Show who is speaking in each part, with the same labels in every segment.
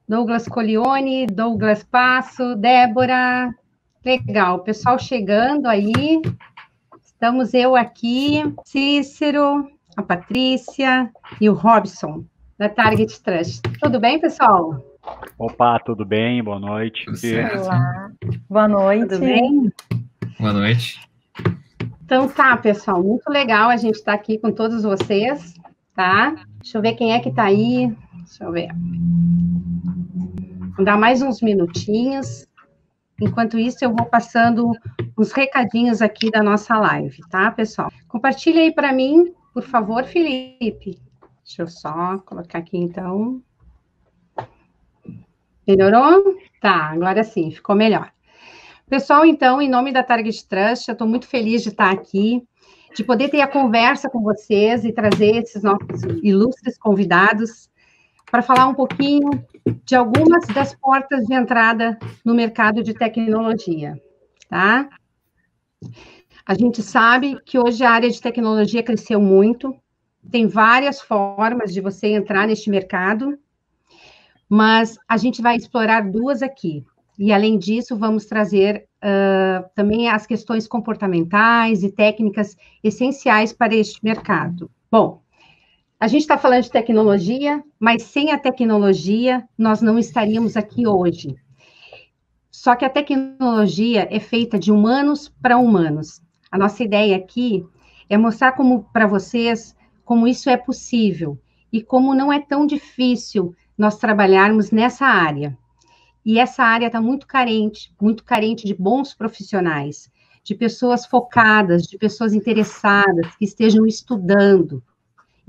Speaker 1: Douglas Colione, Douglas Passo, Débora. Legal, pessoal chegando aí. Estamos eu aqui, Cícero, a Patrícia e o Robson, da Target Trust. Tudo bem, pessoal?
Speaker 2: Opa, tudo bem? Boa noite.
Speaker 3: Tudo certo.
Speaker 4: Olá, boa noite.
Speaker 1: Tudo bem?
Speaker 3: Boa noite.
Speaker 1: Então tá, pessoal, muito legal a gente estar aqui com todos vocês, tá? Deixa eu ver quem é que tá aí. Deixa eu ver. Vou dar mais uns minutinhos. Enquanto isso, eu vou passando uns recadinhos aqui da nossa live, tá, pessoal? Compartilha aí para mim, por favor, Felipe. Deixa eu só colocar aqui, então. Melhorou? Tá, agora sim, ficou melhor. Pessoal, então, em nome da Target Trust, eu estou muito feliz de estar aqui, de poder ter a conversa com vocês e trazer esses nossos ilustres convidados para falar um pouquinho de algumas das portas de entrada no mercado de tecnologia, tá? A gente sabe que hoje a área de tecnologia cresceu muito, tem várias formas de você entrar neste mercado, mas a gente vai explorar duas aqui. E, além disso, vamos trazer também as questões comportamentais e técnicas essenciais para este mercado. Bom, a gente está falando de tecnologia, mas sem a tecnologia, nós não estaríamos aqui hoje. Só que a tecnologia é feita de humanos para humanos. A nossa ideia aqui é mostrar para vocês como isso é possível e como não é tão difícil nós trabalharmos nessa área. E essa área está muito carente de bons profissionais, de pessoas focadas, de pessoas interessadas, que estejam estudando,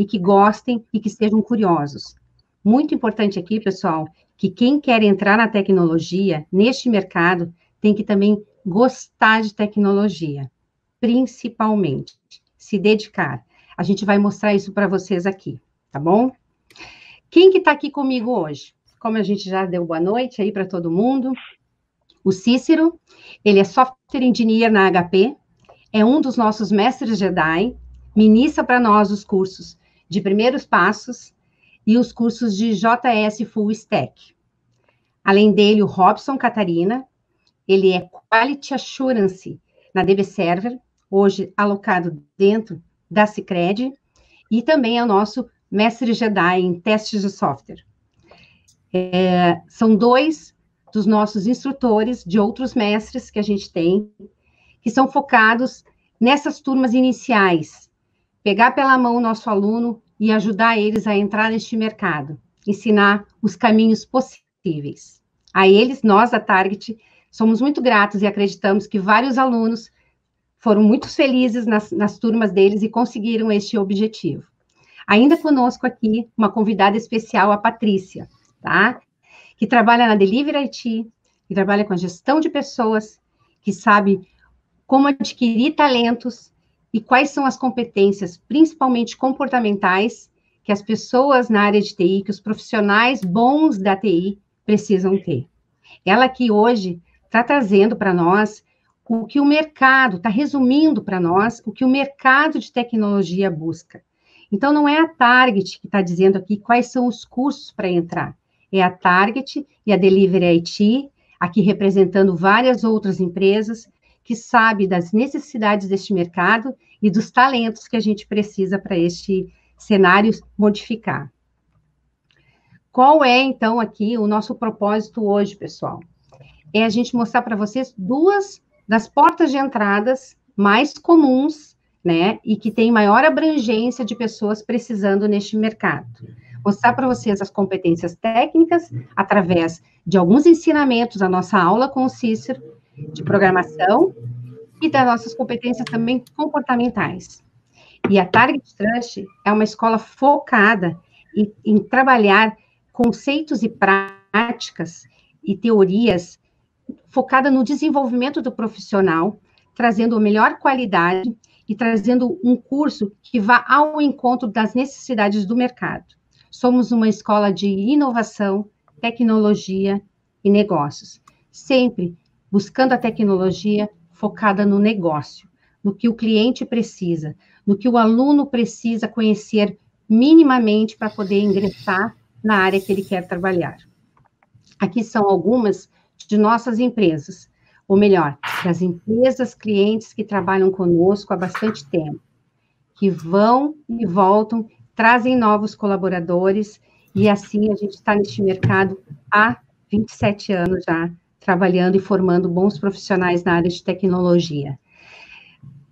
Speaker 1: e que gostem e que estejam curiosos. Muito importante aqui, pessoal, que quem quer entrar na tecnologia, neste mercado, tem que também gostar de tecnologia, principalmente, se dedicar. A gente vai mostrar isso para vocês aqui, tá bom? Quem que está aqui comigo hoje? Como a gente já deu boa noite aí para todo mundo, o Cícero, ele é software engineer na HP, é um dos nossos mestres Jedi, ministra para nós os cursos de primeiros passos e os cursos de JS Full Stack. Além dele, o Robson Catarina, ele é Quality Assurance na DB Server, hoje alocado dentro da Sicredi, e também é o nosso mestre Jedi em testes de software. São dois dos nossos instrutores, de outros mestres que a gente tem, que são focados nessas turmas iniciais, pegar pela mão o nosso aluno e ajudar eles a entrar neste mercado, ensinar os caminhos possíveis. A eles, nós da Target, somos muito gratos e acreditamos que vários alunos foram muito felizes nas turmas deles e conseguiram este objetivo. Ainda conosco aqui, uma convidada especial, a Patrícia, tá? Que trabalha na Delivery IT, que trabalha com a gestão de pessoas, que sabe como adquirir talentos e quais são as competências, principalmente comportamentais, que as pessoas na área de TI, que os profissionais bons da TI precisam ter. Ela aqui hoje está trazendo para nós o que o mercado, está resumindo para nós o que o mercado de tecnologia busca. Então, não é a Target que está dizendo aqui quais são os cursos para entrar, é a Target e a Delivery IT, aqui representando várias outras empresas, que sabe das necessidades deste mercado e dos talentos que a gente precisa para este cenário modificar. Qual é, então, aqui o nosso propósito hoje, pessoal? É a gente mostrar para vocês duas das portas de entradas mais comuns, né, e que tem maior abrangência de pessoas precisando neste mercado. Mostrar para vocês as competências técnicas através de alguns ensinamentos da nossa aula com o Cícero, de programação e das nossas competências também comportamentais. E a Target Trust é uma escola focada em trabalhar conceitos e práticas e teorias focada no desenvolvimento do profissional, trazendo a melhor qualidade e trazendo um curso que vá ao encontro das necessidades do mercado. Somos uma escola de inovação, tecnologia e negócios, sempre buscando a tecnologia focada no negócio, no que o cliente precisa, no que o aluno precisa conhecer minimamente para poder ingressar na área que ele quer trabalhar. Aqui são algumas de nossas empresas, ou melhor, das empresas clientes que trabalham conosco há bastante tempo, que vão e voltam, trazem novos colaboradores, e assim a gente está neste mercado há 27 anos já, trabalhando e formando bons profissionais na área de tecnologia.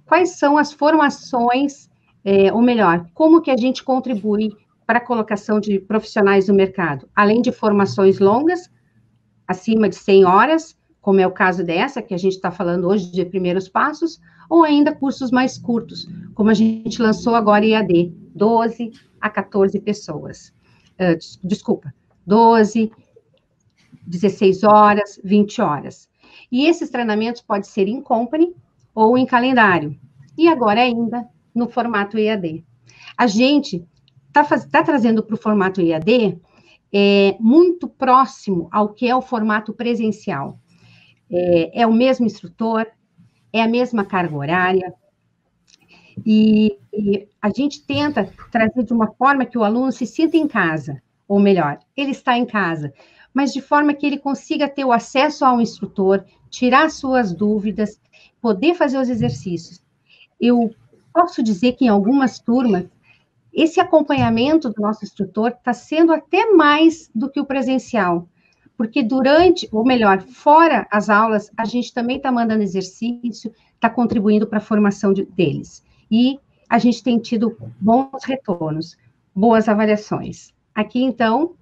Speaker 1: Quais são as formações, ou melhor, como que a gente contribui para a colocação de profissionais no mercado? Além de formações longas, acima de 100 horas, como é o caso dessa, que a gente está falando hoje de primeiros passos, ou ainda cursos mais curtos, como a gente lançou agora EAD, 12 a 14 pessoas. Desculpa, 12, 16 horas, 20 horas. E esses treinamentos podem ser em company ou em calendário. E agora ainda no formato EAD. A gente está trazendo para o formato EAD muito próximo ao que é o formato presencial. É o mesmo instrutor, é a mesma carga horária, e a gente tenta trazer de uma forma que o aluno se sinta em casa, ou melhor, ele está em casa, mas de forma que ele consiga ter o acesso ao instrutor, tirar suas dúvidas, poder fazer os exercícios. Eu posso dizer que em algumas turmas, esse acompanhamento do nosso instrutor está sendo até mais do que o presencial, porque durante, ou melhor, fora as aulas, a gente também está mandando exercício, está contribuindo para a formação deles. E a gente tem tido bons retornos, boas avaliações. Aqui, então,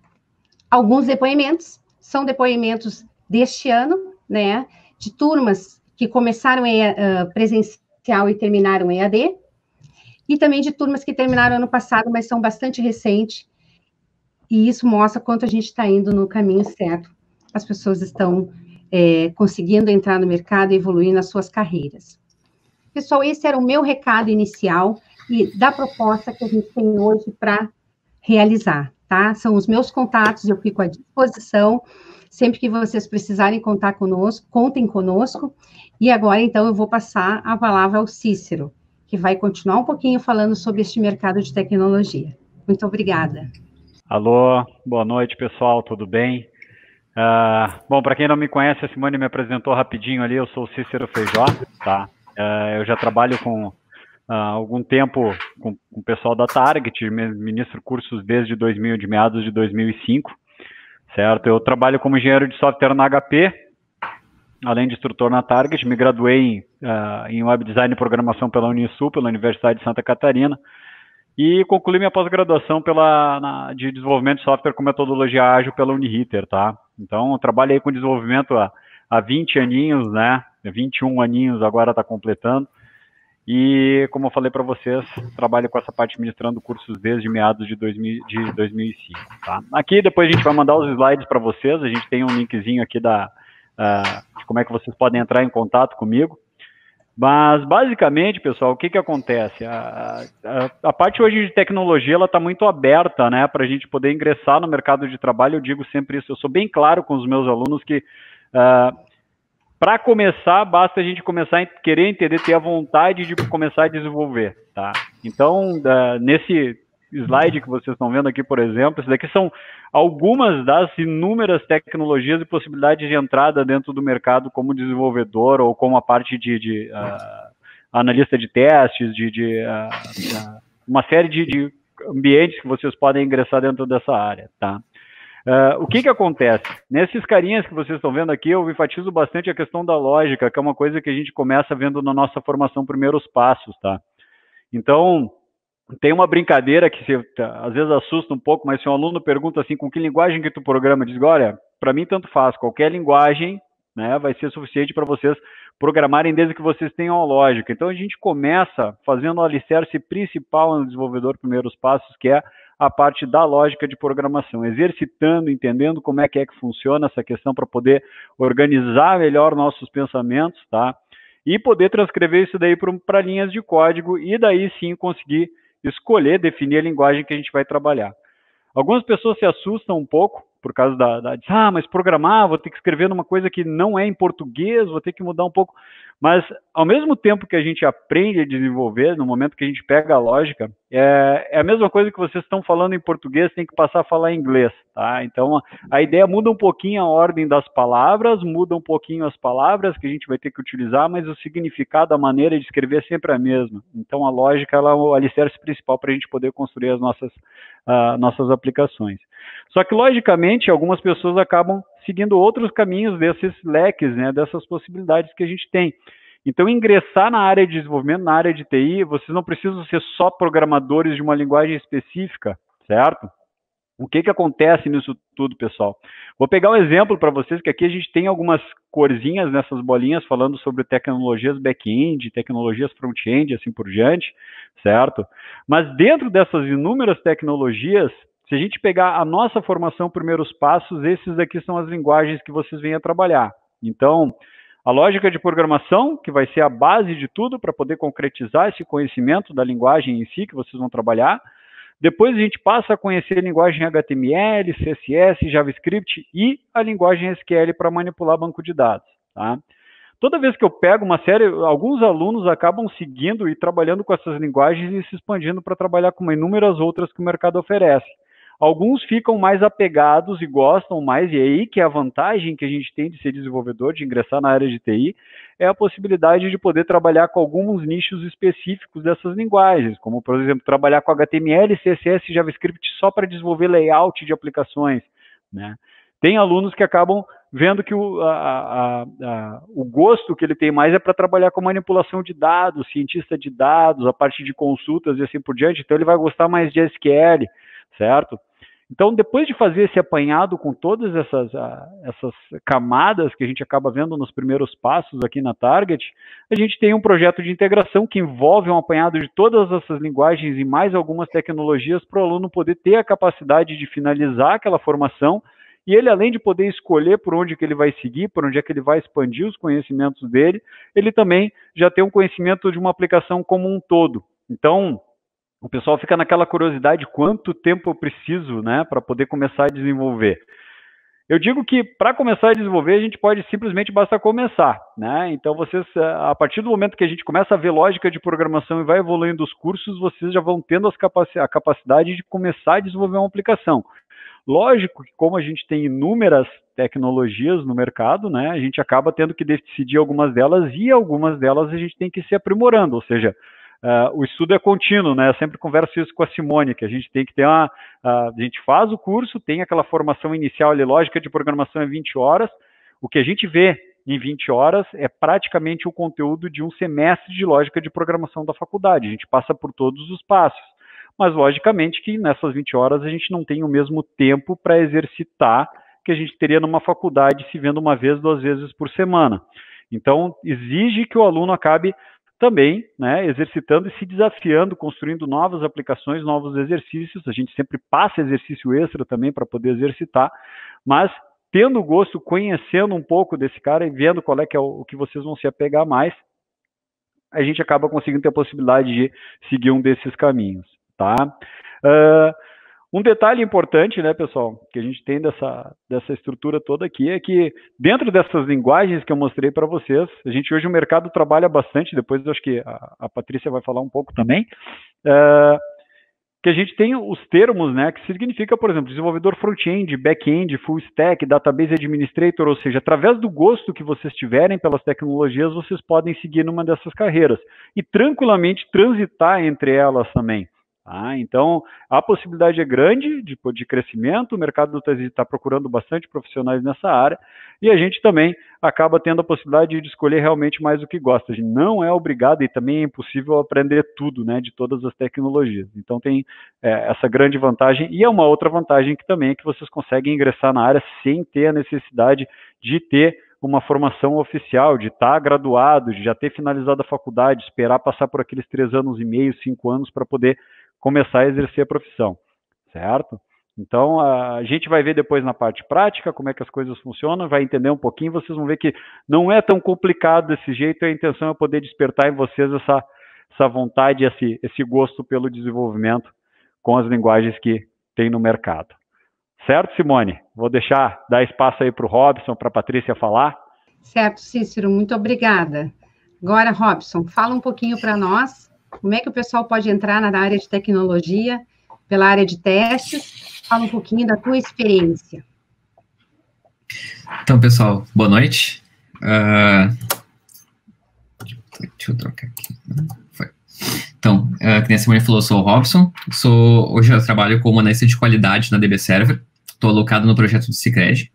Speaker 1: alguns depoimentos, são depoimentos deste ano, né, de turmas que começaram presencial e terminaram em EAD, e também de turmas que terminaram ano passado, mas são bastante recentes, e isso mostra quanto a gente está indo no caminho certo. As pessoas estão conseguindo entrar no mercado e evoluir nas suas carreiras. Pessoal, esse era o meu recado inicial e da proposta que a gente tem hoje para realizar, tá? São os meus contatos, eu fico à disposição. Sempre que vocês precisarem contar conosco, contem conosco. E agora, então, eu vou passar a palavra ao Cícero, que vai continuar um pouquinho falando sobre este mercado de tecnologia. Muito obrigada.
Speaker 2: Alô, boa noite, pessoal, tudo bem? Bom, para quem não me conhece, a Simone me apresentou rapidinho ali, eu sou o Cícero Feijó, tá? Eu já trabalho com algum tempo com o pessoal da Target, ministro cursos desde de meados de 2005, certo? Eu trabalho como engenheiro de software na HP, além de instrutor na Target, me graduei em Web Design e Programação pela Unisul, pela Universidade de Santa Catarina, e concluí minha pós-graduação de desenvolvimento de software com metodologia ágil pela Uniriter, tá? Então, eu trabalhei com desenvolvimento há 20 aninhos, né? 21 aninhos agora está completando. E, como eu falei para vocês, trabalho com essa parte ministrando cursos desde meados de 2005, tá? Aqui, depois a gente vai mandar os slides para vocês, a gente tem um linkzinho aqui de como é que vocês podem entrar em contato comigo. Mas, basicamente, pessoal, o que acontece? A parte hoje de tecnologia, ela está muito aberta, né, para a gente poder ingressar no mercado de trabalho. Eu digo sempre isso, eu sou bem claro com os meus alunos que, para começar, basta a gente começar a querer entender, ter a vontade de começar a desenvolver, tá? Então, nesse slide que vocês estão vendo aqui, por exemplo, isso daqui são algumas das inúmeras tecnologias e possibilidades de entrada dentro do mercado como desenvolvedor ou como a parte de analista de testes, uma série de ambientes que vocês podem ingressar dentro dessa área, tá? O que acontece? Nesses carinhas que vocês estão vendo aqui, eu enfatizo bastante a questão da lógica, que é uma coisa que a gente começa vendo na nossa formação Primeiros Passos, tá? Então, tem uma brincadeira que às vezes assusta um pouco, mas se um aluno pergunta assim, com que linguagem que tu programa? Diz, olha, para mim tanto faz, qualquer linguagem, né, vai ser suficiente para vocês programarem desde que vocês tenham a lógica. Então, a gente começa fazendo o alicerce principal no desenvolvedor Primeiros Passos, que é a parte da lógica de programação, exercitando, entendendo como é que funciona essa questão para poder organizar melhor nossos pensamentos, tá? E poder transcrever isso daí para linhas de código e daí sim conseguir escolher, definir a linguagem que a gente vai trabalhar. Algumas pessoas se assustam um pouco por causa mas programar, vou ter que escrever numa coisa que não é em português, vou ter que mudar um pouco. Mas, ao mesmo tempo que a gente aprende a desenvolver, no momento que a gente pega a lógica, é a mesma coisa que vocês estão falando em português, tem que passar a falar em inglês, tá? Então, a ideia muda um pouquinho a ordem das palavras, muda um pouquinho as palavras que a gente vai ter que utilizar, mas o significado, a maneira de escrever é sempre a mesma. Então, a lógica ela é o alicerce principal para a gente poder construir as nossas aplicações. Só que, logicamente, algumas pessoas acabam seguindo outros caminhos desses leques, né, dessas possibilidades que a gente tem. Então, ingressar na área de desenvolvimento, na área de TI, vocês não precisam ser só programadores de uma linguagem específica, certo? O que acontece nisso tudo, pessoal? Vou pegar um exemplo para vocês, que aqui a gente tem algumas corzinhas nessas bolinhas falando sobre tecnologias back-end, tecnologias front-end, assim por diante, certo? Mas dentro dessas inúmeras tecnologias, se a gente pegar a nossa formação primeiros passos, esses aqui são as linguagens que vocês vêm a trabalhar. Então, a lógica de programação, que vai ser a base de tudo para poder concretizar esse conhecimento da linguagem em si que vocês vão trabalhar. Depois a gente passa a conhecer a linguagem HTML, CSS, JavaScript e a linguagem SQL para manipular banco de dados, tá? Toda vez que eu pego uma série, alguns alunos acabam seguindo e trabalhando com essas linguagens e se expandindo para trabalhar com inúmeras outras que o mercado oferece. Alguns ficam mais apegados e gostam mais, e é aí que é a vantagem que a gente tem de ser desenvolvedor, de ingressar na área de TI, é a possibilidade de poder trabalhar com alguns nichos específicos dessas linguagens, como, por exemplo, trabalhar com HTML, CSS e JavaScript só para desenvolver layout de aplicações, né? Tem alunos que acabam vendo que o gosto que ele tem mais é para trabalhar com manipulação de dados, cientista de dados, a parte de consultas e assim por diante, então ele vai gostar mais de SQL, certo? Então, depois de fazer esse apanhado com todas essas camadas que a gente acaba vendo nos primeiros passos aqui na Target, a gente tem um projeto de integração que envolve um apanhado de todas essas linguagens e mais algumas tecnologias para o aluno poder ter a capacidade de finalizar aquela formação e ele, além de poder escolher por onde que ele vai seguir, por onde é que ele vai expandir os conhecimentos dele, ele também já tem um conhecimento de uma aplicação como um todo. Então, o pessoal fica naquela curiosidade, quanto tempo eu preciso, né, para poder começar a desenvolver. Eu digo que para começar a desenvolver, a gente pode simplesmente basta começar, né? Então vocês, a partir do momento que a gente começa a ver lógica de programação e vai evoluindo os cursos, vocês já vão tendo a capacidade de começar a desenvolver uma aplicação. Lógico que como a gente tem inúmeras tecnologias no mercado, né, a gente acaba tendo que decidir algumas delas e algumas delas a gente tem que ir se aprimorando, ou seja, o estudo é contínuo, né? Eu sempre converso isso com a Simone, que a gente tem que ter a gente faz o curso, tem aquela formação inicial ali, lógica de programação em 20 horas, o que a gente vê em 20 horas é praticamente o conteúdo de um semestre de lógica de programação da faculdade, a gente passa por todos os passos, mas logicamente que nessas 20 horas a gente não tem o mesmo tempo para exercitar que a gente teria numa faculdade se vendo uma vez, 2 vezes por semana. Então, exige que o aluno acabe também, né, exercitando e se desafiando, construindo novas aplicações, novos exercícios. A gente sempre passa exercício extra também para poder exercitar, mas tendo gosto, conhecendo um pouco desse cara e vendo qual é que é o que vocês vão se apegar mais, a gente acaba conseguindo ter a possibilidade de seguir um desses caminhos, tá? Um detalhe importante, né, pessoal, que a gente tem dessa estrutura toda aqui é que dentro dessas linguagens que eu mostrei para vocês, a gente hoje o mercado trabalha bastante, depois eu acho que a Patrícia vai falar um pouco também, que a gente tem os termos, né, que significa, por exemplo, desenvolvedor front-end, back-end, full stack, database administrator, ou seja, através do gosto que vocês tiverem pelas tecnologias, vocês podem seguir numa dessas carreiras e tranquilamente transitar entre elas também. Então, a possibilidade é grande de crescimento, o mercado está procurando bastante profissionais nessa área, e a gente também acaba tendo a possibilidade de escolher realmente mais o que gosta. A gente não é obrigado e também é impossível aprender tudo, né, de todas as tecnologias. Então, tem essa grande vantagem, e é uma outra vantagem que também é que vocês conseguem ingressar na área sem ter a necessidade de ter uma formação oficial, de estar graduado, de já ter finalizado a faculdade, esperar passar por aqueles 3 anos e meio, 5 anos para poder começar a exercer a profissão, certo? Então, a gente vai ver depois na parte prática como é que as coisas funcionam, vai entender um pouquinho, vocês vão ver que não é tão complicado desse jeito, a intenção é poder despertar em vocês essa vontade, esse gosto pelo desenvolvimento com as linguagens que tem no mercado. Certo, Simone? Vou dar espaço aí para o Robson, para a Patrícia falar.
Speaker 1: Certo, Cícero, muito obrigada. Agora, Robson, fala um pouquinho para nós, como é que o pessoal pode entrar na área de tecnologia, pela área de testes, fala um pouquinho da tua experiência.
Speaker 3: Então, pessoal, boa noite. Deixa eu trocar aqui. Foi. Então, que nem a Simone falou, eu sou o Robson, hoje eu trabalho como analista de qualidade na DB Server, estou alocado no projeto do Sicredi.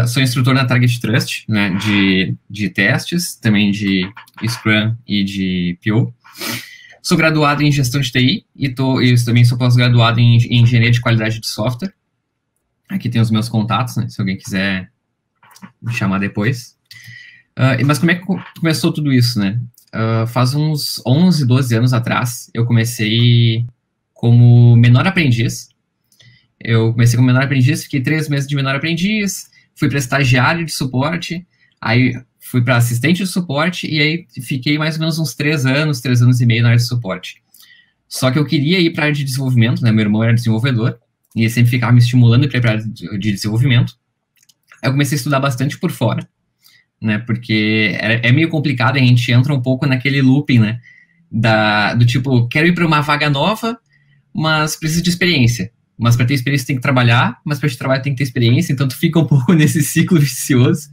Speaker 3: Sou instrutor na Target Trust, né, de testes, também de Scrum e de PO. Sou graduado em gestão de TI e também sou pós-graduado em engenharia de qualidade de software. Aqui tem os meus contatos, né, se alguém quiser me chamar depois. Mas como é que começou tudo isso, né? Faz uns 11, 12 anos atrás, eu comecei como menor aprendiz. Fiquei 3 meses de menor aprendiz, fui para estagiário de suporte, aí fui para assistente de suporte, e aí fiquei mais ou menos uns 3 anos e meio na área de suporte. Só que eu queria ir para a área de desenvolvimento, né? Meu irmão era desenvolvedor, e ele sempre ficava me estimulando para ir para a área de desenvolvimento. Aí eu comecei a estudar bastante por fora, né, porque é meio complicado, a gente entra um pouco naquele looping, né, do tipo, quero ir para uma vaga nova, mas preciso de experiência. Mas para ter experiência tem que trabalhar, mas para trabalhar tem que ter experiência, então tu fica um pouco nesse ciclo vicioso.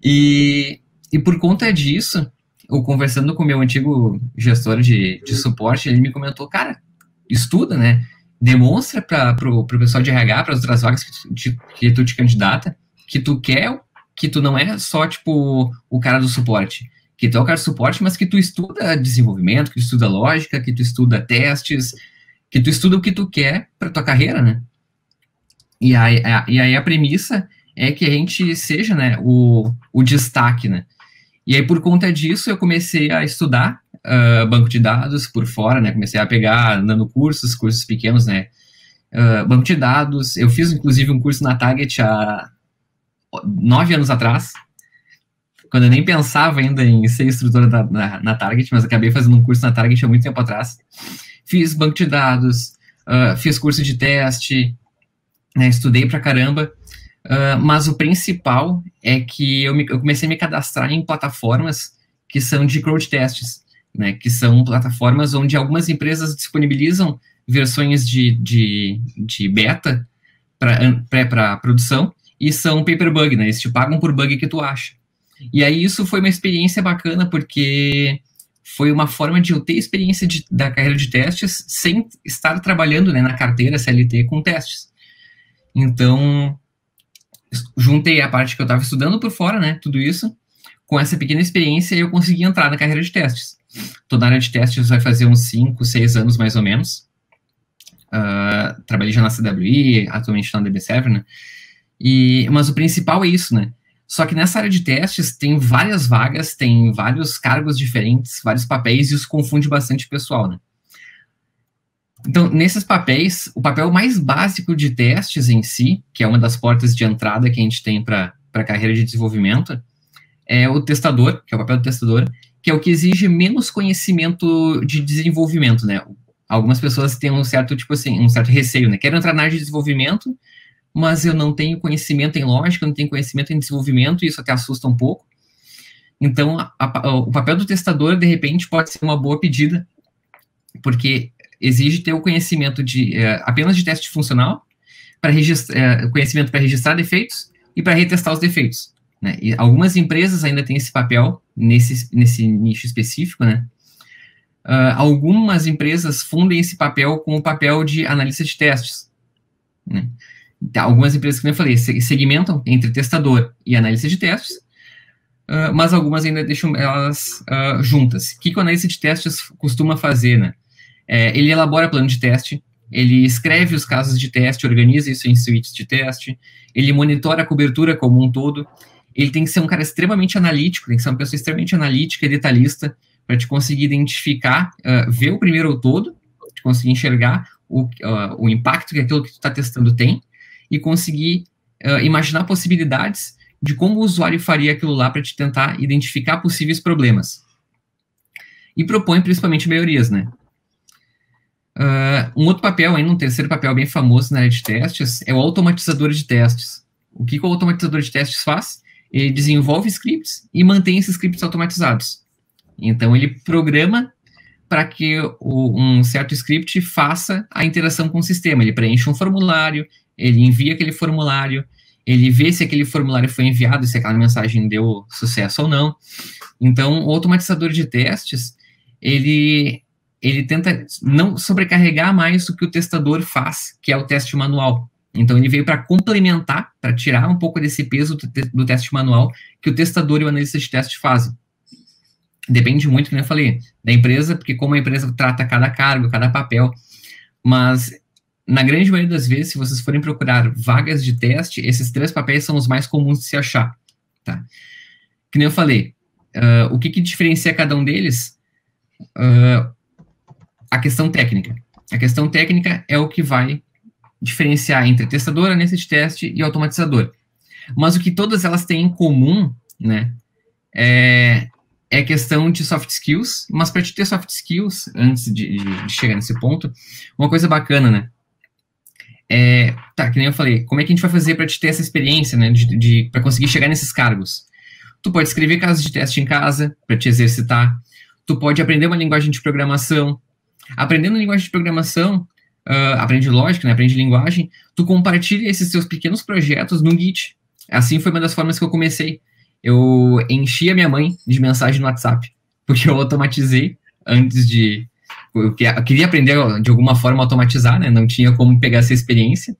Speaker 3: E por conta disso, eu conversando com o meu antigo gestor de suporte, ele me comentou, cara, estuda, né, demonstra para o pessoal de RH, para as outras vagas que tu te candidata, que tu quer, que tu não é só, tipo, o cara do suporte, que tu é o cara do suporte, mas que tu estuda desenvolvimento, que tu estuda lógica, que tu estuda testes, que tu estuda o que tu quer para tua carreira, né? E aí a premissa é que a gente seja, né, o destaque, né? E aí, por conta disso, eu comecei a estudar banco de dados por fora, né? Comecei a pegar, cursos pequenos, né? Banco de dados. Eu fiz, inclusive, um curso na Target há 9 anos atrás, quando eu nem pensava ainda em ser instrutor na Target, mas acabei fazendo um curso na Target há muito tempo atrás. Fiz banco de dados, fiz curso de teste, né, estudei pra caramba, mas o principal é que eu comecei a me cadastrar em plataformas que são de crowd tests, né, que são plataformas onde algumas empresas disponibilizam versões de beta para produção, e são paper bug, né? Eles te pagam por bug que tu acha. E aí isso foi uma experiência bacana, porque foi uma forma de eu ter experiência da carreira de testes sem estar trabalhando, né, na carteira CLT com testes. Então, juntei a parte que eu estava estudando por fora, né, tudo isso, com essa pequena experiência, eu consegui entrar na carreira de testes. Tô na área de testes vai fazer uns 5, 6 anos, mais ou menos. Trabalhei já na CWI, atualmente na DB Server, né? Mas o principal é isso, né? Só que nessa área de testes tem várias vagas, tem vários cargos diferentes, vários papéis, e isso confunde bastante o pessoal, né? Então, nesses papéis, o papel mais básico de testes em si, que é uma das portas de entrada que a gente tem para a carreira de desenvolvimento, é o testador, que é o papel do testador, que é o que exige menos conhecimento de desenvolvimento, né? Algumas pessoas têm um certo, tipo assim, um certo receio, né? Quero entrar na área de desenvolvimento, mas eu não tenho conhecimento em lógica, não tenho conhecimento em desenvolvimento, e isso até assusta um pouco. Então, o papel do testador, de repente, pode ser uma boa pedida, porque exige ter o conhecimento apenas de teste funcional, conhecimento para registrar defeitos e para retestar os defeitos, né? E algumas empresas ainda têm esse papel, nesse nicho específico, né? Algumas empresas fundem esse papel com o papel de analista de testes, né? Algumas empresas, como eu falei, segmentam entre testador e analista de testes, mas algumas ainda deixam elas juntas. O que o analista de testes costuma fazer, né? Ele elabora plano de teste, ele escreve os casos de teste, organiza isso em suítes de teste, ele monitora a cobertura como um todo, ele tem que ser um cara extremamente analítico, tem que ser uma pessoa extremamente analítica e detalhista, para te conseguir identificar, ver o primeiro todo, te conseguir enxergar o impacto que aquilo que tu está testando tem, e conseguir imaginar possibilidades de como o usuário faria aquilo lá para te tentar identificar possíveis problemas. E propõe principalmente melhorias, né? Um outro papel, ainda um terceiro papel bem famoso na área de testes, é o automatizador de testes. O que o automatizador de testes faz? ele desenvolve scripts e mantém esses scripts automatizados. Então, ele programa para que um certo script faça a interação com o sistema. Ele preenche um formulário, ele envia aquele formulário, ele vê se aquele formulário foi enviado, se aquela mensagem deu sucesso ou não. Então, o automatizador de testes, ele tenta não sobrecarregar mais o que o testador faz, que é o teste manual. Então, ele veio para complementar, para tirar um pouco desse peso do teste manual que o testador e o analista de teste fazem. Depende muito, como eu falei, da empresa, porque como a empresa trata cada cargo, cada papel, mas na grande maioria das vezes, se vocês forem procurar vagas de teste, esses 3 papéis são os mais comuns de se achar, tá? Que nem eu falei, o que diferencia cada um deles? A questão técnica. A questão técnica é o que vai diferenciar entre testador, analista de teste e automatizador. Mas o que todas elas têm em comum, né, é questão de soft skills, mas para te ter soft skills, antes de chegar nesse ponto, uma coisa bacana, né, que nem eu falei, como é que a gente vai fazer para te ter essa experiência, né, para conseguir chegar nesses cargos? Tu pode escrever casos de teste em casa, para te exercitar, tu pode aprender uma linguagem de programação, aprendendo linguagem de programação, aprende lógica, né, aprende linguagem, tu compartilha esses seus pequenos projetos no Git. Assim foi uma das formas que eu comecei. Eu enchi a minha mãe de mensagem no WhatsApp, porque eu automatizei antes de... Eu queria aprender de alguma forma a automatizar, né? Não tinha como pegar essa experiência.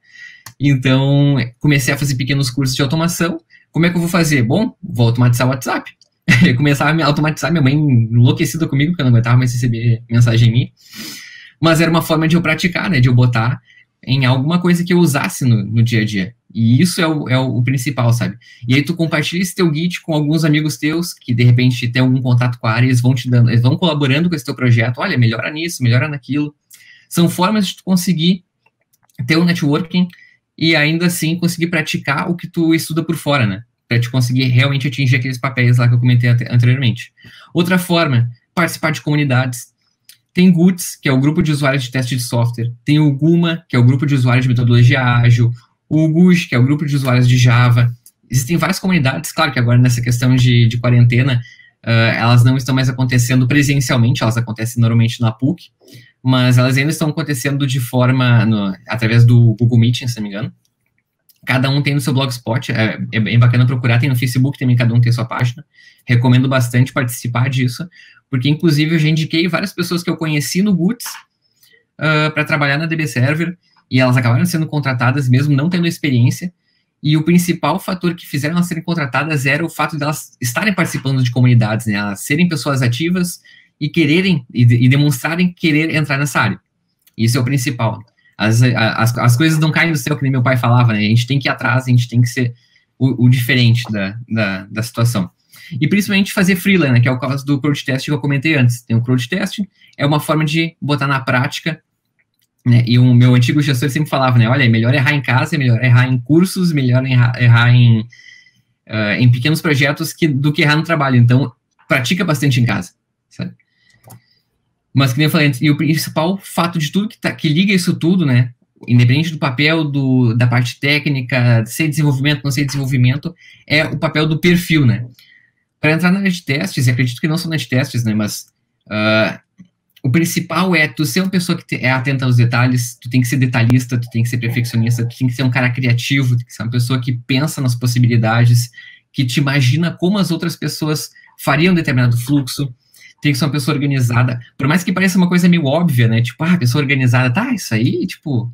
Speaker 3: Então, comecei a fazer pequenos cursos de automação. Como é que eu vou fazer? Bom, vou automatizar o WhatsApp. Eu começava a automatizar, minha mãe enlouquecida comigo, porque eu não aguentava mais receber mensagem em mim. Mas era uma forma de eu praticar, né? De eu botar em alguma coisa que eu usasse no dia a dia. E isso é o principal, sabe? E aí tu compartilha esse teu Git com alguns amigos teus que, de repente, tem algum contato com a área, eles vão colaborando com esse teu projeto. Olha, melhora nisso, melhora naquilo. São formas de tu conseguir ter um networking e ainda assim conseguir praticar o que tu estuda por fora, né? Para te conseguir realmente atingir aqueles papéis lá que eu comentei anteriormente. Outra forma, participar de comunidades. Tem GUTS, que é o grupo de usuários de teste de software. Tem o GUMA, que é o grupo de usuários de metodologia ágil. O GUJ, que é o grupo de usuários de Java. Existem várias comunidades, claro que agora nessa questão de quarentena, elas não estão mais acontecendo presencialmente, elas acontecem normalmente na PUC, mas elas ainda estão acontecendo de forma, através do Google Meet, se não me engano. Cada um tem no seu blogspot, é bem bacana procurar, tem no Facebook também, cada um tem sua página. Recomendo bastante participar disso, porque inclusive eu já indiquei várias pessoas que eu conheci no GUTS para trabalhar na DB Server, e elas acabaram sendo contratadas mesmo não tendo experiência, e o principal fator que fizeram elas serem contratadas era o fato de elas estarem participando de comunidades, né, elas serem pessoas ativas e quererem, e demonstrarem querer entrar nessa área. Isso é o principal. As coisas não caem do céu, que nem meu pai falava, né, a gente tem que ir atrás, a gente tem que ser o diferente da situação. E principalmente fazer freela, né, que é o caso do crowd testing que eu comentei antes. Tem o crowd testing, é uma forma de botar na prática, né, e o meu antigo gestor sempre falava, né, olha, é melhor errar em casa, é melhor errar em cursos, melhor errar em pequenos projetos do que errar no trabalho. Então, pratica bastante em casa, sabe? Mas, que nem eu falei antes, e o principal fato de tudo que liga isso tudo, né, independente do papel da parte técnica, ser desenvolvimento, não ser desenvolvimento, é o papel do perfil, né? Para entrar na área de testes, e acredito que não só na área de testes, né, mas o principal é tu ser uma pessoa que é atenta aos detalhes, tu tem que ser detalhista, tu tem que ser perfeccionista, tu tem que ser um cara criativo, tu tem que ser uma pessoa que pensa nas possibilidades, que te imagina como as outras pessoas fariam determinado fluxo, tem que ser uma pessoa organizada, por mais que pareça uma coisa meio óbvia, né, tipo, pessoa organizada, tá, isso aí, tipo,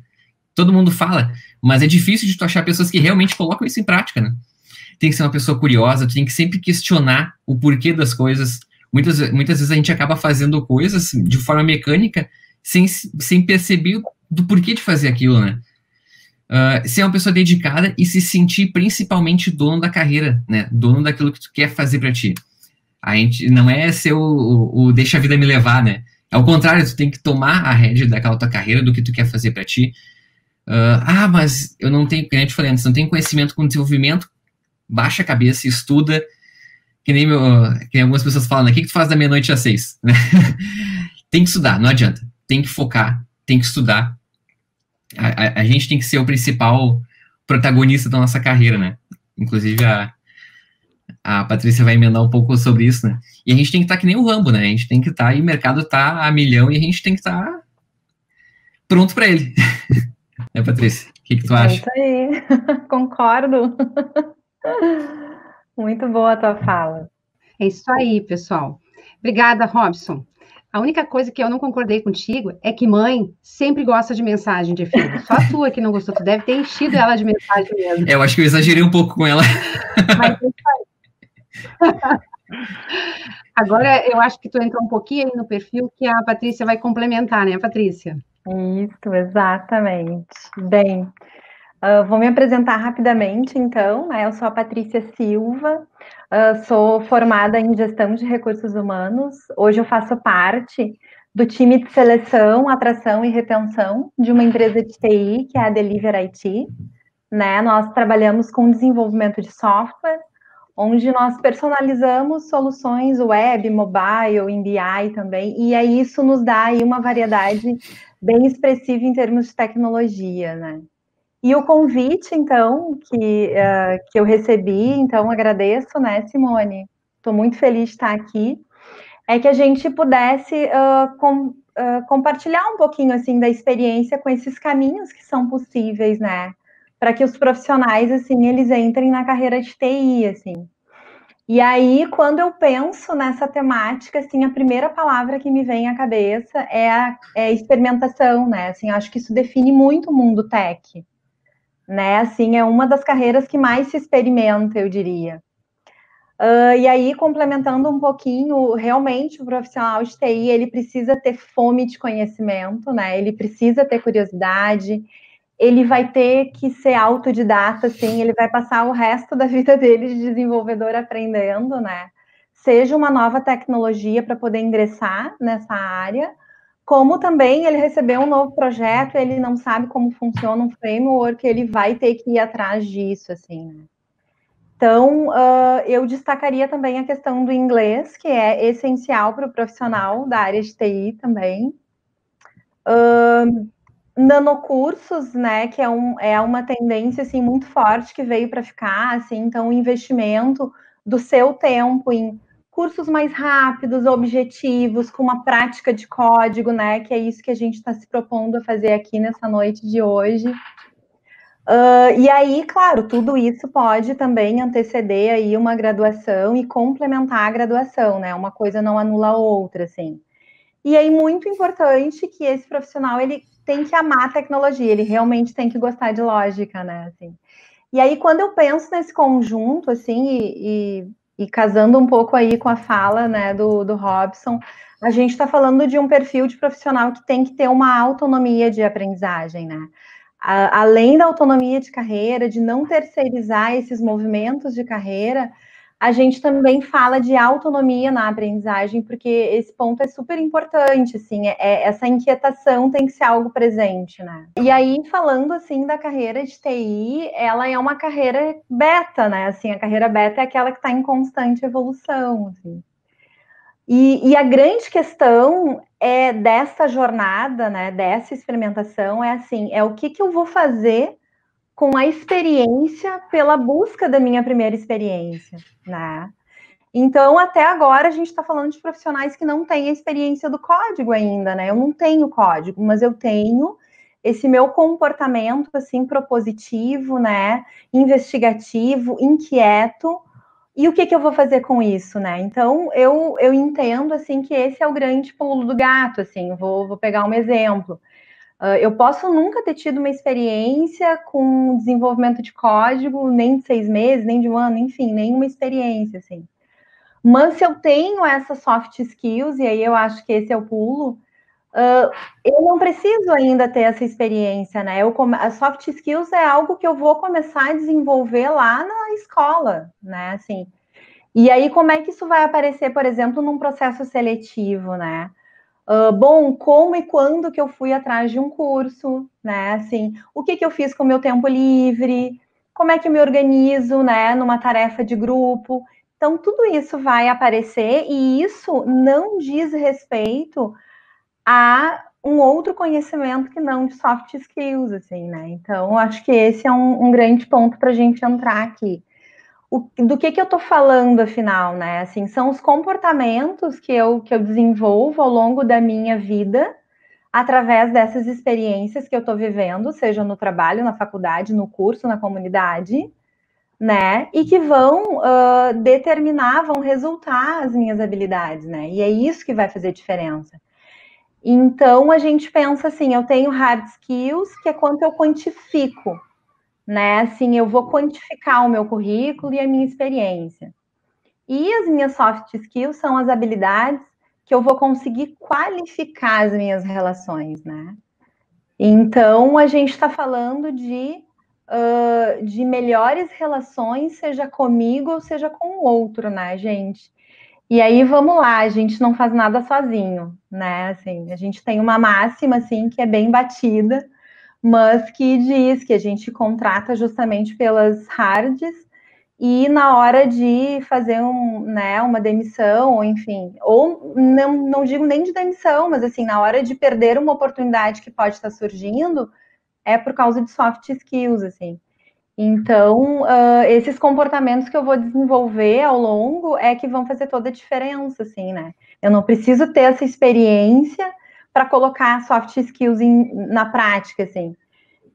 Speaker 3: todo mundo fala, mas é difícil de tu achar pessoas que realmente colocam isso em prática, né. Tem que ser uma pessoa curiosa, tu tem que sempre questionar o porquê das coisas. Muitas vezes a gente acaba fazendo coisas de forma mecânica sem perceber do porquê de fazer aquilo, né? Ser uma pessoa dedicada e se sentir principalmente dono da carreira, né? Dono daquilo que tu quer fazer pra ti. A gente não é ser o deixa a vida me levar, né? Ao contrário, tu tem que tomar a rédea daquela tua carreira, do que tu quer fazer pra ti. Mas eu não tenho, como eu te falei antes, não tenho conhecimento com desenvolvimento. Baixa a cabeça, estuda, que nem algumas pessoas falam, o que tu faz da meia-noite às 6? Tem que estudar, não adianta. Tem que focar, tem que estudar. A gente tem que ser o principal protagonista da nossa carreira, né? Inclusive, a Patrícia vai emendar um pouco sobre isso, né? E a gente tem que estar que nem o Rambo, né? A gente tem que estar, e o mercado está a milhão, e a gente tem que estar pronto para ele. Né, Patrícia? O que tu acha?
Speaker 4: É isso aí, concordo. Muito boa a tua fala.
Speaker 1: É isso aí, pessoal. Obrigada, Robson. A única coisa que eu não concordei contigo é que mãe sempre gosta de mensagem de filho. Só a tua que não gostou, tu deve ter enchido ela de mensagem mesmo.
Speaker 3: Eu acho que eu exagerei um pouco com ela.
Speaker 1: Mas é isso aí. Agora, eu acho que tu entrou um pouquinho aí no perfil que a Patrícia vai complementar, né, Patrícia?
Speaker 4: Isso, exatamente. Bem, vou me apresentar rapidamente, então, né? Eu sou a Patrícia Silva, sou formada em Gestão de Recursos Humanos. Hoje eu faço parte do time de seleção, atração e retenção de uma empresa de TI, que é a Deliver IT, né? Nós trabalhamos com desenvolvimento de software, onde nós personalizamos soluções web, mobile, em BI também, e aí isso nos dá aí uma variedade bem expressiva em termos de tecnologia, né? E o convite, então, que eu recebi, então agradeço, né, Simone? Estou muito feliz de estar aqui. É que a gente pudesse compartilhar um pouquinho, assim, da experiência com esses caminhos que são possíveis, né? Para que os profissionais, assim, eles entrem na carreira de TI, assim. E aí, quando eu penso nessa temática, assim, a primeira palavra que me vem à cabeça é experimentação, né? Assim, acho que isso define muito o mundo tech, né? Assim, é uma das carreiras que mais se experimenta, eu diria. E aí, complementando um pouquinho, realmente o profissional de TI, ele precisa ter fome de conhecimento, né? Ele precisa ter curiosidade, ele vai ter que ser autodidata, assim, ele vai passar o resto da vida dele de desenvolvedor aprendendo, né? Seja uma nova tecnologia para poder ingressar nessa área, como também ele receber um novo projeto, ele não sabe como funciona um framework, ele vai ter que ir atrás disso, assim, né? Então, eu destacaria também a questão do inglês, que é essencial para o profissional da área de TI também. Nanocursos, né, que é uma tendência, assim, muito forte que veio para ficar, assim, então o investimento do seu tempo em cursos mais rápidos, objetivos, com uma prática de código, né, que é isso que a gente está se propondo a fazer aqui nessa noite de hoje. E aí, claro, tudo isso pode também anteceder aí uma graduação e complementar a graduação, né? Uma coisa não anula a outra, assim. E aí, muito importante que esse profissional, ele tem que amar a tecnologia, ele realmente tem que gostar de lógica, né? Assim. E aí, quando eu penso nesse conjunto, assim, e casando um pouco aí com a fala, né, do Robson, a gente está falando de um perfil de profissional que tem que ter uma autonomia de aprendizagem, né? Além da autonomia de carreira, de não terceirizar esses movimentos de carreira, a gente também fala de autonomia na aprendizagem, porque esse ponto é super importante, assim, essa inquietação tem que ser algo presente, né? E aí, falando, assim, da carreira de TI, ela é uma carreira beta, né? Assim, a carreira beta é aquela que está em constante evolução, assim. E a grande questão dessa jornada, né, dessa experimentação, é assim, é o que eu vou fazer com a experiência pela busca da minha primeira experiência, né? Então, até agora, a gente está falando de profissionais que não têm a experiência do código ainda, né? Eu não tenho código, mas eu tenho esse meu comportamento, assim, propositivo, né? Investigativo, inquieto. E o que eu vou fazer com isso, né? Então, eu entendo, assim, que esse é o grande pulo do gato, assim. Vou pegar um exemplo. Eu posso nunca ter tido uma experiência com desenvolvimento de código, nem de 6 meses, nem de um ano, enfim, nenhuma experiência, assim. Mas se eu tenho essas soft skills, e aí eu acho que esse é o pulo, eu não preciso ainda ter essa experiência, né? A soft skills é algo que eu vou começar a desenvolver lá na escola, né? Assim, e aí como é que isso vai aparecer, por exemplo, num processo seletivo, né? Bom, como e quando que eu fui atrás de um curso, né? Assim, o que eu fiz com o meu tempo livre, como é que eu me organizo, né? Numa tarefa de grupo. Então, tudo isso vai aparecer e isso não diz respeito a um outro conhecimento que não de soft skills, assim, né? Então, acho que esse é um grande ponto para a gente entrar aqui. do que eu estou falando, afinal, né? Assim, são os comportamentos que eu desenvolvo ao longo da minha vida, através dessas experiências que eu estou vivendo, seja no trabalho, na faculdade, no curso, na comunidade, né? E que vão vão resultar as minhas habilidades, né? E é isso que vai fazer diferença. Então, a gente pensa assim, eu tenho hard skills, que é quanto eu quantifico, né? Assim, eu vou quantificar o meu currículo e a minha experiência. E as minhas soft skills são as habilidades que eu vou conseguir qualificar as minhas relações, né? Então, a gente está falando de melhores relações, seja comigo ou seja com o outro, né, gente? E aí, vamos lá, a gente não faz nada sozinho, né? Assim, a gente tem uma máxima, assim, que é bem batida, mas que diz que a gente contrata justamente pelas hards e na hora de fazer uma demissão, ou enfim, ou não digo nem de demissão, mas assim, na hora de perder uma oportunidade que pode estar surgindo, é por causa de soft skills, assim. Então, esses comportamentos que eu vou desenvolver ao longo é que vão fazer toda a diferença, assim, né? Eu não preciso ter essa experiência para colocar soft skills na prática, assim.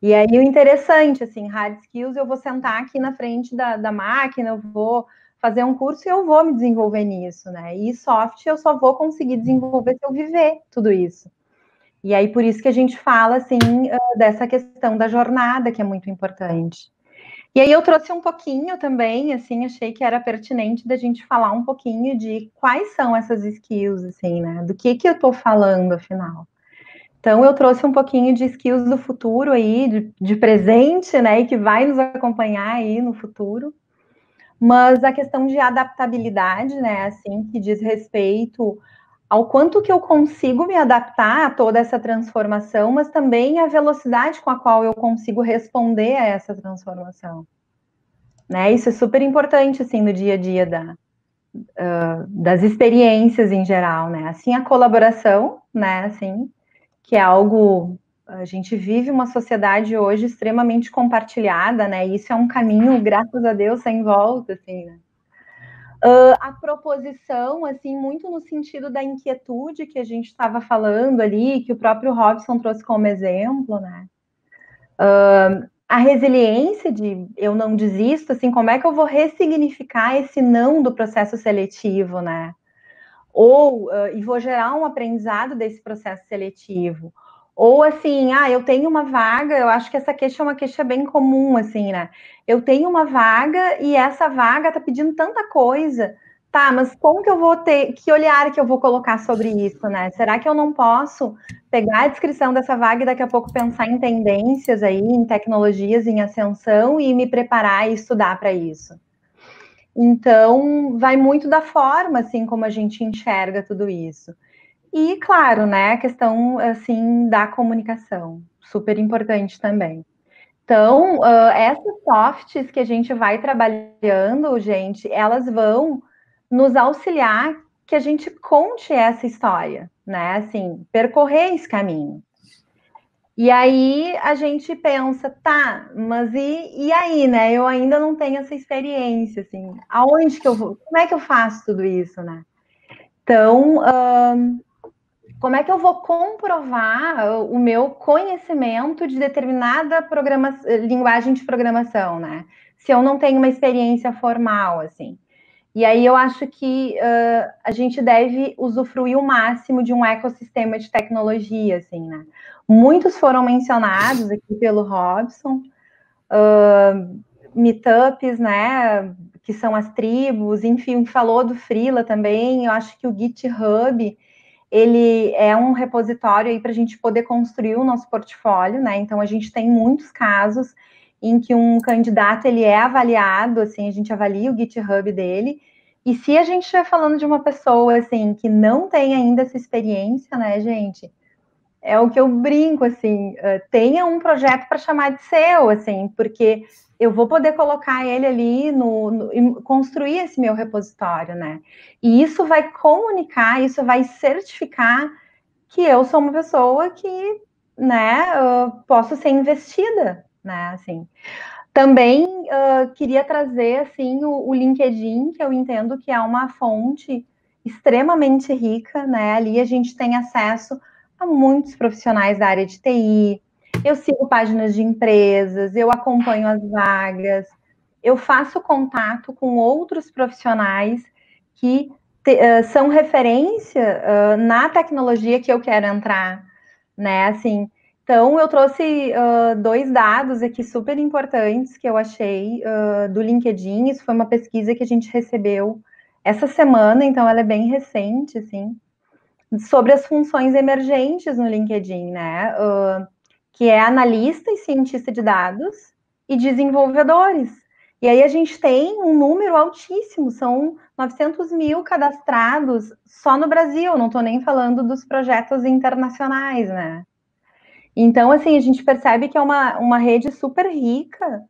Speaker 4: E aí o interessante, assim, hard skills, eu vou sentar aqui na frente da máquina, eu vou fazer um curso e eu vou me desenvolver nisso, né? E soft eu só vou conseguir desenvolver se eu viver tudo isso. E aí por isso que a gente fala, assim, dessa questão da jornada, que é muito importante. E aí eu trouxe um pouquinho também, assim, achei que era pertinente da gente falar um pouquinho de quais são essas skills, assim, né? Do que eu tô falando, afinal. Então, eu trouxe um pouquinho de skills do futuro aí, de presente, né, e que vai nos acompanhar aí no futuro. Mas a questão de adaptabilidade, né, assim, que diz respeito ao quanto que eu consigo me adaptar a toda essa transformação, mas também a velocidade com a qual eu consigo responder a essa transformação. Né, isso é super importante, assim, no dia a dia das experiências em geral, né, assim, a colaboração, né, assim, que é algo, a gente vive uma sociedade hoje extremamente compartilhada, né? E isso é um caminho, graças a Deus, sem volta, assim, né? A proposição, assim, muito no sentido da inquietude que a gente estava falando ali, que o próprio Robson trouxe como exemplo, né? A resiliência de eu não desisto, assim, como é que eu vou ressignificar esse não do processo seletivo, né? E vou gerar um aprendizado desse processo seletivo. Ou assim, eu tenho uma vaga, eu acho que essa queixa é uma queixa bem comum, assim, né? Eu tenho uma vaga e essa vaga tá pedindo tanta coisa. Tá, mas como que eu vou ter, que olhar que eu vou colocar sobre isso, né? Será que eu não posso pegar a descrição dessa vaga e daqui a pouco pensar em tendências aí, em tecnologias em ascensão e me preparar e estudar para isso? Então, vai muito da forma, assim, como a gente enxerga tudo isso. E, claro, né, a questão, assim, da comunicação, super importante também. Então, essas softs que a gente vai trabalhando, gente, elas vão nos auxiliar que a gente conte essa história, né, assim, percorrer esse caminho. E aí a gente pensa, tá, mas e aí, né? Eu ainda não tenho essa experiência, assim. Aonde que eu vou? Como é que eu faço tudo isso, né? Então, como é que eu vou comprovar o meu conhecimento de determinada linguagem de programação, né? Se eu não tenho uma experiência formal, assim. E aí eu acho que a gente deve usufruir o máximo de um ecossistema de tecnologia, assim, né? Muitos foram mencionados aqui pelo Robson, meetups, né? Que são as tribos, enfim, falou do Freela também. Eu acho que o GitHub, ele é um repositório aí para a gente poder construir o nosso portfólio, né? Então a gente tem muitos casos em que um candidato ele é avaliado, assim, a gente avalia o GitHub dele, e se a gente estiver falando de uma pessoa, assim, que não tem ainda essa experiência, né, gente, é o que eu brinco, assim, tenha um projeto para chamar de seu, assim, porque eu vou poder colocar ele ali e construir esse meu repositório, né, e isso vai comunicar, isso vai certificar que eu sou uma pessoa que, né, posso ser investida, né, assim. Também queria trazer, assim, o LinkedIn, que eu entendo que é uma fonte extremamente rica, né? Ali a gente tem acesso a muitos profissionais da área de TI, eu sigo páginas de empresas, eu acompanho as vagas, eu faço contato com outros profissionais que são referência na tecnologia que eu quero entrar, né? Assim, então eu trouxe 2 dados aqui super importantes que eu achei do LinkedIn. Isso foi uma pesquisa que a gente recebeu essa semana, então ela é bem recente, assim, sobre as funções emergentes no LinkedIn, né? Que é analista e cientista de dados e desenvolvedores. E aí a gente tem um número altíssimo, são 900 mil cadastrados só no Brasil, não estou nem falando dos projetos internacionais, né? Então, assim, a gente percebe que é uma rede super rica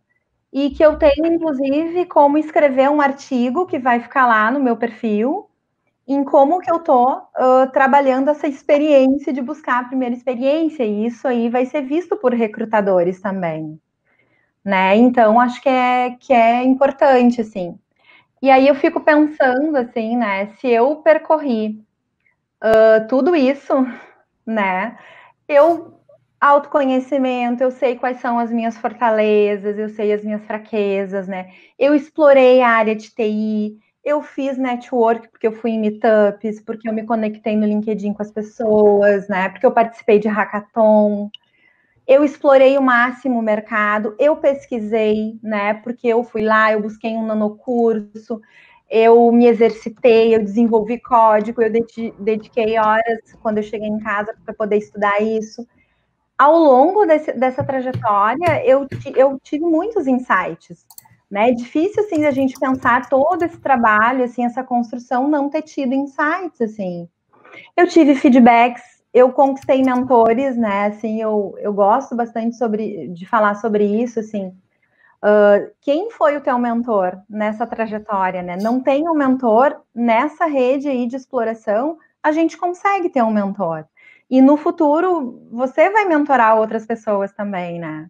Speaker 4: e que eu tenho, inclusive, como escrever um artigo que vai ficar lá no meu perfil, em como que eu tô trabalhando essa experiência de buscar a primeira experiência, e isso aí vai ser visto por recrutadores também, né? Então, acho que é importante, assim. E aí eu fico pensando, assim, né, se eu percorri tudo isso, né, eu autoconhecimento, eu sei quais são as minhas fortalezas, eu sei as minhas fraquezas, né? Eu explorei a área de TI, eu fiz network porque eu fui em meetups, porque eu me conectei no LinkedIn com as pessoas, né? Porque eu participei de hackathon. Eu explorei o máximo o mercado, eu pesquisei, né? Porque eu fui lá, eu busquei um nanocurso, eu me exercitei, eu desenvolvi código, eu dediquei horas quando eu cheguei em casa para poder estudar isso. Ao longo dessa trajetória, eu tive muitos insights, né? É difícil, assim, a gente pensar todo esse trabalho, assim, essa construção, não ter tido insights, assim. Eu tive feedbacks, eu conquistei mentores, né? Assim, eu gosto bastante de falar sobre isso, assim. Quem foi o teu mentor nessa trajetória, né? Não tem um mentor nessa rede aí de exploração, a gente consegue ter um mentor. E no futuro, você vai mentorar outras pessoas também, né?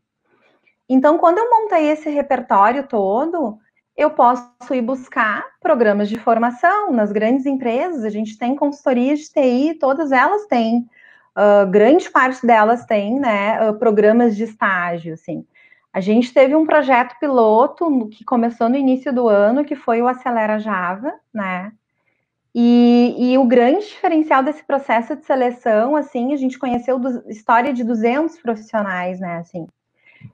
Speaker 4: Então, quando eu montei esse repertório todo, eu posso ir buscar programas de formação nas grandes empresas. A gente tem consultorias de TI, todas elas têm, grande parte delas tem, né, programas de estágio, assim. A gente teve um projeto piloto que começou no início do ano, que foi o Acelera Java, né? E o grande diferencial desse processo de seleção, assim, a gente conheceu história de 200 profissionais, né, assim.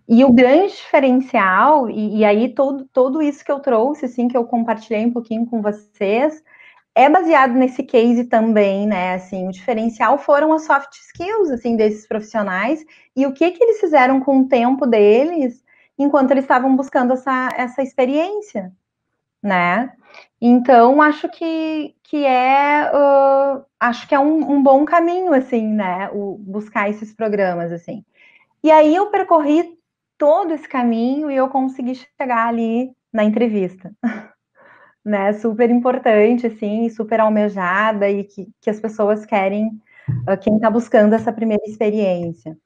Speaker 4: E o grande diferencial, e aí todo isso que eu trouxe, assim, que eu compartilhei um pouquinho com vocês, é baseado nesse case também, né, assim, o diferencial foram as soft skills, assim, desses profissionais, e o que eles fizeram com o tempo deles, enquanto eles estavam buscando essa experiência, né? Então, acho que é um bom caminho, assim, né, buscar esses programas, assim. E aí eu percorri todo esse caminho e eu consegui chegar ali na entrevista, né? Super importante, assim, super almejada e que as pessoas querem, quem está buscando essa primeira experiência.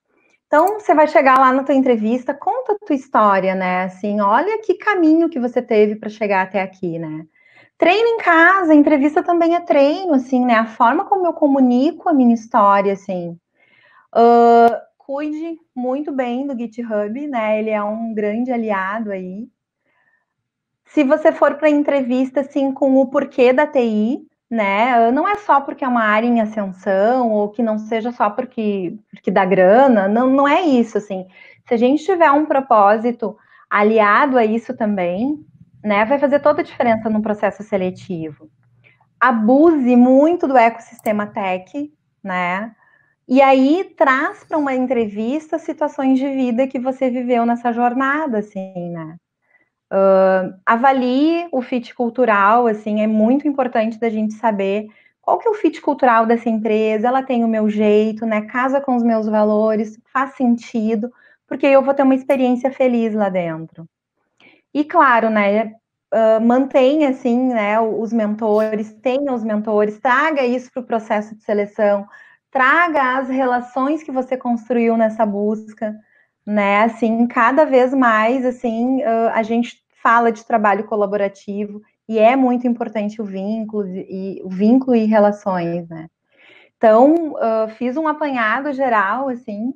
Speaker 4: Então, você vai chegar lá na tua entrevista, conta a tua história, né? Assim, olha que caminho que você teve para chegar até aqui, né? Treino em casa, entrevista também é treino, assim, né? A forma como eu comunico a minha história, assim. Cuide muito bem do GitHub, né? Ele é um grande aliado aí. Se você for para entrevista, assim, com o porquê da TI, né? Não é só porque é uma área em ascensão, ou que não seja só porque dá grana, não é isso, assim. Se a gente tiver um propósito aliado a isso também, né? Vai fazer toda a diferença no processo seletivo. Abuse muito do ecossistema tech, né? E aí traz para uma entrevista situações de vida que você viveu nessa jornada, assim, né? Avalie o fit cultural, assim, é muito importante da gente saber qual que é o fit cultural dessa empresa, ela tem o meu jeito, né? Casa com os meus valores, faz sentido, porque eu vou ter uma experiência feliz lá dentro. E claro, né? Mantenha, assim, né, os mentores, tenha os mentores, traga isso para o processo de seleção, traga as relações que você construiu nessa busca, né? Assim, cada vez mais, assim, a gente fala de trabalho colaborativo e é muito importante o vínculo e relações, né? Então, fiz um apanhado geral, assim,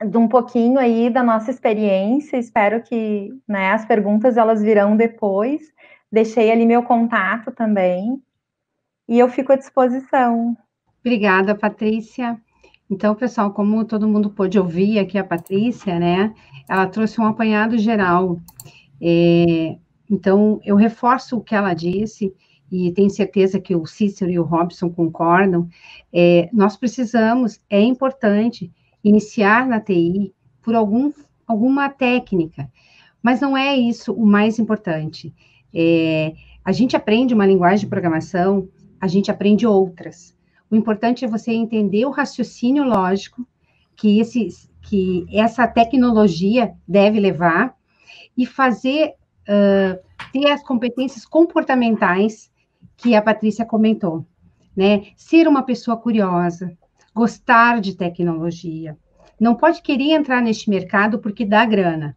Speaker 4: de um pouquinho aí da nossa experiência. Espero que, né, as perguntas elas virão depois. Deixei ali meu contato também e eu fico à disposição.
Speaker 1: Obrigada, Patrícia. Então, pessoal, como todo mundo pôde ouvir aqui a Patrícia, né? Ela trouxe um apanhado geral. Então, eu reforço o que ela disse, e tenho certeza que o Cícero e o Robson concordam. Nós precisamos, é importante, iniciar na TI por alguma técnica, mas não é isso o mais importante. A gente aprende uma linguagem de programação, a gente aprende outras. O importante é você entender o raciocínio lógico que essa tecnologia deve levar e fazer, ter as competências comportamentais que a Patrícia comentou, né? Ser uma pessoa curiosa, gostar de tecnologia. Não pode querer entrar neste mercado porque dá grana,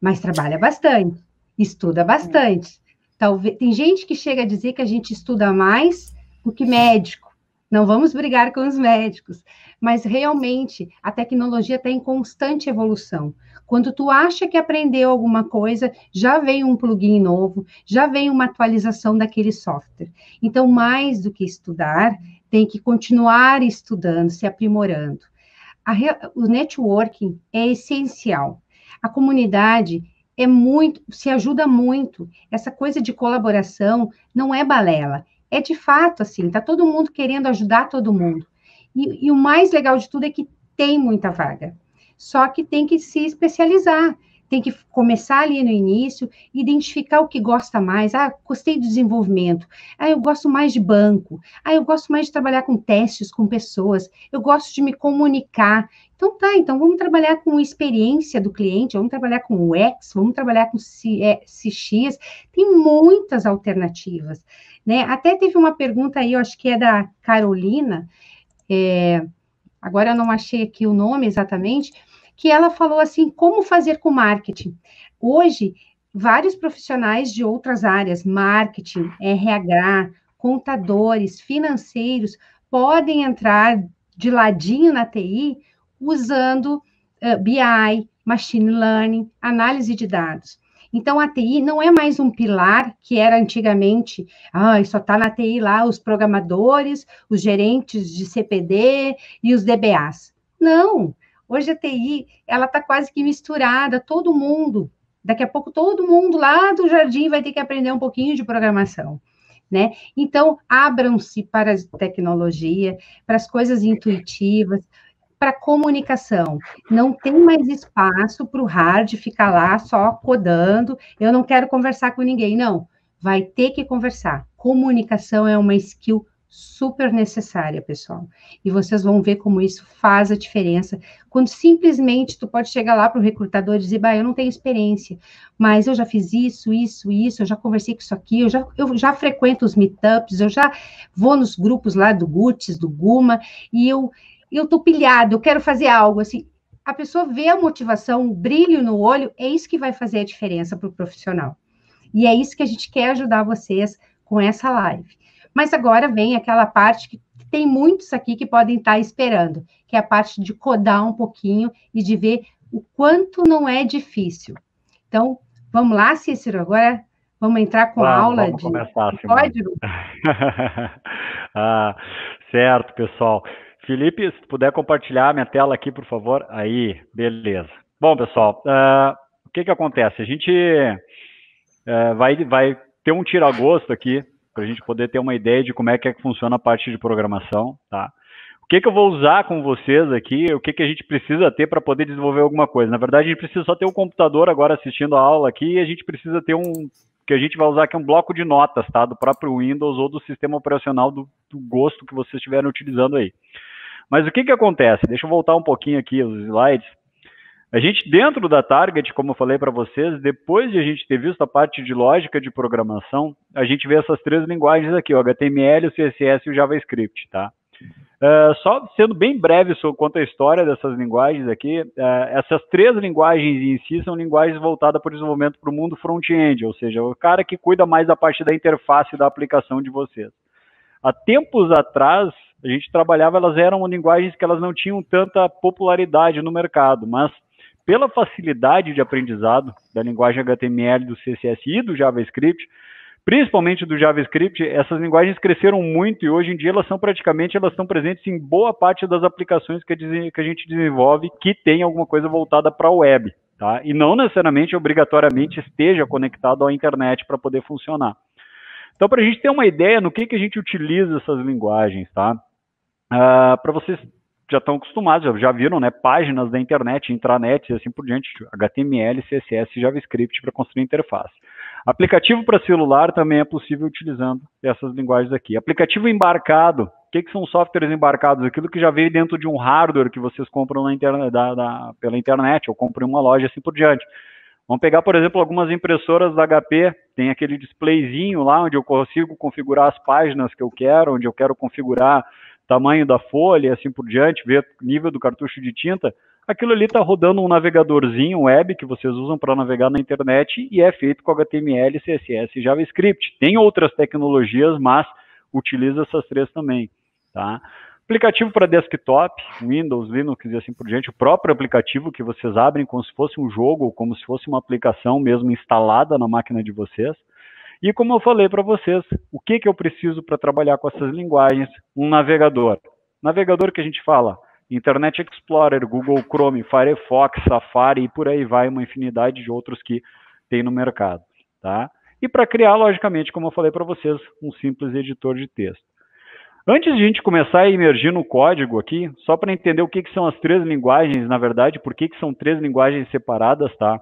Speaker 1: mas trabalha bastante, estuda bastante. Talvez, tem gente que chega a dizer que a gente estuda mais do que médico. Não vamos brigar com os médicos, mas realmente a tecnologia está em constante evolução. Quando tu acha que aprendeu alguma coisa, já vem um plugin novo, já vem uma atualização daquele software. Então, mais do que estudar, tem que continuar estudando, se aprimorando. O networking é essencial. A comunidade se ajuda muito. Essa coisa de colaboração não é balela. É de fato assim, tá todo mundo querendo ajudar todo mundo. E o mais legal de tudo é que tem muita vaga. Só que tem que se especializar. Tem que começar ali no início, identificar o que gosta mais. Gostei do desenvolvimento. Eu gosto mais de banco. Eu gosto mais de trabalhar com testes, com pessoas. Eu gosto de me comunicar. Então vamos trabalhar com experiência do cliente, vamos trabalhar com UX, vamos trabalhar com CX. Tem muitas alternativas, né? Até teve uma pergunta aí, eu acho que é da Carolina, agora eu não achei aqui o nome exatamente, que ela falou assim, como fazer com marketing? Hoje, vários profissionais de outras áreas, marketing, RH, contadores, financeiros, podem entrar de ladinho na TI usando BI, Machine Learning, análise de dados. Então, a TI não é mais um pilar que era antigamente, só está na TI lá os programadores, os gerentes de CPD e os DBAs. Não, hoje a TI, ela está quase que misturada, todo mundo. Daqui a pouco, todo mundo lá do jardim vai ter que aprender um pouquinho de programação, né? Então, abram-se para a tecnologia, para as coisas intuitivas, para comunicação. Não tem mais espaço para o hard ficar lá só codando, eu não quero conversar com ninguém. Não, vai ter que conversar. Comunicação é uma skill super necessária, pessoal. E vocês vão ver como isso faz a diferença. Quando simplesmente tu pode chegar lá para o recrutador e dizer, eu não tenho experiência, mas eu já fiz isso, eu já conversei com isso aqui, eu já frequento os meetups, eu já vou nos grupos lá do Guts, do Guma, e eu estou pilhado, eu quero fazer algo, assim, a pessoa vê a motivação, o brilho no olho, é isso que vai fazer a diferença para o profissional. E é isso que a gente quer ajudar vocês com essa live. Mas agora vem aquela parte que tem muitos aqui que podem estar esperando, que é a parte de codar um pouquinho e de ver o quanto não é difícil. Então, vamos lá, Cícero, agora vamos entrar com a aula
Speaker 2: de começar,
Speaker 1: código?
Speaker 2: Certo, pessoal. Felipe, se puder compartilhar a minha tela aqui, por favor. Aí, beleza. Bom, pessoal, o que acontece? A gente vai ter um tira-gosto aqui, para a gente poder ter uma ideia de como é que funciona a parte de programação, tá? O que eu vou usar com vocês aqui, o que a gente precisa ter para poder desenvolver alguma coisa. Na verdade, a gente precisa só ter um computador agora assistindo a aula aqui, e a gente precisa ter que a gente vai usar aqui um bloco de notas, tá? Do próprio Windows ou do sistema operacional do gosto que vocês estiverem utilizando aí. Mas o que acontece? Deixa eu voltar um pouquinho aqui os slides. A gente, dentro da Target, como eu falei para vocês, depois de a gente ter visto a parte de lógica de programação, a gente vê essas três linguagens aqui, o HTML, o CSS e o JavaScript, tá? Só sendo bem breve quanto à história dessas linguagens aqui, essas 3 linguagens em si são linguagens voltadas para o desenvolvimento para o mundo front-end, ou seja, o cara que cuida mais da parte da interface da aplicação de vocês. Há tempos atrás, a gente trabalhava, elas eram linguagens que elas não tinham tanta popularidade no mercado, mas pela facilidade de aprendizado da linguagem HTML, do CSS e do JavaScript, principalmente do JavaScript, essas linguagens cresceram muito e hoje em dia elas estão presentes em boa parte das aplicações que a gente desenvolve que tem alguma coisa voltada para a web, tá? E não necessariamente, obrigatoriamente, esteja conectado à internet para poder funcionar. Então, para a gente ter uma ideia no que a gente utiliza essas linguagens, tá? Para vocês já estão acostumados, já viram, né? Páginas da internet, intranets e assim por diante, HTML, CSS, JavaScript para construir interface. Aplicativo para celular também é possível utilizando essas linguagens aqui. Aplicativo embarcado, o que são softwares embarcados? Aquilo que já veio dentro de um hardware que vocês compram na internet, pela internet, ou compram em uma loja, assim por diante. Vamos pegar, por exemplo, algumas impressoras da HP, tem aquele displayzinho lá onde eu consigo configurar as páginas que eu quero, onde eu quero configurar tamanho da folha, assim por diante, ver o nível do cartucho de tinta. Aquilo ali está rodando um navegadorzinho web que vocês usam para navegar na internet e é feito com HTML, CSS e JavaScript. Tem outras tecnologias, mas utiliza essas 3 também, tá? Aplicativo para desktop, Windows, Linux e assim por diante, o próprio aplicativo que vocês abrem como se fosse um jogo ou como se fosse uma aplicação mesmo instalada na máquina de vocês. E como eu falei para vocês, o que eu preciso para trabalhar com essas linguagens? Um navegador. Navegador que a gente fala, Internet Explorer, Google Chrome, Firefox, Safari e por aí vai, uma infinidade de outros que tem no mercado, tá? E para criar, logicamente, como eu falei para vocês, um simples editor de texto. Antes de a gente começar a imergir no código aqui, só para entender o que são as 3 linguagens, na verdade, por que são 3 linguagens separadas, tá?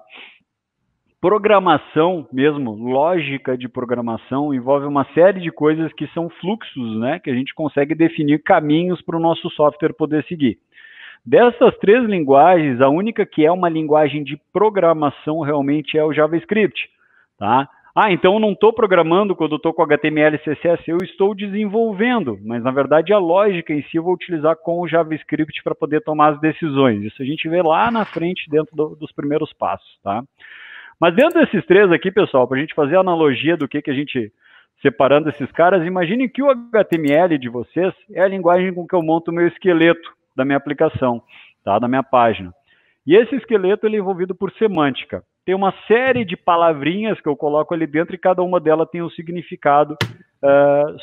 Speaker 2: Programação mesmo, lógica de programação, envolve uma série de coisas que são fluxos, né? Que a gente consegue definir caminhos para o nosso software poder seguir. Dessas 3 linguagens, a única que é uma linguagem de programação realmente é o JavaScript, tá? Então eu não estou programando quando eu estou com HTML e CSS, eu estou desenvolvendo, mas na verdade a lógica em si eu vou utilizar com o JavaScript para poder tomar as decisões. Isso a gente vê lá na frente dentro dos primeiros passos, tá? Mas dentro desses 3 aqui, pessoal, para a gente fazer a analogia do que a gente, separando esses caras, imagine que o HTML de vocês é a linguagem com que eu monto o meu esqueleto da minha aplicação, tá? Da minha página. E esse esqueleto ele é envolvido por semântica. Tem uma série de palavrinhas que eu coloco ali dentro e cada uma delas tem um significado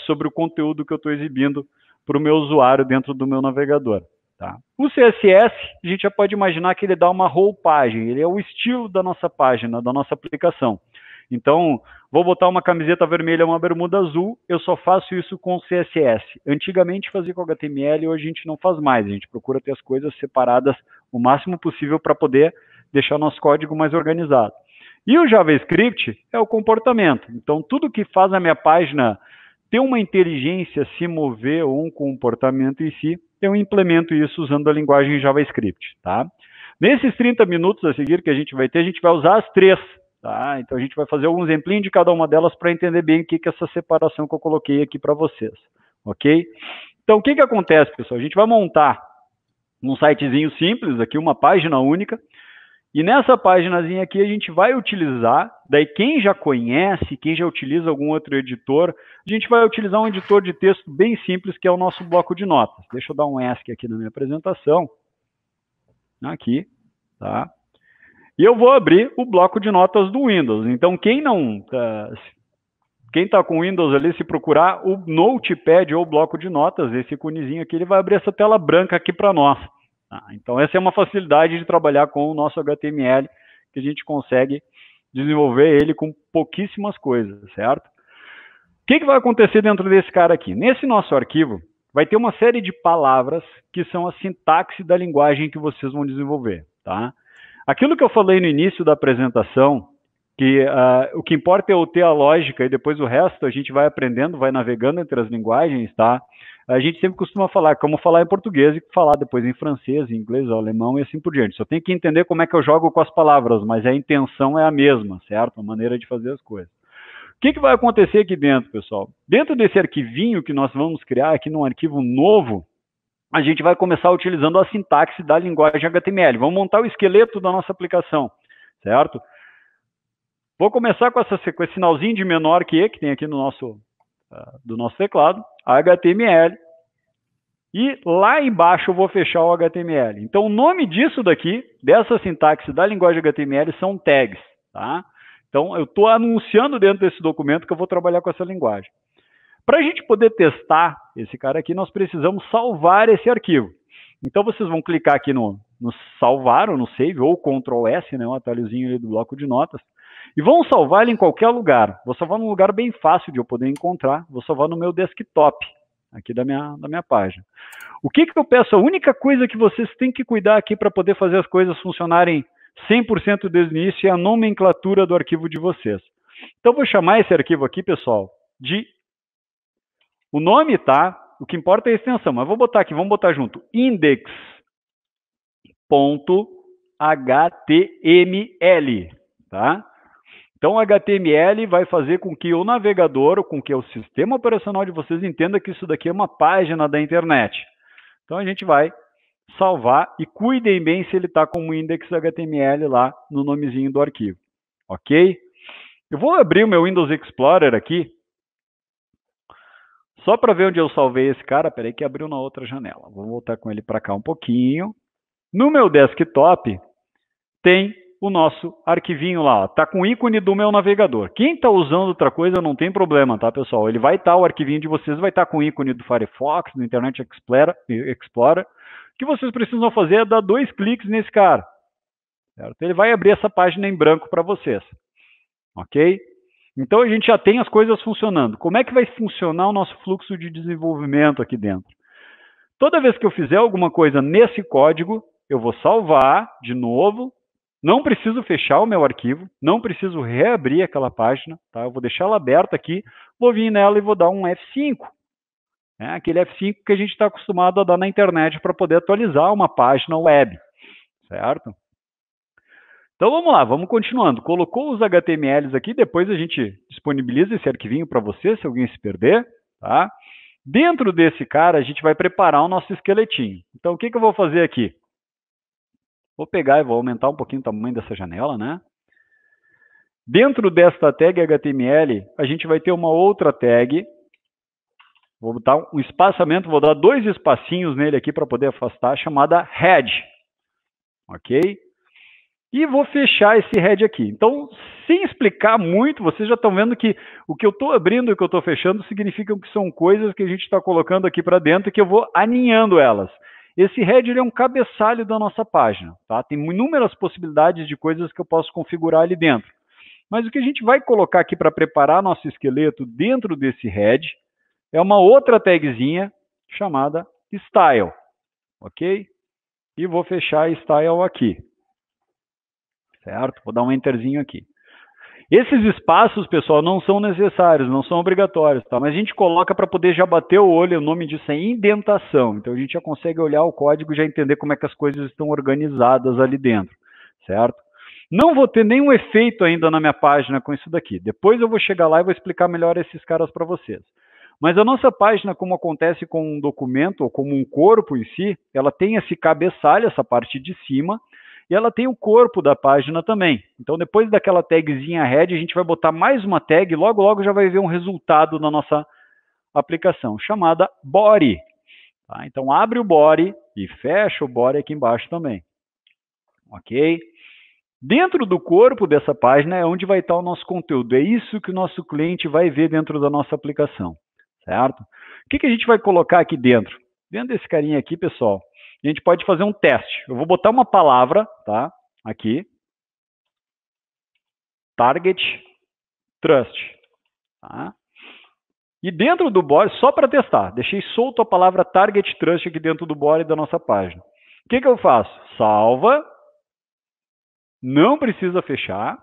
Speaker 2: sobre o conteúdo que eu estou exibindo para o meu usuário dentro do meu navegador. Tá? O CSS, a gente já pode imaginar que ele dá uma roupagem, ele é o estilo da nossa página, da nossa aplicação. Então, vou botar uma camiseta vermelha, uma bermuda azul, eu só faço isso com CSS. Antigamente fazia com HTML, hoje a gente não faz mais, a gente procura ter as coisas separadas o máximo possível para poder deixar o nosso código mais organizado. E o JavaScript é o comportamento. Então, tudo que faz a minha página ter uma inteligência, se mover ou um comportamento em si, eu implemento isso usando a linguagem JavaScript, tá? Nesses 30 minutos a seguir que a gente vai ter, a gente vai usar as 3, tá? Então a gente vai fazer algum exemplinho de cada uma delas para entender bem o que é essa separação que eu coloquei aqui para vocês, ok? Então o que acontece, pessoal? A gente vai montar um sitezinho simples, aqui uma página única, e nessa páginazinha aqui a gente vai utilizar, daí quem já conhece, quem já utiliza algum outro editor, a gente vai utilizar um editor de texto bem simples, que é o nosso bloco de notas. Deixa eu dar um ESC aqui na minha apresentação. Aqui, tá? E eu vou abrir o bloco de notas do Windows. Então, quem está com o Windows ali, se procurar o Notepad ou bloco de notas, esse iconezinho aqui, ele vai abrir essa tela branca aqui para nós. Então, essa é uma facilidade de trabalhar com o nosso HTML, que a gente consegue desenvolver ele com pouquíssimas coisas, certo? O que vai acontecer dentro desse cara aqui? Nesse nosso arquivo, vai ter uma série de palavras que são a sintaxe da linguagem que vocês vão desenvolver, tá? Aquilo que eu falei no início da apresentação, que o que importa é eu ter a lógica e depois o resto a gente vai aprendendo, vai navegando entre as linguagens, tá? A gente sempre costuma falar como falar em português e falar depois em francês, em inglês, alemão e assim por diante. Só tem que entender como é que eu jogo com as palavras, mas a intenção é a mesma, certo? A maneira de fazer as coisas. que vai acontecer aqui dentro, pessoal? Dentro desse arquivinho que nós vamos criar aqui num arquivo novo, a gente vai começar utilizando a sintaxe da linguagem HTML. Vamos montar o esqueleto da nossa aplicação, certo? Vou começar com esse sinalzinho de menor que tem aqui no do nosso teclado, HTML. E lá embaixo eu vou fechar o HTML. Então, o nome disso daqui, dessa sintaxe da linguagem HTML, são tags, tá? Então, eu estou anunciando dentro desse documento que eu vou trabalhar com essa linguagem. Para a gente poder testar esse cara aqui, nós precisamos salvar esse arquivo. Então, vocês vão clicar aqui no salvar, ou no save, ou Ctrl S, né, um atalhozinho ali do bloco de notas, e vão salvar ele em qualquer lugar. Vou salvar num lugar bem fácil de eu poder encontrar. Vou salvar no meu desktop, aqui da minha página. O que eu peço? A única coisa que vocês têm que cuidar aqui para poder fazer as coisas funcionarem 100% desde o início é a nomenclatura do arquivo de vocês. Então, vou chamar esse arquivo aqui, pessoal, de... O nome, tá? O que importa é a extensão, mas vou botar aqui, vamos botar junto, index.html, tá? Então, HTML vai fazer com que o navegador, ou com que o sistema operacional de vocês entenda que isso daqui é uma página da internet. Então, a gente vai salvar e cuidem bem se ele está como index.html lá no nomezinho do arquivo, ok? Eu vou abrir o meu Windows Explorer aqui, só para ver onde eu salvei esse cara. Peraí que abriu na outra janela. Vou voltar com ele para cá um pouquinho. No meu desktop tem o nosso arquivinho lá. Está com o ícone do meu navegador. Quem está usando outra coisa não tem problema, tá, pessoal? Ele vai estar, o arquivinho de vocês vai estar com o ícone do Firefox, do Internet Explorer. O que vocês precisam fazer é dar 2 cliques nesse cara, certo? Ele vai abrir essa página em branco para vocês, ok? Então, a gente já tem as coisas funcionando. Como é que vai funcionar o nosso fluxo de desenvolvimento aqui dentro? Toda vez que eu fizer alguma coisa nesse código, eu vou salvar de novo. Não preciso fechar o meu arquivo, não preciso reabrir aquela página, tá? Eu vou deixar ela aberta aqui, vou vir nela e vou dar um F5. Aquele F5 que a gente está acostumado a dar na internet para poder atualizar uma página web, certo? Então, vamos lá, vamos continuando. Colocou os HTMLs aqui, depois a gente disponibiliza esse arquivinho para você, se alguém se perder, tá? Dentro desse cara, a gente vai preparar o nosso esqueletinho. Então, o que eu vou fazer aqui? Vou pegar e vou aumentar um pouquinho o tamanho dessa janela, né? Dentro desta tag HTML, a gente vai ter uma outra tag. Vou botar um espaçamento, vou dar 2 espacinhos nele aqui para poder afastar, chamada head. Ok? E vou fechar esse head aqui. Então, sem explicar muito, vocês já estão vendo que o que eu estou abrindo e o que eu estou fechando significam que são coisas que a gente está colocando aqui para dentro e que eu vou aninhando elas. Esse head ele é um cabeçalho da nossa página, tá? Tem inúmeras possibilidades de coisas que eu posso configurar ali dentro. Mas o que a gente vai colocar aqui para preparar nosso esqueleto dentro desse head é uma outra tagzinha chamada style, ok? E vou fechar style aqui, certo? Vou dar um enterzinho aqui. Esses espaços, pessoal, não são necessários, não são obrigatórios, tá? Mas a gente coloca para poder já bater o olho, o nome disso é indentação. Então, a gente já consegue olhar o código e já entender como é que as coisas estão organizadas ali dentro, certo? Não vou ter nenhum efeito ainda na minha página com isso daqui. Depois eu vou chegar lá e vou explicar melhor esses caras para vocês. Mas a nossa página, como acontece com um documento ou como um corpo em si, ela tem esse cabeçalho, essa parte de cima, e ela tem o corpo da página também. Então, depois daquela tagzinha head, a gente vai botar mais uma tag, logo, logo já vai ver um resultado na nossa aplicação, chamada body. Tá? Então, abre o body e fecha o body aqui embaixo também. Ok? Dentro do corpo dessa página é onde vai estar o nosso conteúdo. É isso que o nosso cliente vai ver dentro da nossa aplicação, certo? O que a gente vai colocar aqui dentro? Dentro desse carinha aqui, pessoal, a gente pode fazer um teste. Eu vou botar uma palavra, tá? Aqui. Target Trust. Tá? E dentro do body, só para testar, deixei solto a palavra Target Trust aqui dentro do body da nossa página. O que eu faço? Salva. Não precisa fechar.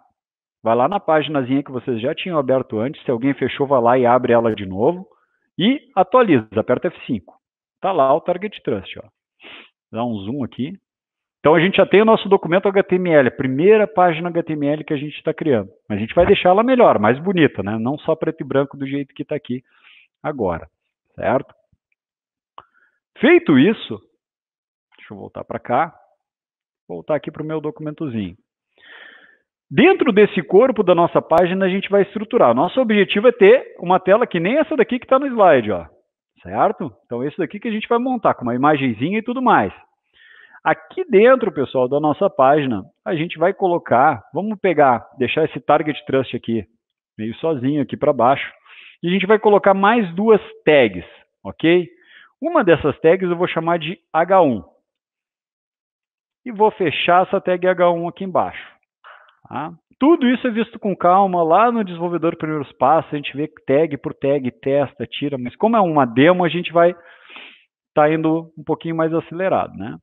Speaker 2: Vai lá na páginazinha que vocês já tinham aberto antes. Se alguém fechou, vai lá e abre ela de novo. E atualiza. Aperta F5. Tá lá o Target Trust, ó. Dá um zoom aqui. Então, a gente já tem o nosso documento HTML, a primeira página HTML que a gente está criando. Mas a gente vai deixar ela melhor, mais bonita, né? Não só preto e branco do jeito que está aqui agora, certo? Feito isso, deixa eu voltar para cá, voltar aqui para o meu documentozinho. Dentro desse corpo da nossa página, a gente vai estruturar. Nosso objetivo é ter uma tela que nem essa daqui que está no slide, ó, certo? Então, esse daqui que a gente vai montar com uma imagenzinha e tudo mais. Aqui dentro, pessoal, da nossa página, a gente vai colocar, vamos pegar, deixar esse Target Trust aqui, meio sozinho aqui para baixo, e a gente vai colocar mais duas tags, ok? Uma dessas tags eu vou chamar de H1. E vou fechar essa tag H1 aqui embaixo. Tá? Tudo isso é visto com calma, lá no desenvolvedor primeiros passos, a gente vê tag por tag, testa, tira, mas como é uma demo, a gente vai estar indo um pouquinho mais acelerado, né?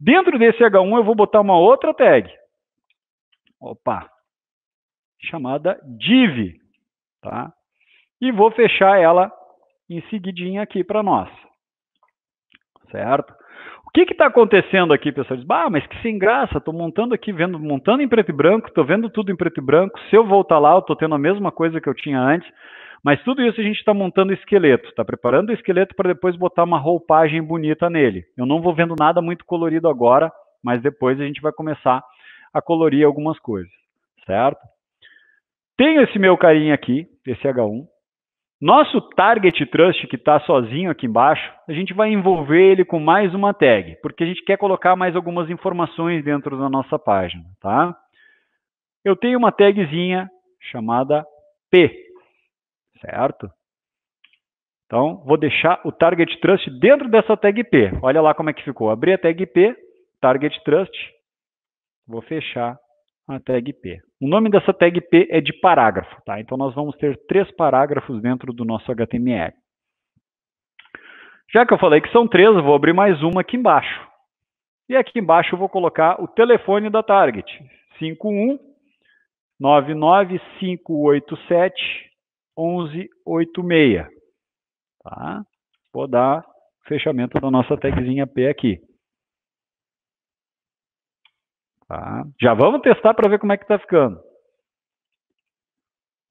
Speaker 2: Dentro desse H1 eu vou botar uma outra tag, chamada div, tá? E vou fechar ela em seguidinha aqui para nós, certo? O que está acontecendo aqui, pessoal? Diz, mas que sem graça, estou montando aqui, montando em preto e branco, estou vendo tudo em preto e branco, se eu voltar lá eu estou tendo a mesma coisa que eu tinha antes, mas tudo isso a gente está montando o esqueleto, está preparando o esqueleto para depois botar uma roupagem bonita nele. Eu não vou vendo nada muito colorido agora, mas depois a gente vai começar a colorir algumas coisas, certo? Tenho esse meu carinha aqui, esse H1. Nosso Target Trust, que está sozinho aqui embaixo, a gente vai envolver ele com mais uma tag, porque a gente quer colocar mais algumas informações dentro da nossa página, tá? Eu tenho uma tagzinha chamada P. Certo? Então, vou deixar o Target Trust dentro dessa tag P. Olha lá como é que ficou. Abri a tag P, Target Trust, vou fechar a tag P. O nome dessa tag P é de parágrafo, tá? Então, nós vamos ter 3 parágrafos dentro do nosso HTML. Já que eu falei que são 3, eu vou abrir mais uma aqui embaixo. E aqui embaixo eu vou colocar o telefone da Target. 51-99587-1186. Tá? Vou dar fechamento da nossa tagzinha P aqui. Tá? Já vamos testar para ver como é que está ficando.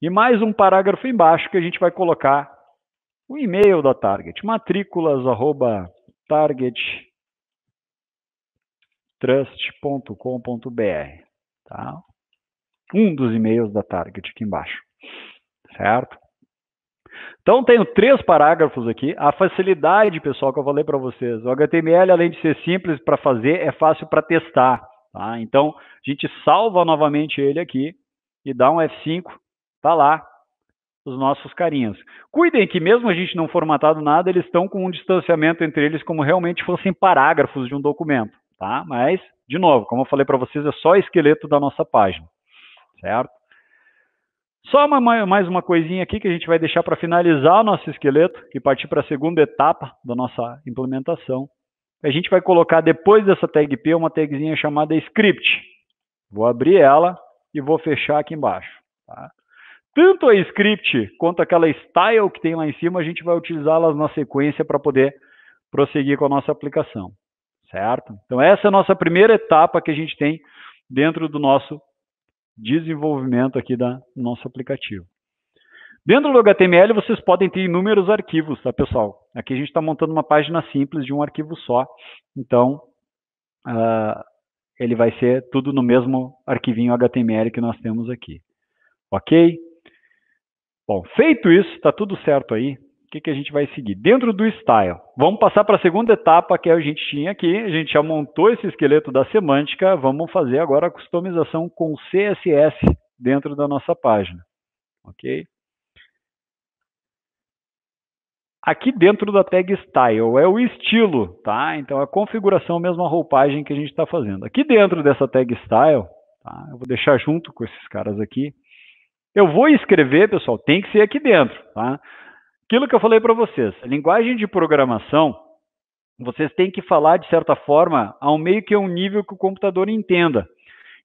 Speaker 2: E mais um parágrafo embaixo que a gente vai colocar o e-mail da Target, matrículas@targettrust.com.br. Tá? Um dos e-mails da Target aqui embaixo. Certo? Então, tenho 3 parágrafos aqui. A facilidade, pessoal, que eu falei para vocês. O HTML, além de ser simples para fazer, é fácil para testar. Tá? Então, a gente salva novamente ele aqui e dá um F5. Tá lá os nossos carinhas. Cuidem que mesmo a gente não formatado nada, eles estão com um distanciamento entre eles como realmente fossem parágrafos de um documento. Tá? Mas, de novo, como eu falei para vocês, é só o esqueleto da nossa página. Certo? Só mais uma coisinha aqui que a gente vai deixar para finalizar o nosso esqueleto e partir para a segunda etapa da nossa implementação. A gente vai colocar depois dessa tag P uma tagzinha chamada script. Vou abrir ela e vou fechar aqui embaixo. Tá? Tanto a script quanto aquela style que tem lá em cima, a gente vai utilizá-las na sequência para poder prosseguir com a nossa aplicação. Certo? Então essa é a nossa primeira etapa que a gente tem dentro do nosso desenvolvimento aqui do nosso aplicativo. Dentro do HTML, vocês podem ter inúmeros arquivos, tá, pessoal? Aqui a gente está montando uma página simples de um arquivo só. Então, ele vai ser tudo no mesmo arquivinho HTML que nós temos aqui. Ok? Bom, feito isso, está tudo certo aí. O que a gente vai seguir? Dentro do Style, vamos passar para a segunda etapa que a gente tinha aqui. A gente já montou esse esqueleto da semântica. Vamos fazer agora a customização com CSS dentro da nossa página. Ok? Aqui dentro da tag Style é o estilo, tá? Então a configuração, mesmo a roupagem que a gente está fazendo. Aqui dentro dessa tag Style, tá? Eu vou deixar junto com esses caras aqui. Eu vou escrever, pessoal, tem que ser aqui dentro, tá? Aquilo que eu falei para vocês, a linguagem de programação, vocês têm que falar, de certa forma, ao meio que é um nível que o computador entenda.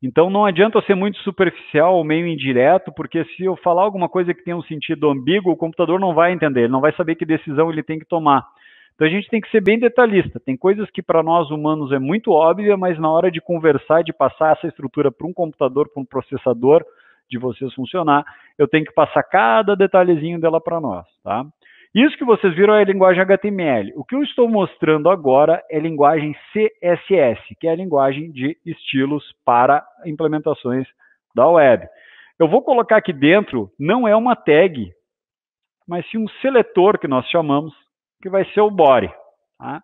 Speaker 2: Então, não adianta eu ser muito superficial ou meio indireto, porque se eu falar alguma coisa que tenha um sentido ambíguo, o computador não vai entender, ele não vai saber que decisão ele tem que tomar. Então a gente tem que ser bem detalhista. Tem coisas que para nós humanos é muito óbvia, mas na hora de conversar, de passar essa estrutura para um computador, para um processador, de vocês funcionar, eu tenho que passar cada detalhezinho dela para nós, tá? Isso que vocês viram é a linguagem HTML. O que eu estou mostrando agora é a linguagem CSS, que é a linguagem de estilos para implementações da web. Eu vou colocar aqui dentro, não é uma tag, mas sim um seletor que nós chamamos, que vai ser o body. Tá?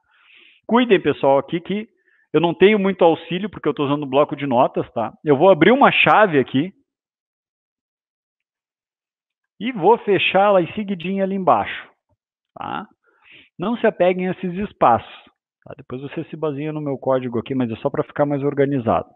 Speaker 2: Cuidem, pessoal, aqui que eu não tenho muito auxílio, porque eu estou usando o bloco de notas. Tá? Eu vou abrir uma chave aqui e vou fechá-la em seguidinha ali embaixo. Tá? Não se apeguem a esses espaços. Tá? Depois você se baseia no meu código aqui, mas é só para ficar mais organizado.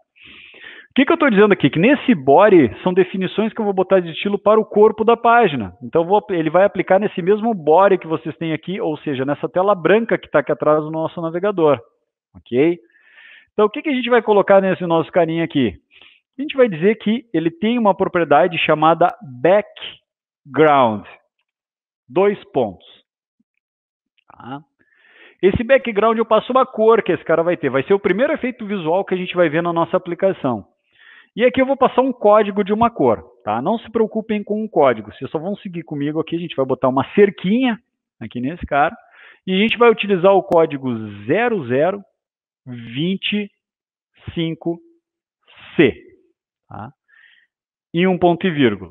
Speaker 2: O que eu estou dizendo aqui? Que nesse body são definições que eu vou botar de estilo para o corpo da página. Então ele vai aplicar nesse mesmo body que vocês têm aqui, ou seja, nessa tela branca que está aqui atrás do nosso navegador. Ok? Então o que a gente vai colocar nesse nosso carinha aqui? A gente vai dizer que ele tem uma propriedade chamada background. 2 pontos. Tá? Esse background eu passo uma cor que esse cara vai ter. Vai ser o primeiro efeito visual que a gente vai ver na nossa aplicação. E aqui eu vou passar um código de uma cor. Tá? Não se preocupem com o código. Vocês só vão seguir comigo aqui. A gente vai botar uma cerquinha aqui nesse cara. E a gente vai utilizar o código 0025C. Tá? E um ponto e vírgula.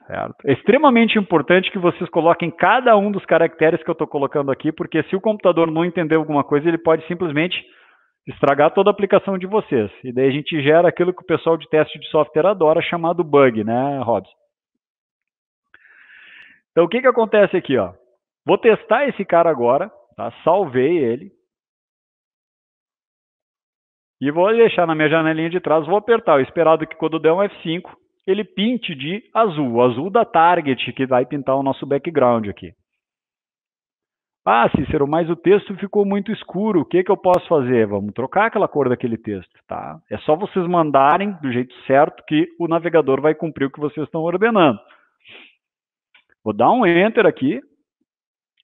Speaker 2: Certo? É extremamente importante que vocês coloquem cada um dos caracteres que eu estou colocando aqui, porque se o computador não entender alguma coisa, ele pode simplesmente estragar toda a aplicação de vocês. E daí a gente gera aquilo que o pessoal de teste de software adora, chamado bug, né, Robson? Então, o que acontece aqui? Ó? Vou testar esse cara agora, tá? Salvei ele. E vou deixar na minha janelinha de trás, vou apertar o esperado que quando der um F5, ele pinte de azul, o azul da target, que vai pintar o nosso background aqui. Ah, Cícero, mas o texto ficou muito escuro, o que eu posso fazer? Vamos trocar aquela cor daquele texto, tá? É só vocês mandarem do jeito certo que o navegador vai cumprir o que vocês estão ordenando. Vou dar um Enter aqui.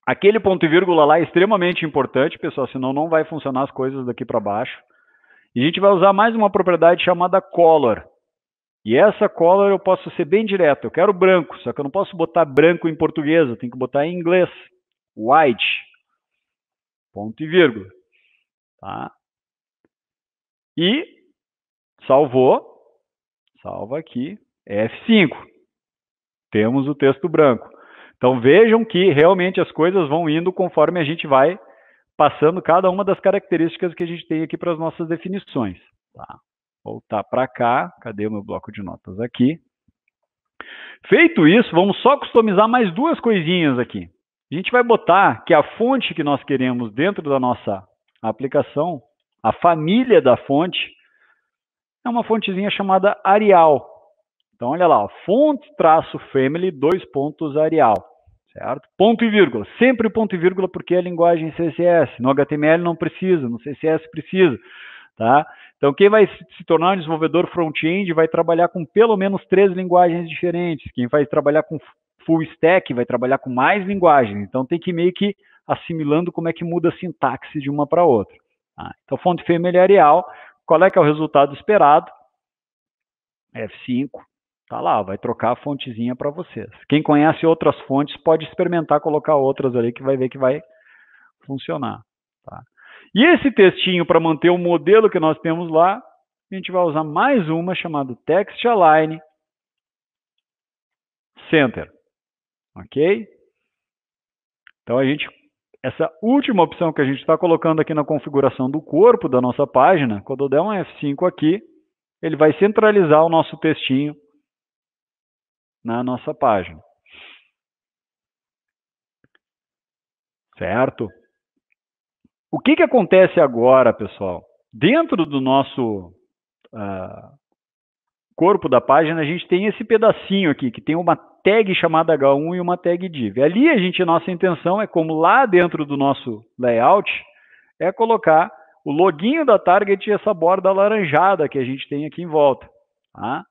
Speaker 2: Aquele ponto e vírgula lá é extremamente importante, pessoal, senão não vai funcionar as coisas daqui para baixo. E a gente vai usar mais uma propriedade chamada color. E essa color eu posso ser bem direto. Eu quero branco, só que eu não posso botar branco em português, eu tenho que botar em inglês. White. Ponto e vírgula. Tá? E salvou. Salva aqui. F5. Temos o texto branco. Então vejam que realmente as coisas vão indo conforme a gente vai passando cada uma das características que a gente tem aqui para as nossas definições. Tá? Voltar para cá. Cadê o meu bloco de notas aqui? Feito isso, vamos só customizar mais duas coisinhas aqui. A gente vai botar que a fonte que nós queremos dentro da nossa aplicação, a família da fonte, é uma fontezinha chamada Arial. Então, olha lá, font-family, 2 pontos Arial. Certo? Ponto e vírgula. Sempre ponto e vírgula porque é a linguagem CSS. No HTML não precisa, no CSS precisa. Tá? Então, quem vai se tornar um desenvolvedor front-end vai trabalhar com pelo menos 3 linguagens diferentes. Quem vai trabalhar com full stack vai trabalhar com mais linguagens. Então, tem que ir meio que assimilando como é que muda a sintaxe de uma para outra. Tá? Então, font family Arial. Qual é que é o resultado esperado? F5. Tá lá, vai trocar a fontezinha para vocês. Quem conhece outras fontes pode experimentar colocar outras ali que vai ver que vai funcionar. Tá? E esse textinho, para manter o modelo que nós temos lá, a gente vai usar mais uma chamada Text Align Center. Ok? Então, essa última opção que a gente está colocando aqui na configuração do corpo da nossa página, quando eu der um F5 aqui, ele vai centralizar o nosso textinho na nossa página. Certo? O que acontece agora, pessoal? Dentro do nosso corpo da página, a gente tem esse pedacinho aqui, que tem uma tag chamada H1 e uma tag div. Ali, nossa intenção é, como lá dentro do nosso layout, é colocar o loginho da target e essa borda alaranjada que a gente tem aqui em volta. Tá?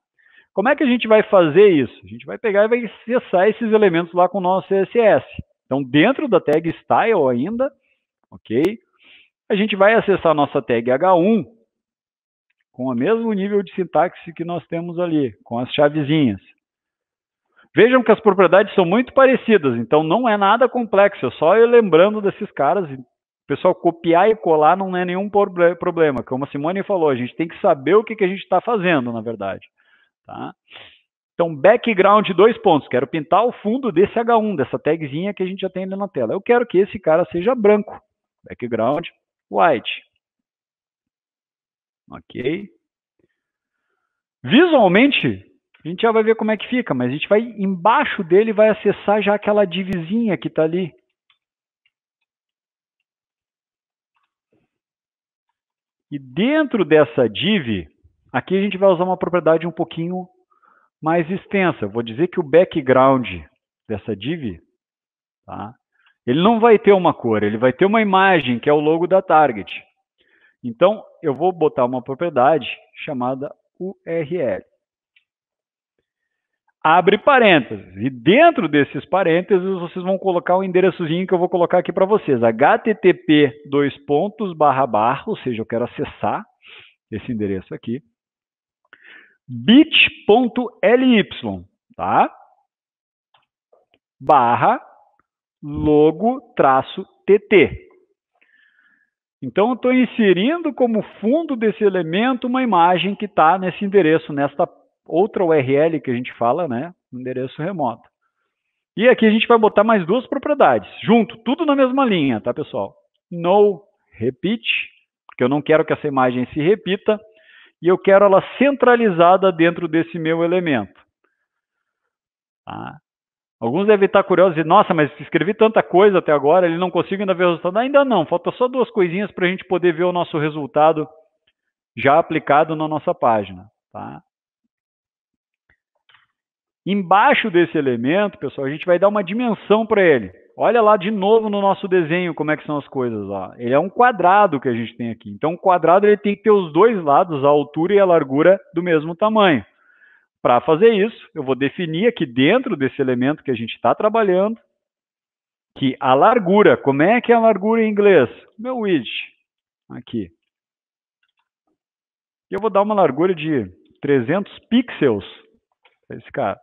Speaker 2: Como é que a gente vai fazer isso? A gente vai pegar e vai acessar esses elementos lá com o nosso CSS. Então, dentro da tag style ainda, ok? A gente vai acessar a nossa tag H1 com o mesmo nível de sintaxe que nós temos ali, com as chavezinhas. Vejam que as propriedades são muito parecidas, então não é nada complexo, é só eu lembrando desses caras. O pessoal, copiar e colar não é nenhum problema. Como a Simone falou, a gente tem que saber o que a gente está fazendo, na verdade. Tá? Então, background, 2 pontos. Quero pintar o fundo desse H1, dessa tagzinha que a gente já tem ali na tela. Eu quero que esse cara seja branco. Background, white. Ok. Visualmente, a gente já vai ver como é que fica, mas a gente vai, embaixo dele, vai acessar já aquela divzinha que está ali. E dentro dessa div, aqui a gente vai usar uma propriedade um pouquinho mais extensa. Eu vou dizer que o background dessa div, tá? Ele não vai ter uma cor, ele vai ter uma imagem, que é o logo da target. Então, eu vou botar uma propriedade chamada URL. Abre parênteses. E dentro desses parênteses, vocês vão colocar o endereçozinho que eu vou colocar aqui para vocês. http://, ou seja, eu quero acessar esse endereço aqui. bit.ly, tá? /logo-tt. Então, eu estou inserindo como fundo desse elemento uma imagem que está nesse endereço, nesta outra URL que a gente fala, né? Endereço remoto. E aqui a gente vai botar mais 2 propriedades, junto, tudo na mesma linha, tá, pessoal? No repeat, porque eu não quero que essa imagem se repita, e eu quero ela centralizada dentro desse meu elemento. Tá? Alguns devem estar curiosos e, nossa, mas escrevi tanta coisa até agora, ele não consigo ainda ver o resultado. Ainda não, falta só 2 coisinhas para a gente poder ver o nosso resultado já aplicado na nossa página. Tá? Embaixo desse elemento, pessoal, a gente vai dar uma dimensão para ele. Olha lá de novo no nosso desenho como é que são as coisas. Ó. Ele é um quadrado que a gente tem aqui. Então, o quadrado ele tem que ter os 2 lados, a altura e a largura, do mesmo tamanho. Para fazer isso, eu vou definir aqui dentro desse elemento que a gente está trabalhando, que a largura, como é que é a largura em inglês? Meu width, aqui. Eu vou dar uma largura de 300 pixels para esse cara.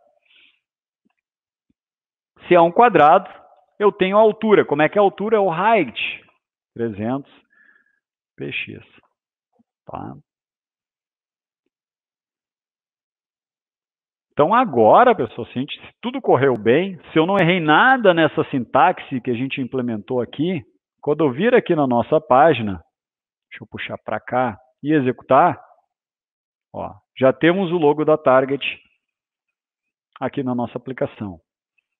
Speaker 2: Se é um quadrado, eu tenho a altura. Como é que é a altura? É o height. 300 px. Tá? Então, agora, pessoal, se tudo correu bem, se eu não errei nada nessa sintaxe que a gente implementou aqui, quando eu vir aqui na nossa página, deixa eu puxar para cá e executar, ó, já temos o logo da Target aqui na nossa aplicação.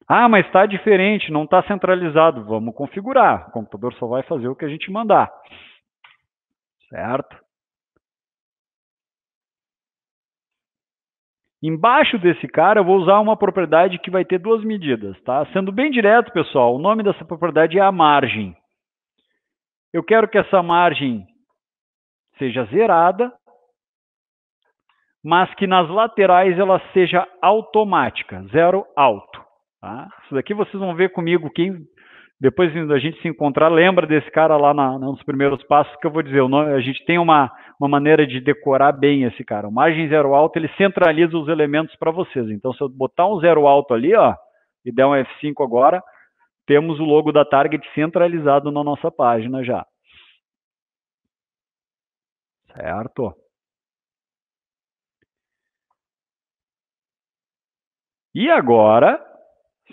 Speaker 2: Ah, mas está diferente, não está centralizado. Vamos configurar. O computador só vai fazer o que a gente mandar. Certo? Embaixo desse cara, eu vou usar uma propriedade que vai ter 2 medidas. Tá? Sendo bem direto, pessoal, o nome dessa propriedade é a margem. Eu quero que essa margem seja zerada, mas que nas laterais ela seja automática, zero auto. Tá? Isso daqui vocês vão ver comigo, depois da gente se encontrar, lembra desse cara lá nos primeiros passos que eu vou dizer. A gente tem uma maneira de decorar bem esse cara. O margem zero alto, ele centraliza os elementos para vocês. Então, se eu botar um zero alto ali, ó, e der um F5 agora, temos o logo da Target centralizado na nossa página já. Certo? E agora,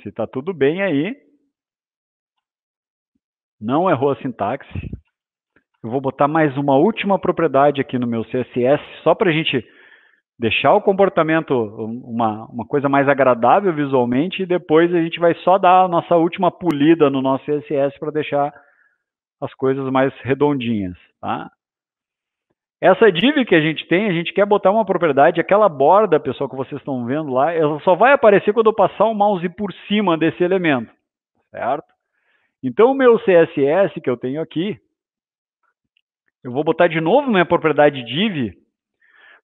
Speaker 2: se está tudo bem aí, não errou a sintaxe, eu vou botar mais uma última propriedade aqui no meu CSS, só para a gente deixar o comportamento uma coisa mais agradável visualmente, e depois a gente vai só dar a nossa última polida no nosso CSS para deixar as coisas mais redondinhas. Tá? Essa div que a gente quer botar uma propriedade, aquela borda, pessoal, que vocês estão vendo lá, ela só vai aparecer quando eu passar o mouse por cima desse elemento, certo? Então, o meu CSS que eu tenho aqui, eu vou botar de novo minha propriedade div,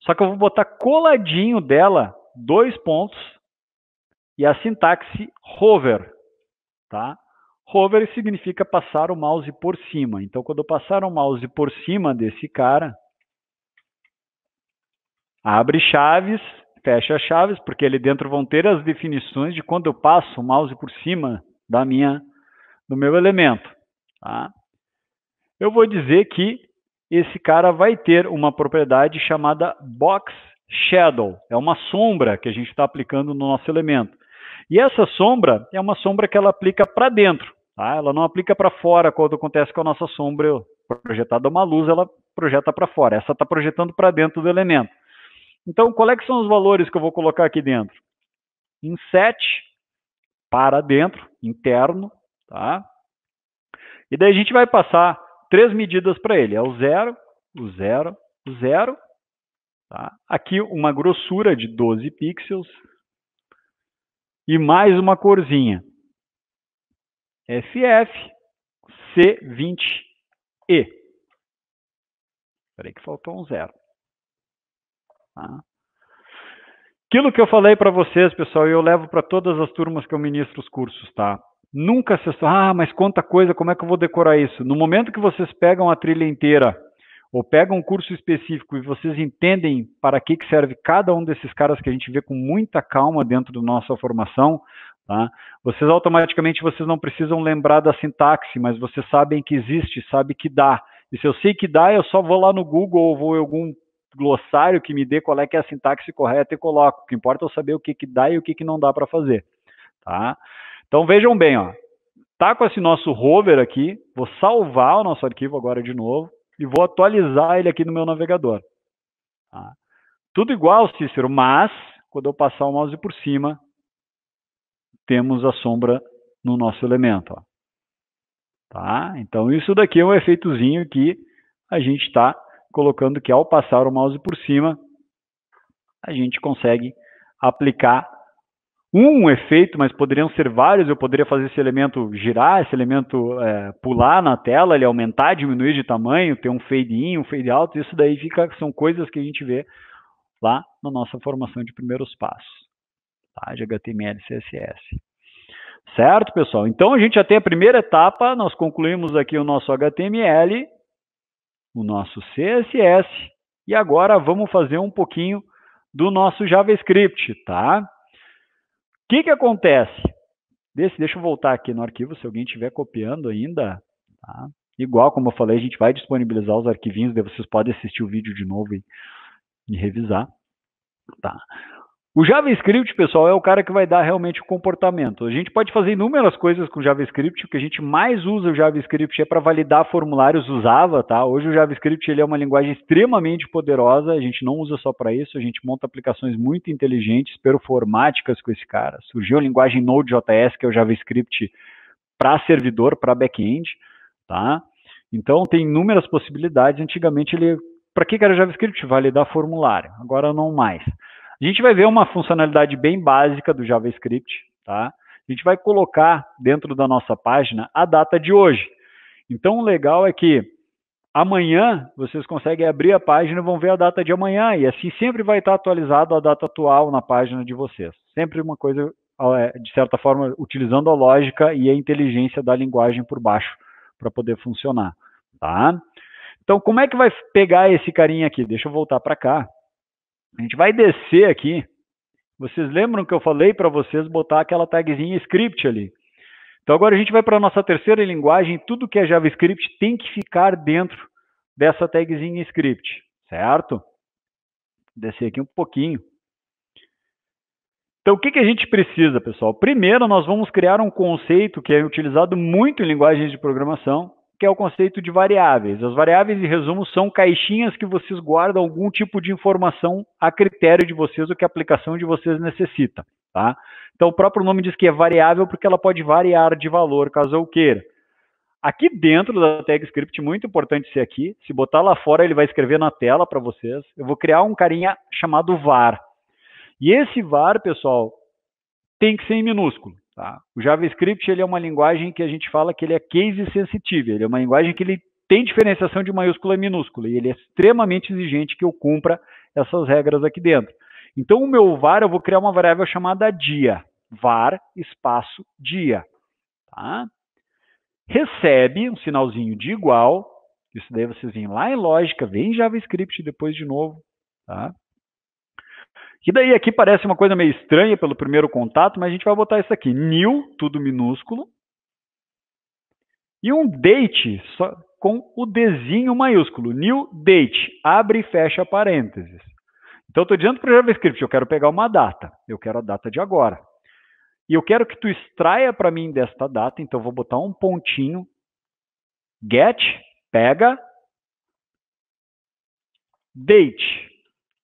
Speaker 2: só que eu vou botar coladinho dela 2 pontos e a sintaxe hover, tá? Hover significa passar o mouse por cima. Então, quando eu passar o mouse por cima desse cara, abre chaves, fecha chaves, porque ali dentro vão ter as definições de quando eu passo o mouse por cima do meu elemento. Tá? Eu vou dizer que esse cara vai ter uma propriedade chamada Box Shadow. É uma sombra que a gente está aplicando no nosso elemento. E essa sombra é uma sombra que ela aplica para dentro. Tá? Ela não aplica para fora quando acontece com a nossa sombra projetada uma luz, ela projeta para fora. Essa está projetando para dentro do elemento. Então, quais são os valores que eu vou colocar aqui dentro? Inset, para dentro, interno. Tá? E daí a gente vai passar 3 medidas para ele. É o 0, o 0, o 0. Tá? Aqui uma grossura de 12 pixels. E mais uma corzinha. FF C20E. Espera aí que faltou um 0. Tá? Aquilo que eu falei para vocês, pessoal, eu levo para todas as turmas que eu ministro os cursos, tá? Nunca vocês mas quanta coisa, como é que eu vou decorar isso? No momento que vocês pegam a trilha inteira ou pegam um curso específico e vocês entendem para que serve cada um desses caras que a gente vê com muita calma dentro da nossa formação, tá? Vocês automaticamente não precisam lembrar da sintaxe, mas vocês sabem que existe, sabem que dá. E se eu sei que dá, eu só vou lá no Google ou vou em algum glossário que me dê qual é que é a sintaxe correta e coloco. O que importa é eu saber o que dá e o que não dá para fazer. Tá? Então vejam bem, ó. Tá com esse nosso hover aqui, vou salvar o nosso arquivo agora de novo e vou atualizar ele aqui no meu navegador. Tá? Tudo igual, Cícero, mas quando eu passar o mouse por cima, temos a sombra no nosso elemento. Ó. Tá? Então isso daqui é um efeitozinho que a gente está colocando que ao passar o mouse por cima, a gente consegue aplicar um efeito, mas poderiam ser vários. Eu poderia fazer esse elemento girar, esse elemento pular na tela, ele aumentar, diminuir de tamanho, ter um fade in, um fade out. Isso daí são coisas que a gente vê lá na nossa formação de primeiros passos, tá? De HTML e CSS. Certo, pessoal? Então a gente já tem a primeira etapa, nós concluímos aqui o nosso HTML, o nosso CSS, e agora vamos fazer um pouquinho do nosso JavaScript, tá? O que acontece? Deixa eu voltar aqui no arquivo, se alguém estiver copiando ainda, tá? Igual, como eu falei, a gente vai disponibilizar os arquivinhos, daí vocês podem assistir o vídeo de novo e revisar, tá? O JavaScript, pessoal, é o cara que vai dar realmente o comportamento. A gente pode fazer inúmeras coisas com o JavaScript. O que a gente mais usa o JavaScript é para validar formulários, usava, tá? Hoje o JavaScript ele é uma linguagem extremamente poderosa. A gente não usa só para isso. A gente monta aplicações muito inteligentes, performáticas com esse cara. Surgiu a linguagem Node.js, que é o JavaScript para servidor, para back-end, tá? Então tem inúmeras possibilidades. Antigamente para que era o JavaScript? Validar formulário. Agora não mais. A gente vai ver uma funcionalidade bem básica do JavaScript, tá? A gente vai colocar dentro da nossa página a data de hoje. Então, o legal é que amanhã vocês conseguem abrir a página e vão ver a data de amanhã, e assim sempre vai estar atualizado a data atual na página de vocês. Sempre uma coisa, de certa forma, utilizando a lógica e a inteligência da linguagem por baixo para poder funcionar, tá? Então, como é que vai pegar esse carinha aqui? Deixa eu voltar para cá. A gente vai descer aqui. Vocês lembram que eu falei para vocês botar aquela tagzinha script ali? Então agora a gente vai para a nossa terceira linguagem. Tudo que é JavaScript tem que ficar dentro dessa tagzinha script, certo? Vou descer aqui um pouquinho. Então o que a gente precisa, pessoal? Primeiro nós vamos criar um conceito que é utilizado muito em linguagens de programação, que é o conceito de variáveis. As variáveis, em resumo, são caixinhas que vocês guardam algum tipo de informação a critério de vocês, o que a aplicação de vocês necessita, tá? Então, o próprio nome diz que é variável porque ela pode variar de valor, caso eu queira. Aqui dentro da tag script, muito importante ser aqui, se botar lá fora, ele vai escrever na tela para vocês. Eu vou criar um carinha chamado var. E esse var, pessoal, tem que ser em minúsculo. Tá? O JavaScript ele é uma linguagem que a gente fala que ele é case sensitive, ele é uma linguagem que ele tem diferenciação de maiúscula e minúscula, e ele é extremamente exigente que eu cumpra essas regras aqui dentro. Então o meu var, eu vou criar uma variável chamada dia, var espaço dia. Tá? recebe um sinalzinho de igual, isso daí vocês vêm lá em lógica, vem em JavaScript depois de novo, tá? Que daí aqui parece uma coisa meio estranha pelo primeiro contato, mas a gente vai botar isso aqui, new, tudo minúsculo, e um date só com o Dzinho maiúsculo, new date, abre e fecha parênteses. Então eu estou dizendo para o JavaScript, eu quero pegar uma data, eu quero a data de agora. E eu quero que tu extraia para mim desta data, então eu vou botar um pontinho, get, pega, date,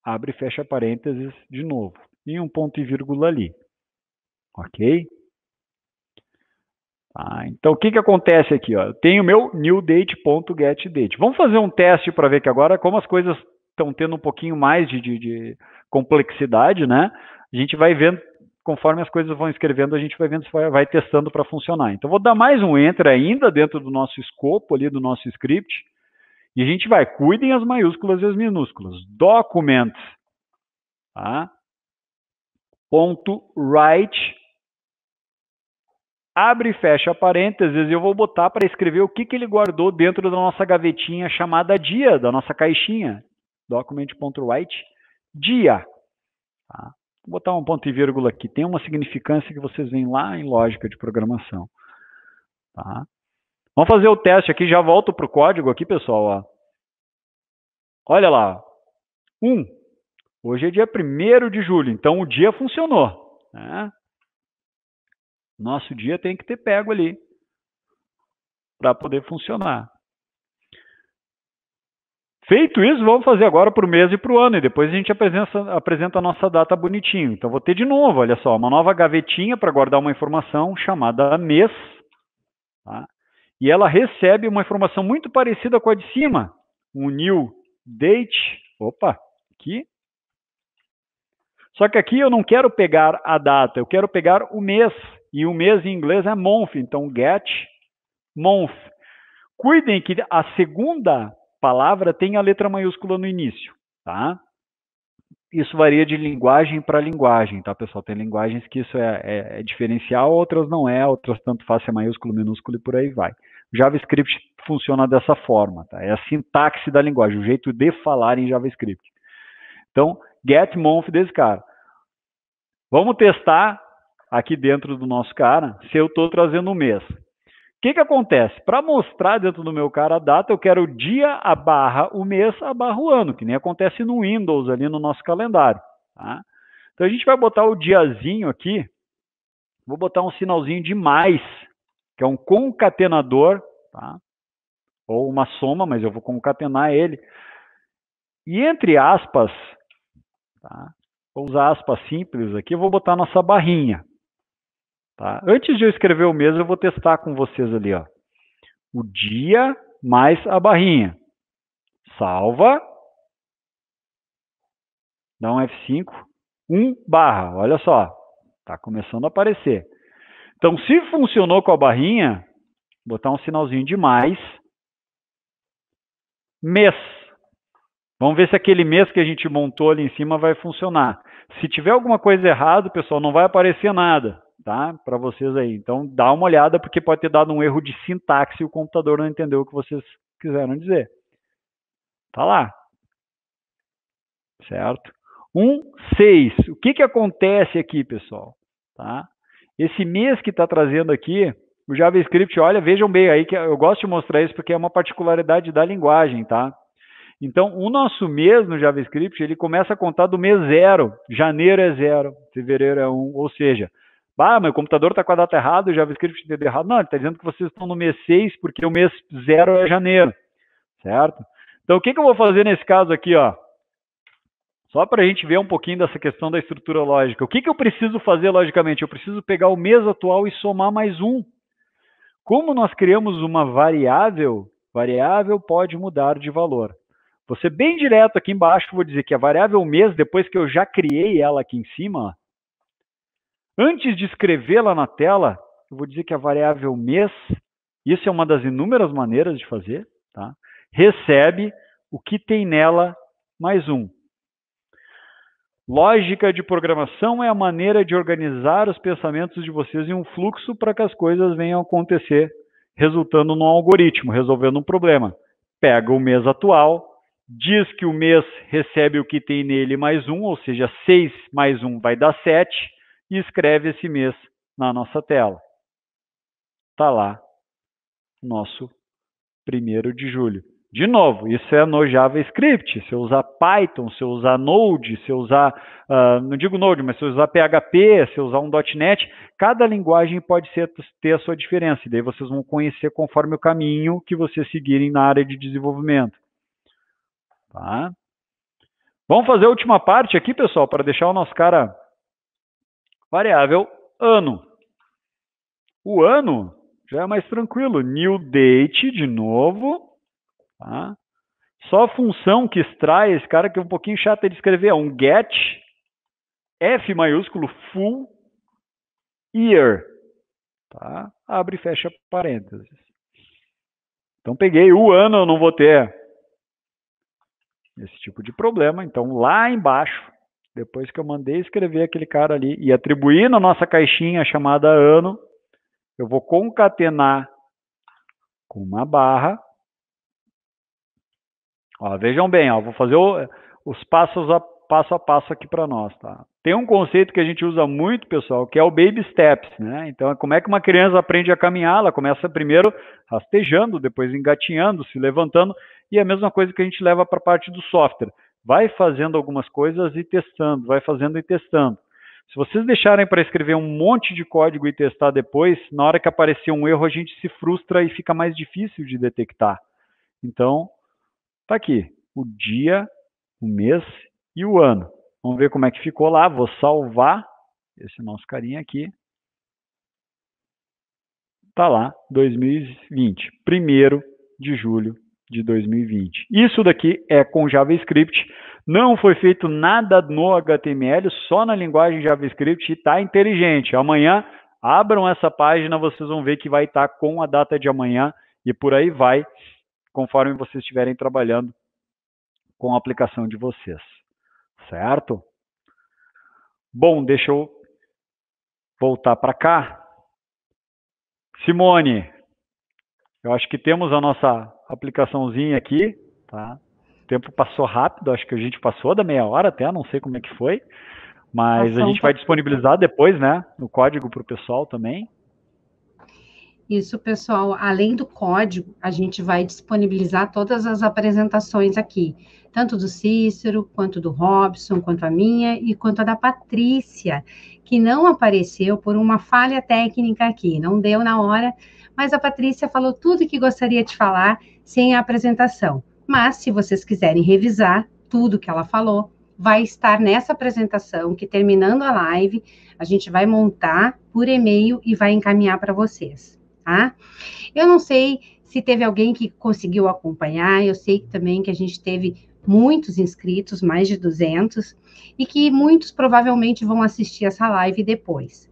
Speaker 2: abre e fecha parênteses de novo, e um ponto e vírgula ali, ok? Tá, então o que acontece aqui? Ó? Eu tenho meu newDate.getDate. Vamos fazer um teste para ver que agora, como as coisas estão tendo um pouquinho mais de complexidade, né? A gente vai vendo, conforme as coisas vão escrevendo, a gente vai vendo se vai testando para funcionar. Então, vou dar mais um enter ainda dentro do nosso escopo ali, do nosso script, e a gente vai, cuidem as maiúsculas e as minúsculas. Document, tá? Ponto write, abre e fecha parênteses, e eu vou botar para escrever o que ele guardou dentro da nossa gavetinha chamada dia, da nossa caixinha. Document.write, dia. Tá? Vou botar um ponto e vírgula aqui. Tem uma significância que vocês veem lá em lógica de programação. Tá? Vamos fazer o teste aqui, já volto para o código aqui, pessoal. Ó. Olha lá. 1. Hoje é dia 1º de julho, então o dia funcionou. Né? Nosso dia tem que ter pego ali para poder funcionar. Feito isso, vamos fazer agora para o mês e para o ano, e depois a gente apresenta a nossa data bonitinho. Então, vou ter de novo, olha só, uma nova gavetinha para guardar uma informação chamada mês, tá? E ela recebe uma informação muito parecida com a de cima, um new date, opa, aqui. Só que aqui eu não quero pegar a data, eu quero pegar o mês, e o mês em inglês é month, então get month. Cuidem que a segunda palavra tem a letra maiúscula no início, tá? Isso varia de linguagem para linguagem, tá, pessoal? Tem linguagens que isso é diferencial, outras não é, outras tanto faz é maiúsculo, minúsculo e por aí vai. O JavaScript funciona dessa forma, tá? É a sintaxe da linguagem, o jeito de falar em JavaScript. Então, get month desse cara. Vamos testar aqui dentro do nosso cara se eu estou trazendo um mês. O que acontece? Para mostrar dentro do meu cara a data, eu quero o dia, a barra, o mês, a barra, o ano, que nem acontece no Windows, ali no nosso calendário. Tá? Então, a gente vai botar o diazinho aqui, vou botar um sinalzinho de mais, que é um concatenador, tá? Ou uma soma, mas eu vou concatenar ele. E entre aspas, tá? Vou usar aspas simples aqui, eu vou botar nossa barrinha. Tá? Antes de eu escrever o mês, eu vou testar com vocês ali, ó. O dia mais a barrinha. Salva. Dá um F5. 1 barra. Olha só. Está começando a aparecer. Então, se funcionou com a barrinha, vou botar um sinalzinho de mais. Mês. Vamos ver se aquele mês que a gente montou ali em cima vai funcionar. Se tiver alguma coisa errada, pessoal, não vai aparecer nada. Tá? Para vocês aí. Então, dá uma olhada, porque pode ter dado um erro de sintaxe e o computador não entendeu o que vocês quiseram dizer. Tá lá. Certo? 6. O que acontece aqui, pessoal? Tá? Esse mês que está trazendo aqui, o JavaScript, olha, vejam bem aí, que eu gosto de mostrar isso porque é uma particularidade da linguagem, tá? Então, o nosso mês no JavaScript, ele começa a contar do mês 0. Janeiro é 0, fevereiro é 1, ou seja, meu computador está com a data errada, o JavaScript entendeu errado. Não, ele está dizendo que vocês estão no mês 6, porque o mês 0 é janeiro, certo? Então, o que eu vou fazer nesse caso aqui, ó? Só para a gente ver um pouquinho dessa questão da estrutura lógica. O que eu preciso fazer logicamente? Eu preciso pegar o mês atual e somar mais 1. Como nós criamos uma variável, variável pode mudar de valor. Vou ser bem direto aqui embaixo, vou dizer que a variável mês, depois que eu já criei ela aqui em cima, antes de escrevê-la na tela, eu vou dizer que a variável mês, isso é uma das inúmeras maneiras de fazer, tá? Recebe o que tem nela mais 1. Lógica de programação é a maneira de organizar os pensamentos de vocês em um fluxo para que as coisas venham a acontecer resultando num algoritmo, resolvendo um problema. Pega o mês atual, diz que o mês recebe o que tem nele mais 1, ou seja, 6 mais 1 vai dar 7, e escreve esse mês na nossa tela. Está lá, nosso 1º de julho. De novo, isso é no JavaScript. Se eu usar Python, se eu usar Node, se eu usar, não digo Node, mas se eu usar PHP, se eu usar um .NET, cada linguagem pode ter a sua diferença. E daí vocês vão conhecer conforme o caminho que vocês seguirem na área de desenvolvimento. Tá? Vamos fazer a última parte aqui, pessoal, para deixar o nosso cara variável ano. O ano já é mais tranquilo. New date, de novo. Tá? Só a função que extrai esse cara que é um pouquinho chato de escrever é um get, F maiúsculo, full year. Tá? Abre e fecha parênteses. Então peguei o ano, eu não vou ter esse tipo de problema. Então lá embaixo, depois que eu mandei escrever aquele cara ali e atribuir na nossa caixinha chamada ano, eu vou concatenar com uma barra. Ó, vejam bem, ó, vou fazer os passo a passo aqui para nós. Tá? Tem um conceito que a gente usa muito, pessoal, que é o baby steps. Né? Então, como é que uma criança aprende a caminhar? Ela começa primeiro rastejando, depois engatinhando, se levantando, e é a mesma coisa que a gente leva para a parte do software. Vai fazendo algumas coisas e testando, vai fazendo e testando. Se vocês deixarem para escrever um monte de código e testar depois, na hora que aparecer um erro, a gente se frustra e fica mais difícil de detectar. Então, tá aqui, o dia, o mês e o ano. Vamos ver como é que ficou lá. Vou salvar esse nosso carinha aqui. Tá lá, 2020, 1º de julho de 2020. Isso daqui é com JavaScript. Não foi feito nada no HTML, só na linguagem JavaScript e tá inteligente. Amanhã, abram essa página, vocês vão ver que vai estar com a data de amanhã e por aí vai, conforme vocês estiverem trabalhando com a aplicação de vocês. Certo? Bom, deixa eu voltar para cá. Simone, eu acho que temos a nossa aplicaçãozinha aqui, tá? O tempo passou rápido, acho que a gente passou da meia hora até, não sei como é que foi, mas a gente vai disponibilizar depois, né, o código para o pessoal também.
Speaker 1: Isso, pessoal, além do código, a gente vai disponibilizar todas as apresentações aqui, tanto do Cícero, quanto do Robson, quanto a minha e quanto a da Patrícia, que não apareceu por uma falha técnica aqui, não deu na hora, mas a Patrícia falou tudo que gostaria de falar sem a apresentação. Mas, se vocês quiserem revisar tudo que ela falou, vai estar nessa apresentação, que terminando a live, a gente vai montar por e-mail e vai encaminhar para vocês. Tá? Eu não sei se teve alguém que conseguiu acompanhar, eu sei também que a gente teve muitos inscritos, mais de 200, e que muitos provavelmente vão assistir essa live depois.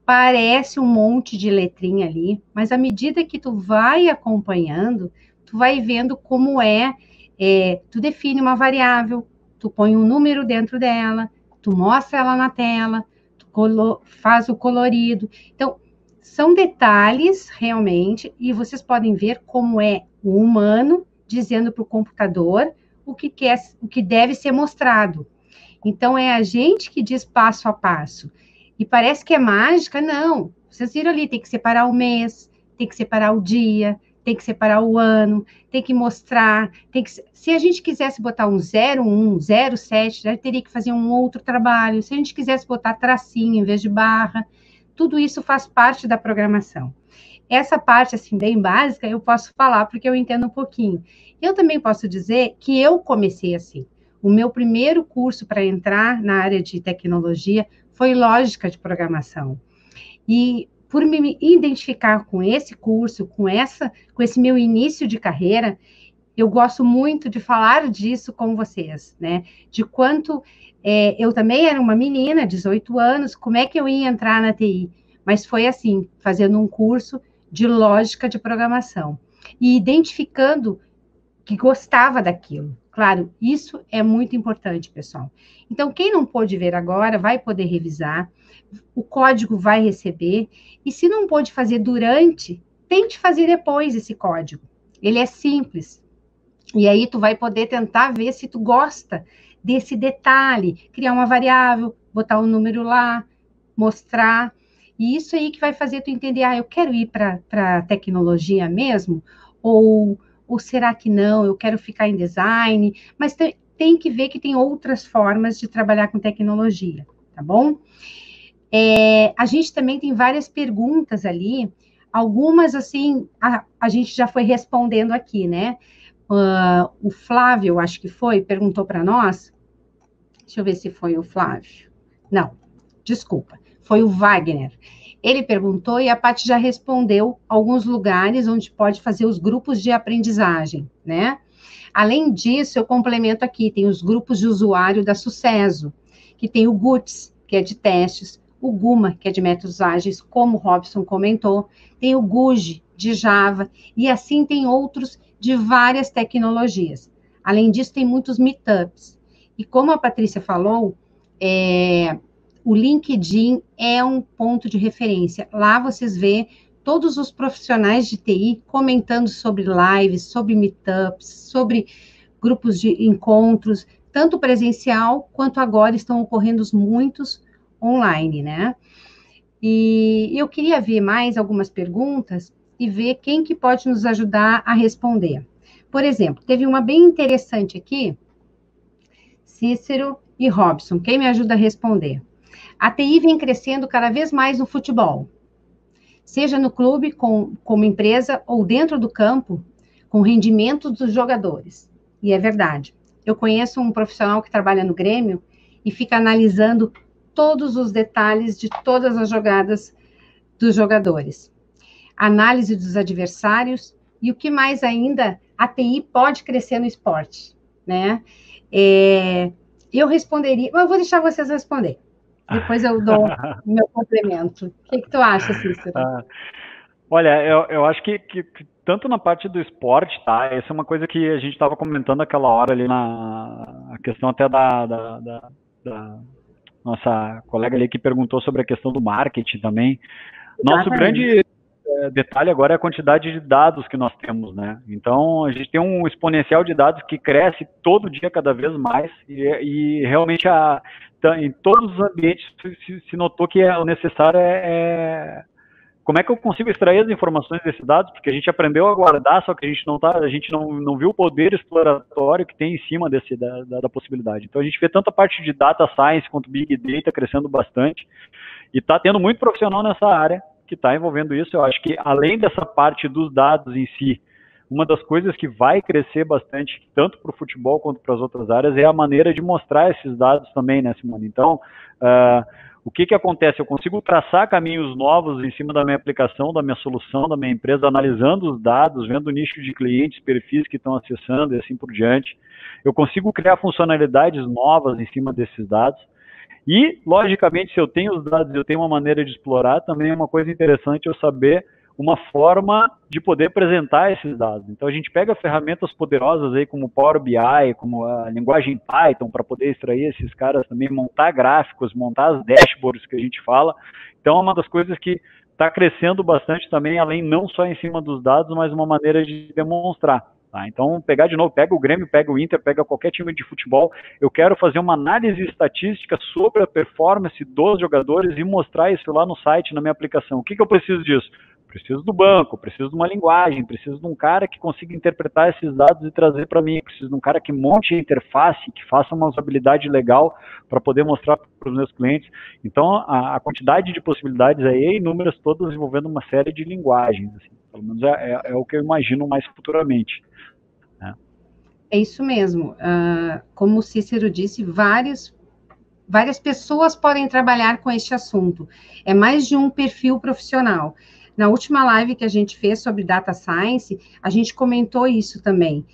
Speaker 1: Parece um monte de letrinha ali, mas à medida que tu vai acompanhando, tu vai vendo como tu define uma variável, tu põe um número dentro dela, tu mostra ela na tela, tu faz o colorido. Então, são detalhes, realmente, e vocês podem ver como é o humano dizendo para o computador o que deve ser mostrado. Então, é a gente que diz passo a passo. E parece que é mágica, não. Vocês viram ali, tem que separar o mês, tem que separar o dia, tem que separar o ano, tem que mostrar, se a gente quisesse botar um 01, 07, já teria que fazer um outro trabalho. Se a gente quisesse botar tracinho em vez de barra, tudo isso faz parte da programação. Essa parte, assim, bem básica, eu posso falar porque eu entendo um pouquinho. Eu também posso dizer que eu comecei assim. O meu primeiro curso para entrar na área de tecnologia foi lógica de programação. E por me identificar com esse curso, com esse meu início de carreira, eu gosto muito de falar disso com vocês, né? De quanto eu também era uma menina, 18 anos, como é que eu ia entrar na TI? Mas foi assim, fazendo um curso de lógica de programação e identificando que gostava daquilo. Claro, isso é muito importante, pessoal. Então, quem não pôde ver agora, vai poder revisar, o código vai receber, e se não pôde fazer durante tente fazer depois esse código. Ele é simples. E aí tu vai poder tentar ver se tu gosta desse detalhe, criar uma variável, botar um número lá, mostrar. E isso aí que vai fazer tu entender, eu quero ir para tecnologia mesmo? Ou será que não? Eu quero ficar em design? Mas tem que ver que tem outras formas de trabalhar com tecnologia, tá bom? A gente também tem várias perguntas ali, algumas, assim, a gente já foi respondendo aqui, né? O Flávio, acho que perguntou para nós. Deixa eu ver se foi o Flávio. Não, desculpa, foi o Wagner. Ele perguntou e a Paty já respondeu alguns lugares onde pode fazer os grupos de aprendizagem, né? Além disso, eu complemento aqui, tem os grupos de usuário da Sucesso, que tem o GUTS, que é de testes, o Guma, que é de métodos ágeis, como o Robson comentou, tem o GUJ, de Java, e assim tem outros de várias tecnologias. Além disso, tem muitos meetups. E como a Patrícia falou, o LinkedIn é um ponto de referência. Lá vocês vê todos os profissionais de TI comentando sobre lives, sobre meetups, sobre grupos de encontros, tanto presencial, quanto agora estão ocorrendo muitos online, né? E eu queria ver mais algumas perguntas e ver quem que pode nos ajudar a responder. Por exemplo, teve uma bem interessante aqui, Cícero e Robson, quem me ajuda a responder? A TI vem crescendo cada vez mais no futebol, seja no clube, como empresa, ou dentro do campo, com rendimento dos jogadores. E é verdade. Eu conheço um profissional que trabalha no Grêmio e fica analisando todos os detalhes de todas as jogadas dos jogadores. Análise dos adversários e o que mais ainda a TI pode crescer no esporte, né? Eu responderia, mas eu vou deixar vocês responder. Depois eu dou o meu complemento. O que tu acha, Cícero?
Speaker 2: Olha, eu acho que tanto na parte do esporte, tá? Essa é uma coisa que a gente estava comentando aquela hora ali a questão até da nossa colega ali que perguntou sobre a questão do marketing também. Nosso grande detalhe agora é a quantidade de dados que nós temos, né? Então, a gente tem um exponencial de dados que cresce todo dia, cada vez mais, e realmente em todos os ambientes se notou que o necessário como é que eu consigo extrair as informações desses dados, porque a gente aprendeu a guardar, só que a gente não viu o poder exploratório que tem em cima da possibilidade. Então, a gente vê tanto a parte de data science quanto big data crescendo bastante, e está tendo muito profissional nessa área que está envolvendo isso. Eu acho que, além dessa parte dos dados em si, uma das coisas que vai crescer bastante, tanto para o futebol quanto para as outras áreas, é a maneira de mostrar esses dados também, né, Simone? Então, o que acontece? Eu consigo traçar caminhos novos em cima da minha aplicação, da minha solução, da minha empresa, analisando os dados, vendo o nicho de clientes, perfis que estão acessando e assim por diante. Eu consigo criar funcionalidades novas em cima desses dados. E, logicamente, se eu tenho os dados e eu tenho uma maneira de explorar, também é uma coisa interessante eu saber uma forma de poder apresentar esses dados. Então, a gente pega ferramentas poderosas aí como o Power BI, como a linguagem Python, para poder extrair esses caras também, montar gráficos, montar as dashboards que a gente fala. Então, é uma das coisas que está crescendo bastante também, além não só em cima dos dados, mas uma maneira de demonstrar. Tá? Então, pegar de novo, pega o Grêmio, pega o Inter, pega qualquer time de futebol, eu quero fazer uma análise estatística sobre a performance dos jogadores e mostrar isso lá no site, na minha aplicação. O que eu preciso disso? Preciso do banco, preciso de uma linguagem, preciso de um cara que consiga interpretar esses dados e trazer para mim, preciso de um cara que monte a interface, que faça uma usabilidade legal para poder mostrar para os meus clientes. Então, a quantidade de possibilidades aí é inúmeras, todas envolvendo uma série de linguagens. Assim. Pelo menos é o que eu imagino mais futuramente.
Speaker 1: É isso mesmo. Como o Cícero disse, várias pessoas podem trabalhar com este assunto. É mais de um perfil profissional. Na última live que a gente fez sobre Data Science, a gente comentou isso também.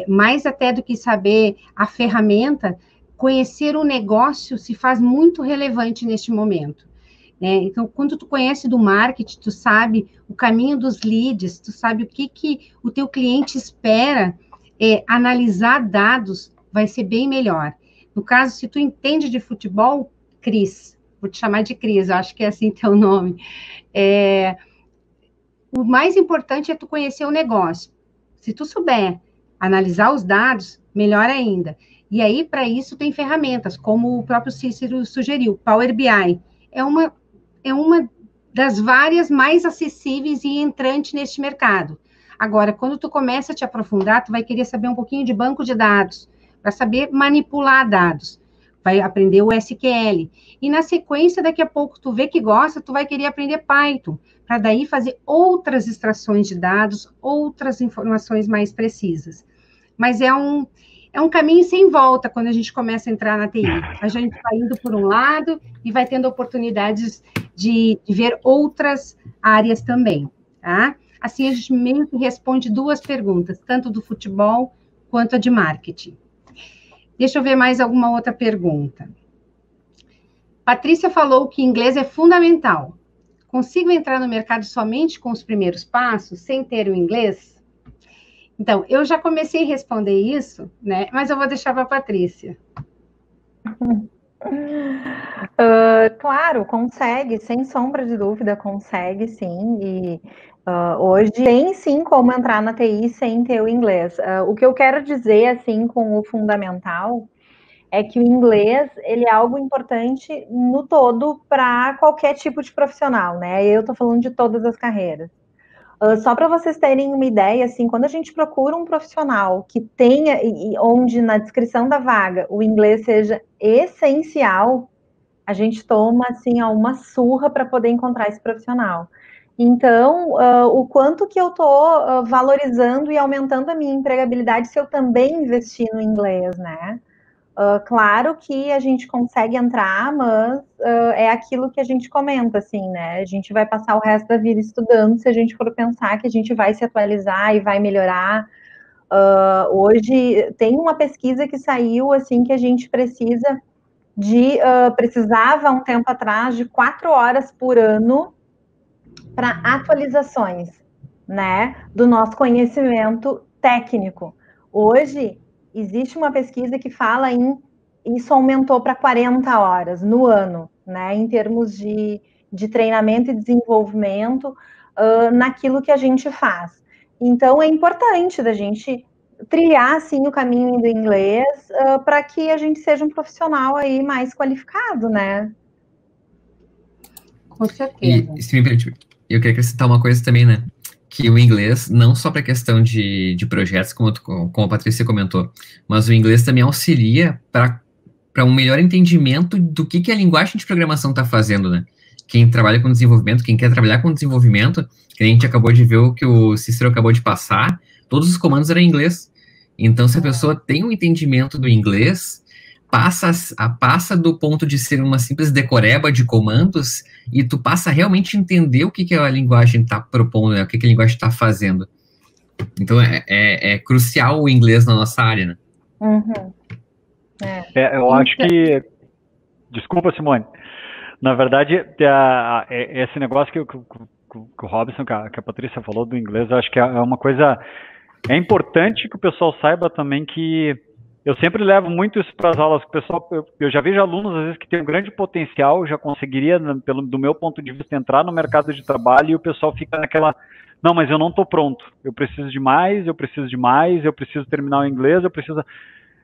Speaker 1: Mais até do que saber a ferramenta, conhecer o negócio se faz muito relevante neste momento. Né? Então, quando tu conhece do marketing, tu sabe o caminho dos leads, tu sabe o que o teu cliente espera, analisar dados vai ser bem melhor. No caso, se tu entende de futebol, Cris, vou te chamar de Cris, acho que é assim teu nome, o mais importante é tu conhecer o negócio. Se tu souber analisar os dados, melhor ainda. E aí, para isso, tem ferramentas, como o próprio Cícero sugeriu. Power BI é uma das várias mais acessíveis e entrantes neste mercado. Agora, quando tu começa a te aprofundar, tu vai querer saber um pouquinho de banco de dados, para saber manipular dados. Vai aprender o SQL. E na sequência, daqui a pouco, tu vê que gosta, tu vai querer aprender Python, para daí fazer outras extrações de dados, outras informações mais precisas. Mas é um caminho sem volta quando a gente começa a entrar na TI. A gente vai indo por um lado e vai tendo oportunidades de ver outras áreas também, tá? Assim, a gente meio que responde duas perguntas, tanto do futebol quanto a de marketing. Deixa eu ver mais alguma outra pergunta. Patrícia falou que inglês é fundamental. Consigo entrar no mercado somente com os primeiros passos, sem ter o inglês? Então, eu já comecei a responder isso, né? Mas eu vou deixar para a Patrícia.
Speaker 4: Claro, consegue, sem sombra de dúvida, consegue sim. E hoje tem sim como entrar na TI sem ter o inglês. O que eu quero dizer, assim, com o fundamental, é que o inglês, ele é algo importante no todo para qualquer tipo de profissional, né? Eu estou falando de todas as carreiras. Só para vocês terem uma ideia, assim, quando a gente procura um profissional que tenha, onde na descrição da vaga o inglês seja essencial, a gente toma, assim, uma surra para poder encontrar esse profissional. Então, o quanto que eu estou valorizando e aumentando a minha empregabilidade se eu também investir no inglês, né? Claro que a gente consegue entrar, mas é aquilo que a gente comenta, assim, né? A gente vai passar o resto da vida estudando se a gente for pensar que a gente vai se atualizar e vai melhorar. Hoje tem uma pesquisa que saiu, assim, que a gente precisava, um tempo atrás, de 4 horas por ano para atualizações, né? Do nosso conhecimento técnico. Hoje, existe uma pesquisa que fala isso aumentou para 40 horas no ano, né, em termos de treinamento e desenvolvimento naquilo que a gente faz. Então, é importante da gente trilhar, assim, o caminho do inglês para que a gente seja um profissional aí mais qualificado, né?
Speaker 1: Com certeza.
Speaker 3: E, se me permite, eu queria acrescentar uma coisa também, né? Que o inglês, não só para questão de projetos, como a Patrícia comentou, mas o inglês também auxilia para um melhor entendimento do que a linguagem de programação está fazendo, né? Quem trabalha com desenvolvimento, quem quer trabalhar com desenvolvimento, que a gente acabou de ver o que o Cícero acabou de passar, todos os comandos eram em inglês. Então, se a pessoa tem um entendimento do inglês, passa do ponto de ser uma simples decoreba de comandos e tu passa a realmente entender o que a linguagem está propondo, né? O que a linguagem está fazendo. Então, é crucial o inglês na nossa área, né?
Speaker 4: Uhum.
Speaker 2: Eu acho que... Desculpa, Simone. Na verdade, esse negócio que o Robson, que a Patrícia falou do inglês, eu acho que é uma coisa... É importante que o pessoal saiba também que eu sempre levo muito isso para as aulas. O pessoal, eu já vejo alunos, às vezes, que tem um grande potencial, já conseguiria, do meu ponto de vista, entrar no mercado de trabalho, e o pessoal fica naquela... Não, mas eu não estou pronto. Eu preciso de mais, eu preciso terminar o inglês, eu preciso...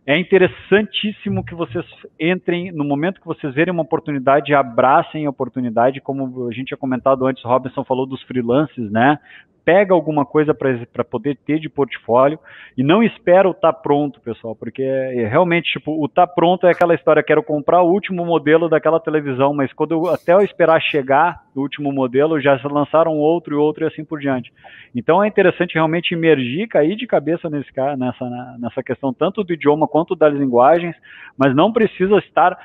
Speaker 2: É interessantíssimo que vocês entrem, no momento que vocês verem uma oportunidade, abracem a oportunidade, como a gente tinha comentado antes, o Robinson falou dos freelances, né? Pega alguma coisa para poder ter de portfólio e não espera o tá pronto, pessoal, porque realmente, tipo, o tá pronto é aquela história, quero comprar o último modelo daquela televisão, mas até eu esperar chegar o último modelo, já lançaram outro e outro e assim por diante. Então é interessante realmente imergir, cair de cabeça nessa questão, tanto do idioma quanto das linguagens, mas não precisa estar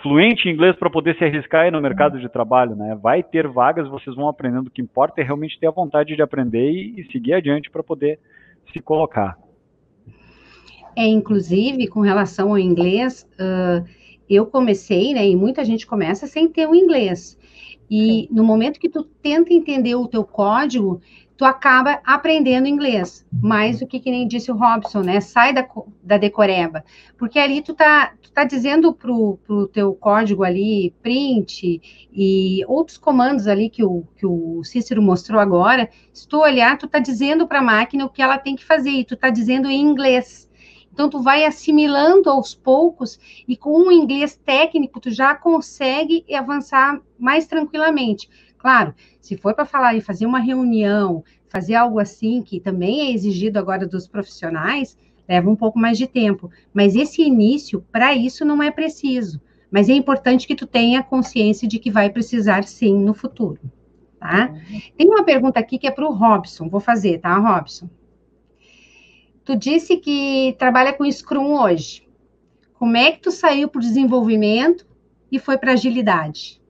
Speaker 2: fluente em inglês para poder se arriscar aí no mercado de trabalho, né? Vai ter vagas, vocês vão aprendendo. O que importa é realmente ter a vontade de aprender e seguir adiante para poder se colocar.
Speaker 1: Inclusive, com relação ao inglês, eu comecei, né, e muita gente começa sem ter o inglês. E no momento que tu tenta entender o teu código, tu acaba aprendendo inglês, mais do que nem disse o Robson, né? Sai da decoreba, porque ali tu tá dizendo pro teu código ali, print e outros comandos ali que o Cícero mostrou agora, se tu olhar, tu tá dizendo para a máquina o que ela tem que fazer, e tu tá dizendo em inglês. Então, tu vai assimilando aos poucos, e com um inglês técnico, tu já consegue avançar mais tranquilamente. Claro, se for para falar e fazer uma reunião, fazer algo assim, que também é exigido agora dos profissionais, leva um pouco mais de tempo. Mas esse início, para isso, não é preciso. Mas é importante que tu tenha consciência de que vai precisar, sim, no futuro. Tá? Tem uma pergunta aqui que é para o Robson. Vou fazer, tá, Robson? Tu disse que trabalha com Scrum hoje. Como é que tu saiu para o desenvolvimento e foi para agilidade?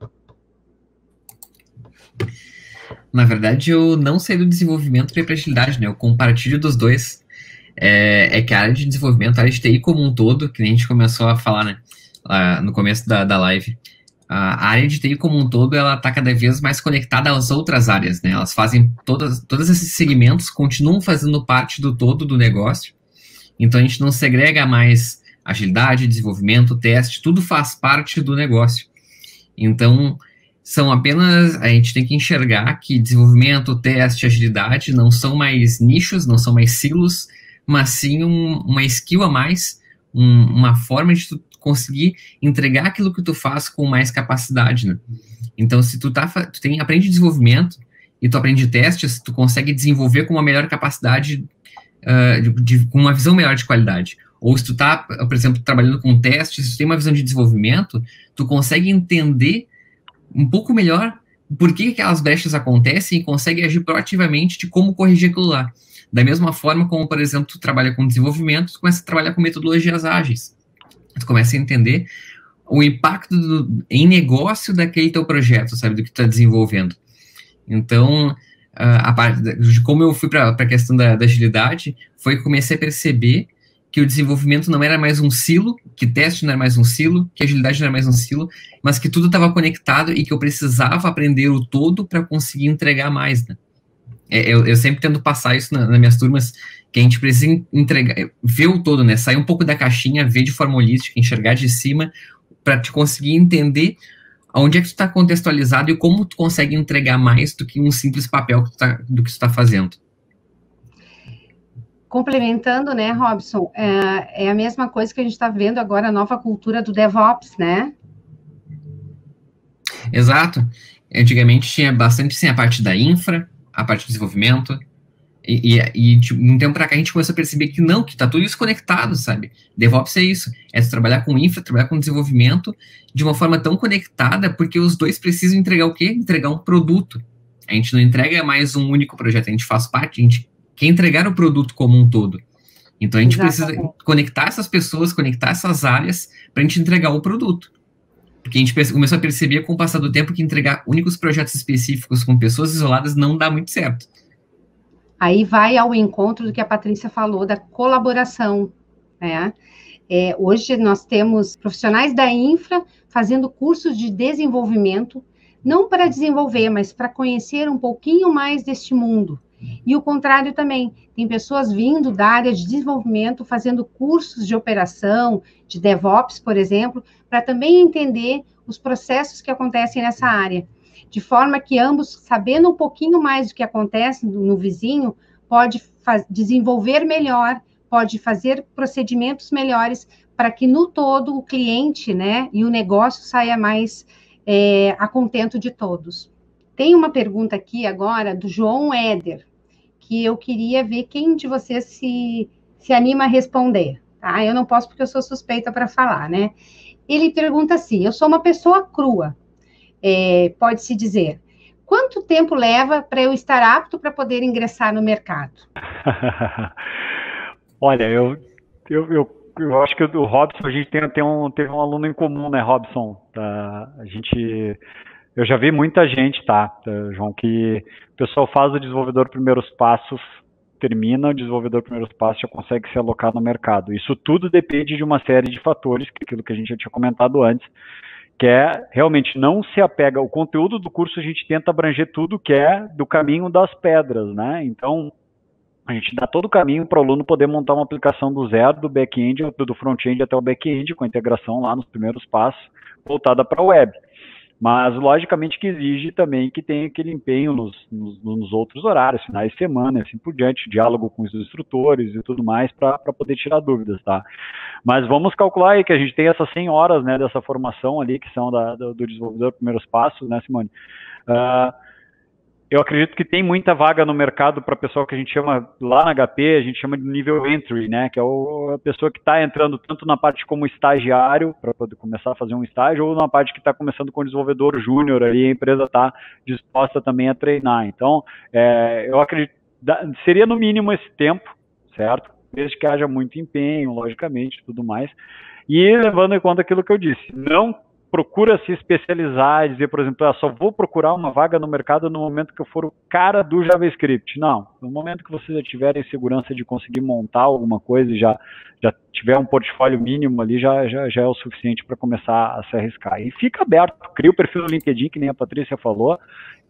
Speaker 3: Na verdade, eu não saí do desenvolvimento para agilidade, né? Eu compartilho dos dois. É que a área de desenvolvimento, a área de TI como um todo, que nem a gente começou a falar, né? No começo da live, a área de TI como um todo, ela está cada vez mais conectada às outras áreas, né? Elas fazem todos esses segmentos, continuam fazendo parte do todo do negócio. Então, a gente não segrega mais agilidade, desenvolvimento, teste, tudo faz parte do negócio. Então, são apenas, a gente tem que enxergar que desenvolvimento, teste, agilidade não são mais nichos, não são mais silos, mas sim uma skill a mais, uma forma de tu conseguir entregar aquilo que tu faz com mais capacidade, né? Então, se tu aprende desenvolvimento e tu aprende testes, tu consegue desenvolver com uma melhor capacidade, com uma visão melhor de qualidade. Ou se tu tá, por exemplo, trabalhando com testes, se tu tem uma visão de desenvolvimento, tu consegue entender um pouco melhor por que aquelas brechas acontecem e consegue agir proativamente de como corrigir aquilo lá. Da mesma forma como, por exemplo, tu trabalha com desenvolvimento, tu começa a trabalhar com metodologias ágeis. Tu começa a entender o impacto em negócio daquele teu projeto, sabe, do que tu tá desenvolvendo. Então, a parte de como eu fui para a questão da agilidade, foi que comecei a perceber que o desenvolvimento não era mais um silo, que teste não era mais um silo, que agilidade não era mais um silo, mas que tudo estava conectado e que eu precisava aprender o todo para conseguir entregar mais, né? Eu sempre tento passar isso nas minhas turmas, que a gente precisa entregar, ver o todo, né? Sair um pouco da caixinha, ver de forma holística, enxergar de cima, para te conseguir entender onde é que tu está contextualizado e como tu consegue entregar mais do que um simples papel do que tu está fazendo.
Speaker 1: Complementando, né, Robson, é a mesma coisa que a gente está vendo agora, a nova cultura do DevOps, né?
Speaker 3: Exato. Antigamente tinha bastante, sim, a parte da infra, a parte de desenvolvimento, e tipo, um tempo para cá a gente começou a perceber que não, que tá tudo isso conectado, sabe? DevOps é isso, é trabalhar com infra, trabalhar com desenvolvimento de uma forma tão conectada, porque os dois precisam entregar o quê? Entregar um produto. A gente não entrega mais um único projeto, a gente faz parte, a gente quer entregar o produto como um todo. Então a gente precisa conectar essas pessoas, conectar essas áreas para a gente entregar o produto. Porque a gente começou a perceber com o passar do tempo que entregar únicos projetos específicos com pessoas isoladas não dá muito certo.
Speaker 1: Aí vai ao encontro do que a Patrícia falou, da colaboração, né? Hoje nós temos profissionais da infra fazendo cursos de desenvolvimento, não para desenvolver, mas para conhecer um pouquinho mais deste mundo. E o contrário também, tem pessoas vindo da área de desenvolvimento, fazendo cursos de operação, de DevOps, por exemplo, para também entender os processos que acontecem nessa área. De forma que ambos, sabendo um pouquinho mais do que acontece no vizinho, pode desenvolver melhor, pode fazer procedimentos melhores para que no todo o cliente, né, e o negócio saia mais a contento de todos. Tem uma pergunta aqui agora do João Éder, que eu queria ver quem de vocês se anima a responder, tá? Eu não posso porque eu sou suspeita para falar, né? Ele pergunta assim, eu sou uma pessoa crua, pode-se dizer, quanto tempo leva para eu estar apto para poder ingressar no mercado?
Speaker 2: Olha, eu acho que o Robson, a gente teve um aluno em comum, né, Robson? Eu já vi muita gente, João, que o pessoal faz o desenvolvedor primeiros passos, termina o desenvolvedor primeiros passos, já consegue se alocar no mercado. Isso tudo depende de uma série de fatores, que é aquilo que a gente já tinha comentado antes, que é realmente não se apega, o conteúdo do curso a gente tenta abranger tudo que é do caminho das pedras, né? Então, a gente dá todo o caminho para o aluno poder montar uma aplicação do zero, do back-end, do front-end até o back-end, com a integração lá nos primeiros passos, voltada para a web. Mas, logicamente, que exige também que tenha aquele empenho nos outros horários, finais de semana, assim por diante, diálogo com os instrutores e tudo mais, para poder tirar dúvidas, tá? Mas vamos calcular aí que a gente tem essas 100 horas, né, dessa formação ali, que são do desenvolvedor primeiros passos, né, Simone? Eu acredito que tem muita vaga no mercado para pessoal que a gente chama, lá na HP, a gente chama de nível entry, né, que é a pessoa que está entrando tanto na parte como estagiário, para poder começar a fazer um estágio, ou na parte que está começando com desenvolvedor júnior, ali a empresa está disposta também a treinar. Então, eu acredito, seria no mínimo esse tempo, certo? Desde que haja muito empenho, logicamente, tudo mais. E levando em conta aquilo que eu disse, não procura se especializar e dizer, por exemplo, só vou procurar uma vaga no mercado no momento que eu for o cara do JavaScript. Não, no momento que vocês já tiverem segurança de conseguir montar alguma coisa e já tiver um portfólio mínimo ali, já é o suficiente para começar a se arriscar. E fica aberto, cria o perfil no LinkedIn, que nem a Patrícia falou,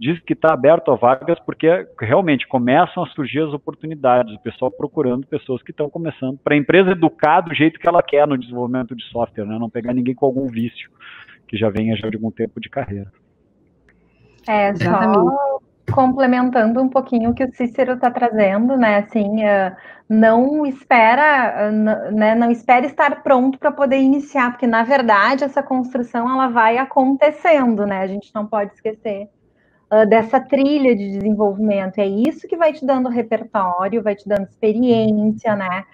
Speaker 2: diz que está aberto a vagas, porque realmente começam a surgir as oportunidades, o pessoal procurando pessoas que estão começando, para a empresa educar do jeito que ela quer no desenvolvimento de software, né? Não pegar ninguém com algum vício que já venha já de algum tempo de carreira.
Speaker 4: Só complementando um pouquinho o que o Cícero está trazendo, né, assim, não espera estar pronto para poder iniciar, porque, na verdade, essa construção, ela vai acontecendo, né, a gente não pode esquecer dessa trilha de desenvolvimento, é isso que vai te dando repertório, vai te dando experiência, né,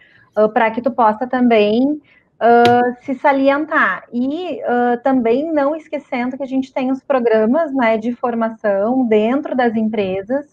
Speaker 4: para que tu possa também se salientar. E também não esquecendo que a gente tem os programas, né, de formação dentro das empresas,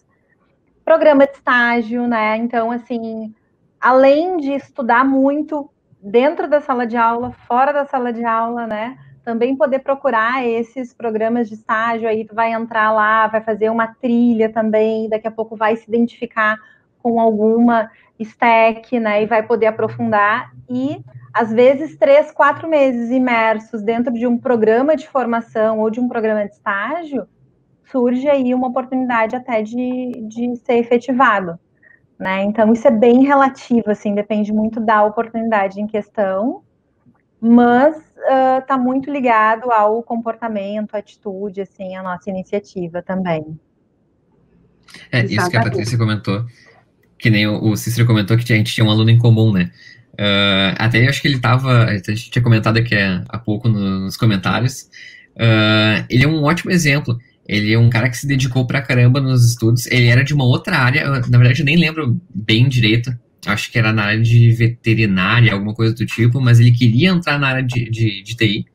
Speaker 4: programa de estágio, né? Então, assim, além de estudar muito dentro da sala de aula, fora da sala de aula, né? Também poder procurar esses programas de estágio, aí tu vai entrar lá, vai fazer uma trilha também, daqui a pouco vai se identificar com alguma stack, né? E vai poder aprofundar e às vezes 3, 4 meses imersos dentro de um programa de formação ou de um programa de estágio, surge aí uma oportunidade até de ser efetivado, né? Então, isso é bem relativo, assim, depende muito da oportunidade em questão, mas está muito ligado ao comportamento, atitude, assim, a nossa iniciativa também.
Speaker 3: Isso que a Patrícia comentou, que nem o Cícero comentou que a gente tinha um aluno em comum, né? Até eu acho que a gente tinha comentado aqui há pouco nos comentários, ele é um ótimo exemplo, ele é um cara que se dedicou pra caramba nos estudos, ele era de uma outra área, na verdade eu nem lembro bem direito, acho que era na área de veterinária, alguma coisa do tipo, mas ele queria entrar na área de TI,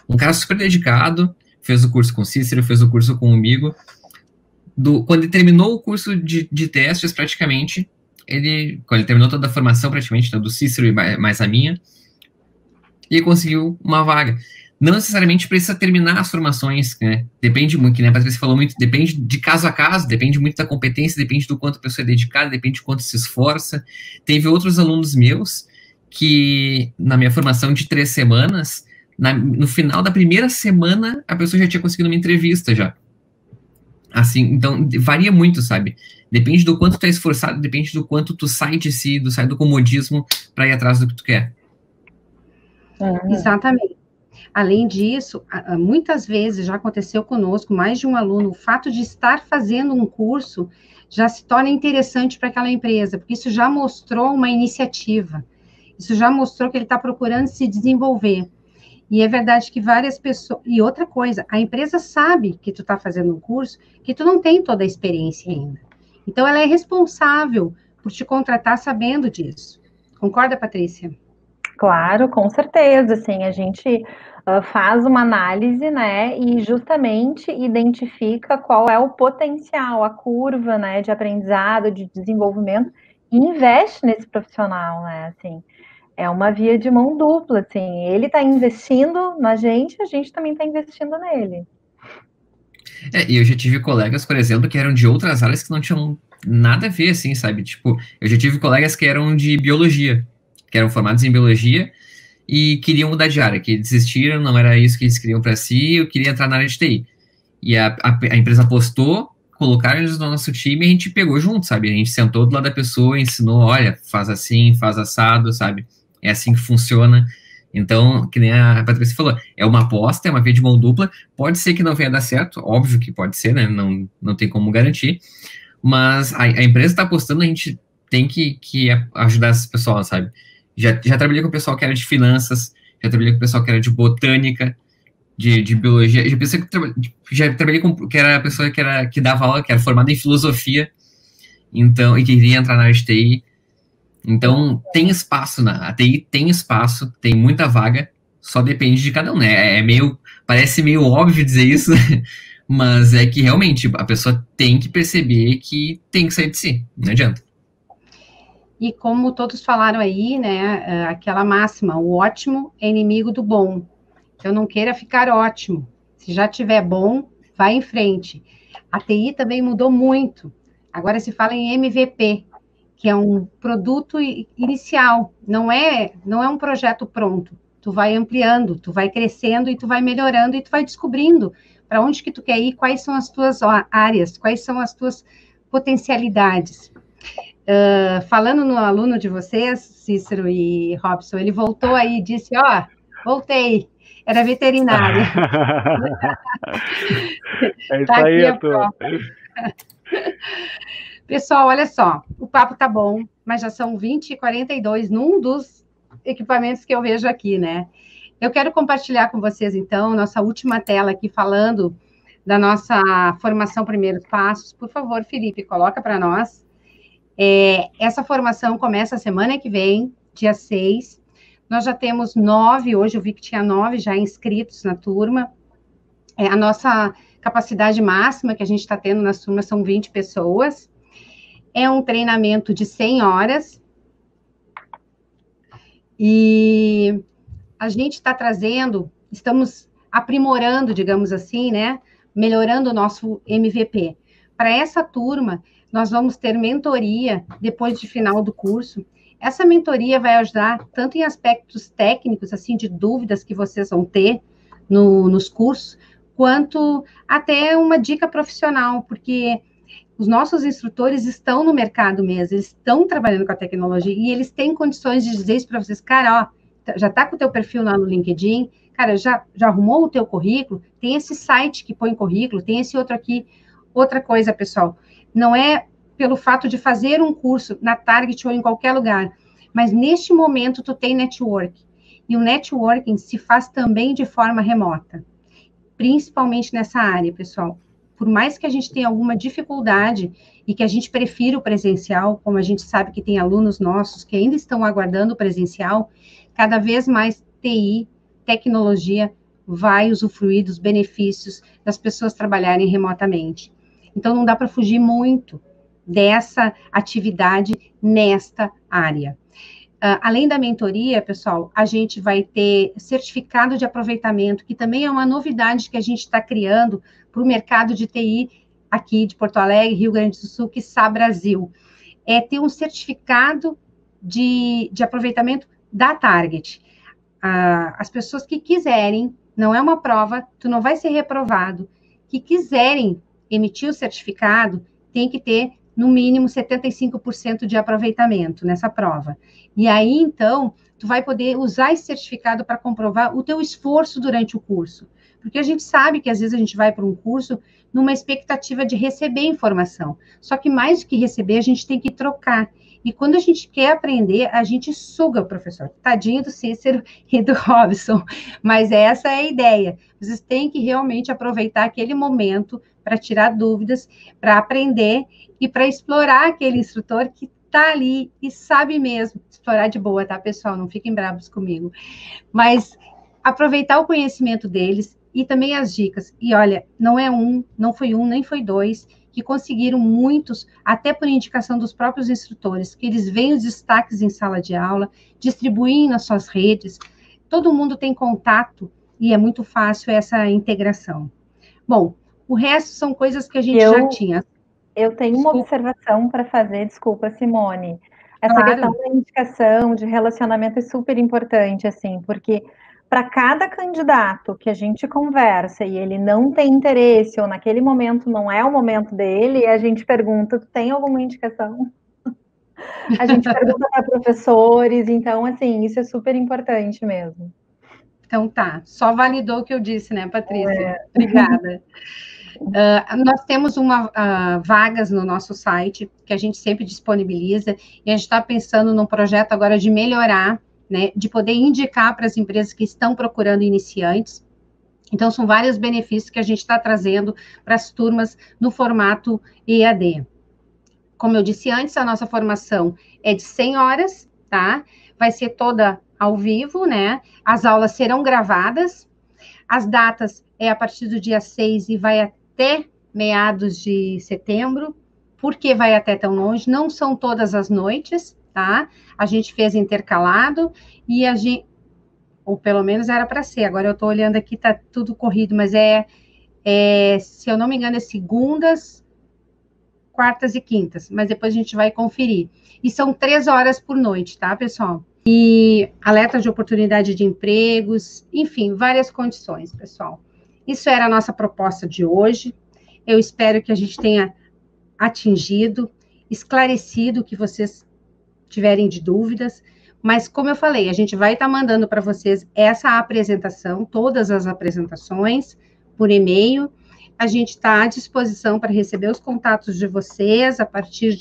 Speaker 3: um cara super dedicado, fez o curso com o Cícero, fez o curso comigo, quando ele terminou o curso de testes praticamente, quando ele terminou toda a formação praticamente, do Cícero e mais a minha, ele conseguiu uma vaga. Não necessariamente precisa terminar as formações, né? Depende muito, que nem a Patrícia falou muito, depende de caso a caso, depende muito da competência, depende do quanto a pessoa é dedicada, depende de quanto se esforça. Teve outros alunos meus que, na minha formação de 3 semanas, no final da primeira semana, a pessoa já tinha conseguido uma entrevista já. Assim, então, varia muito, sabe? Depende do quanto tu é esforçado, depende do quanto tu sai de si, sai do comodismo para ir atrás do que tu quer.
Speaker 1: Exatamente. Além disso, muitas vezes já aconteceu conosco, mais de um aluno, o fato de estar fazendo um curso já se torna interessante para aquela empresa, porque isso já mostrou uma iniciativa, isso já mostrou que ele está procurando se desenvolver. E é verdade que várias pessoas... E outra coisa, a empresa sabe que tu está fazendo um curso, que tu não tem toda a experiência ainda. Então, ela é responsável por te contratar sabendo disso. Concorda, Patrícia?
Speaker 4: Claro, com certeza, assim, a gente faz uma análise, né, e justamente identifica qual é o potencial, a curva, né, de aprendizado, de desenvolvimento, e investe nesse profissional, né, assim, é uma via de mão dupla, assim, ele está investindo na gente, a gente também está investindo nele.
Speaker 3: E eu já tive colegas, por exemplo, que eram de outras áreas que não tinham nada a ver, assim, sabe, tipo, eu já tive colegas que eram de biologia, que eram formados em biologia, e queriam mudar de área, que desistiram, não era isso que eles queriam para si, eu queria entrar na área de TI. E a empresa apostou, colocaram eles no nosso time e a gente pegou junto, sabe? A gente sentou do lado da pessoa, ensinou, olha, faz assim, faz assado, sabe? É assim que funciona. Então, que nem a Patrícia falou, é uma aposta, é uma via de mão dupla, pode ser que não venha dar certo, óbvio que pode ser, né? Não tem como garantir, mas a empresa está apostando, a gente tem que ajudar essas pessoas, sabe? Já trabalhei com o pessoal que era de finanças, já trabalhei com o pessoal que era de botânica, de biologia, já trabalhei com que era a pessoa que dava aula, que era formada em filosofia, então, e queria entrar na área de TI. Então, tem espaço a TI tem espaço, tem muita vaga, só depende de cada um, né? Parece meio óbvio dizer isso, mas é que realmente a pessoa tem que perceber que tem que sair de si, não adianta.
Speaker 1: E como todos falaram aí, né, aquela máxima, o ótimo é inimigo do bom. Então, não queira ficar ótimo. Se já tiver bom, vai em frente. A TI também mudou muito. Agora se fala em MVP, que é um produto inicial, não é um projeto pronto. Tu vai ampliando, tu vai crescendo e tu vai melhorando e tu vai descobrindo para onde que tu quer ir, quais são as tuas áreas, quais são as tuas potencialidades. Falando no aluno de vocês, Cícero e Robson, ele voltou aí e disse, voltei, era veterinária.
Speaker 2: É isso tá aí, Arthur.
Speaker 1: Pessoal, olha só, o papo tá bom, mas já são 20h42 num dos equipamentos que eu vejo aqui, né? Eu quero compartilhar com vocês, então, nossa última tela aqui, falando da nossa formação Primeiros Passos. Por favor, Felipe, coloca para nós. Essa formação começa a semana que vem, dia 6. Nós já temos 9, hoje eu vi que tinha 9 já inscritos na turma. A nossa capacidade máxima que a gente está tendo nas turmas são 20 pessoas. É um treinamento de 100 horas. E a gente está estamos aprimorando, digamos assim, né? Melhorando o nosso MVP. Para essa turma, nós vamos ter mentoria depois de final do curso. Essa mentoria vai ajudar tanto em aspectos técnicos, assim, de dúvidas que vocês vão ter nos cursos, quanto até uma dica profissional, porque os nossos instrutores estão no mercado mesmo, eles estão trabalhando com a tecnologia e eles têm condições de dizer isso para vocês, cara, já está com o teu perfil lá no LinkedIn, cara, já arrumou o teu currículo, tem esse site que põe currículo, tem esse outro aqui. Outra coisa, pessoal, não é pelo fato de fazer um curso na Target ou em qualquer lugar, mas neste momento tu tem network, e o networking se faz também de forma remota, principalmente nessa área, pessoal. Por mais que a gente tenha alguma dificuldade e que a gente prefira o presencial, como a gente sabe que tem alunos nossos que ainda estão aguardando o presencial, cada vez mais TI, tecnologia, vai usufruir dos benefícios das pessoas trabalharem remotamente. Então, não dá para fugir muito dessa atividade nesta área. Além da mentoria, pessoal, a gente vai ter certificado de aproveitamento, que também é uma novidade que a gente está criando para o mercado de TI aqui de Porto Alegre, Rio Grande do Sul, quiçá Brasil. É ter um certificado de aproveitamento da Target. As pessoas que quiserem, não é uma prova, tu não vai ser reprovado, que quiserem emitir o certificado, tem que ter, no mínimo, 75% de aproveitamento nessa prova. E aí, então, tu vai poder usar esse certificado para comprovar o teu esforço durante o curso. Porque a gente sabe que, às vezes, a gente vai para um curso numa expectativa de receber informação. Só que, mais do que receber, a gente tem que trocar. E quando a gente quer aprender, a gente suga o professor. Tadinho do Cícero e do Robson. Mas essa é a ideia. Vocês têm que realmente aproveitar aquele momento para tirar dúvidas, para aprender e para explorar aquele instrutor que está ali e sabe mesmo explorar de boa, tá, pessoal? Não fiquem bravos comigo. Mas aproveitar o conhecimento deles e também as dicas. E olha, não foi um, nem foi dois, que conseguiram muitos, até por indicação dos próprios instrutores, que eles veem os destaques em sala de aula, distribuem nas suas redes, todo mundo tem contato e é muito fácil essa integração. Bom, o resto são coisas que a gente já tinha.
Speaker 4: Eu tenho uma observação para fazer, desculpa, Simone. Essa
Speaker 1: Claro.
Speaker 4: questão da indicação, de relacionamento é super importante, assim, porque para cada candidato que a gente conversa e ele não tem interesse, ou naquele momento não é o momento dele, a gente pergunta, tu tem alguma indicação? A gente pergunta para professores, então, assim, isso é super importante mesmo.
Speaker 1: Então tá, só validou o que eu disse, né, Patrícia? Obrigada. Nós temos vagas no nosso site, que a gente sempre disponibiliza, e a gente está pensando num projeto agora de melhorar, né, de poder indicar para as empresas que estão procurando iniciantes. Então, são vários benefícios que a gente está trazendo para as turmas no formato EAD. Como eu disse antes, a nossa formação é de 100 horas, tá? Vai ser toda ao vivo, né? As aulas serão gravadas. As datas é a partir do dia 6 e vai até meados de setembro. Por que vai até tão longe? Não são todas as noites, tá? A gente fez intercalado e a gente... Ou pelo menos era para ser. Agora eu estou olhando aqui, tá tudo corrido, mas se eu não me engano, é segundas, quartas e quintas, mas depois a gente vai conferir. E são 3 horas por noite, tá, pessoal? E alerta de oportunidade de empregos, enfim, várias condições, pessoal. Isso era a nossa proposta de hoje. Eu espero que a gente tenha atingido, esclarecido o que vocês tiverem de dúvidas, mas como eu falei, a gente vai estar mandando para vocês essa apresentação, todas as apresentações, por e-mail. A gente está à disposição para receber os contatos de vocês a partir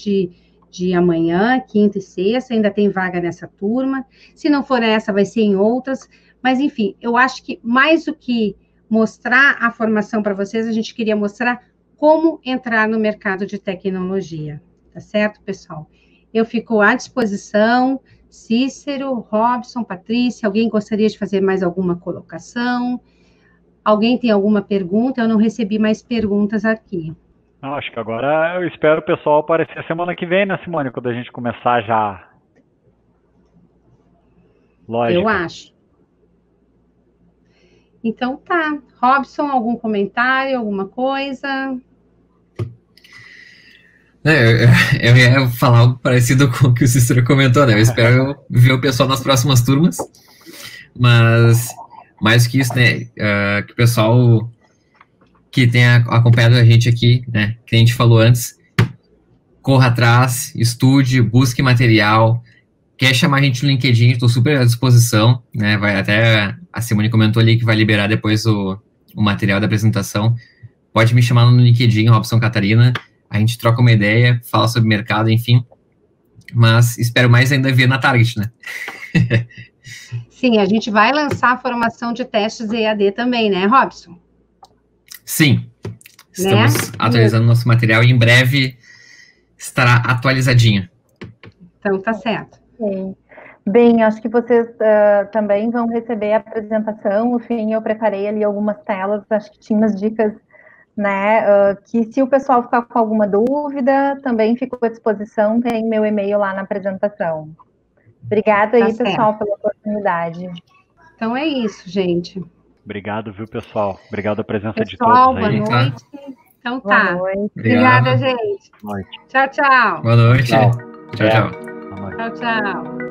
Speaker 1: de amanhã, quinta e sexta, ainda tem vaga nessa turma. Se não for essa, vai ser em outras. Mas, enfim, eu acho que mais do que mostrar a formação para vocês, a gente queria mostrar como entrar no mercado de tecnologia. Tá certo, pessoal? Eu fico à disposição. Cícero, Robson, Patrícia, alguém gostaria de fazer mais alguma colocação? Alguém tem alguma pergunta? Eu não recebi mais perguntas aqui.
Speaker 2: Não, acho que agora eu espero o pessoal aparecer semana que vem, né, Simone? Quando a gente começar já. Lógico.
Speaker 1: Eu acho. Então tá. Robson, algum comentário, alguma coisa?
Speaker 3: Eu ia falar algo parecido com o que o Cícero comentou, né? Eu espero ver o pessoal nas próximas turmas, mas mais que isso, né? Que o pessoal que tenha acompanhado a gente aqui, né? Que a gente falou antes, corra atrás, estude, busque material. Quer chamar a gente no LinkedIn, estou super à disposição, né? Até a Simone comentou ali que vai liberar depois o material da apresentação. Pode me chamar no LinkedIn, Robson Catarina. A gente troca uma ideia, fala sobre mercado, enfim. Mas espero mais ainda ver na Target, né?
Speaker 1: Sim, a gente vai lançar a formação de testes EAD também, né, Robson?
Speaker 3: Sim. Estamos atualizando nosso material e em breve estará atualizadinho.
Speaker 1: Então, tá certo.
Speaker 4: Sim. Bem, acho que vocês também vão receber a apresentação. No fim, eu preparei ali algumas telas, acho que tinha umas dicas, né, que se o pessoal ficar com alguma dúvida, também fico à disposição, tem meu e-mail lá na apresentação. Obrigada aí, pessoal, pela oportunidade.
Speaker 1: Então é isso, gente.
Speaker 2: Obrigado, viu, pessoal? Obrigado a presença de
Speaker 1: Pessoal,
Speaker 2: todos aí.
Speaker 1: boa noite. Então tá.
Speaker 4: Boa noite.
Speaker 1: Obrigada, gente.
Speaker 2: Boa noite.
Speaker 1: Tchau, tchau.
Speaker 3: Boa noite.
Speaker 2: Tchau.
Speaker 3: Tchau, tchau.
Speaker 2: Boa noite.
Speaker 1: Tchau, tchau.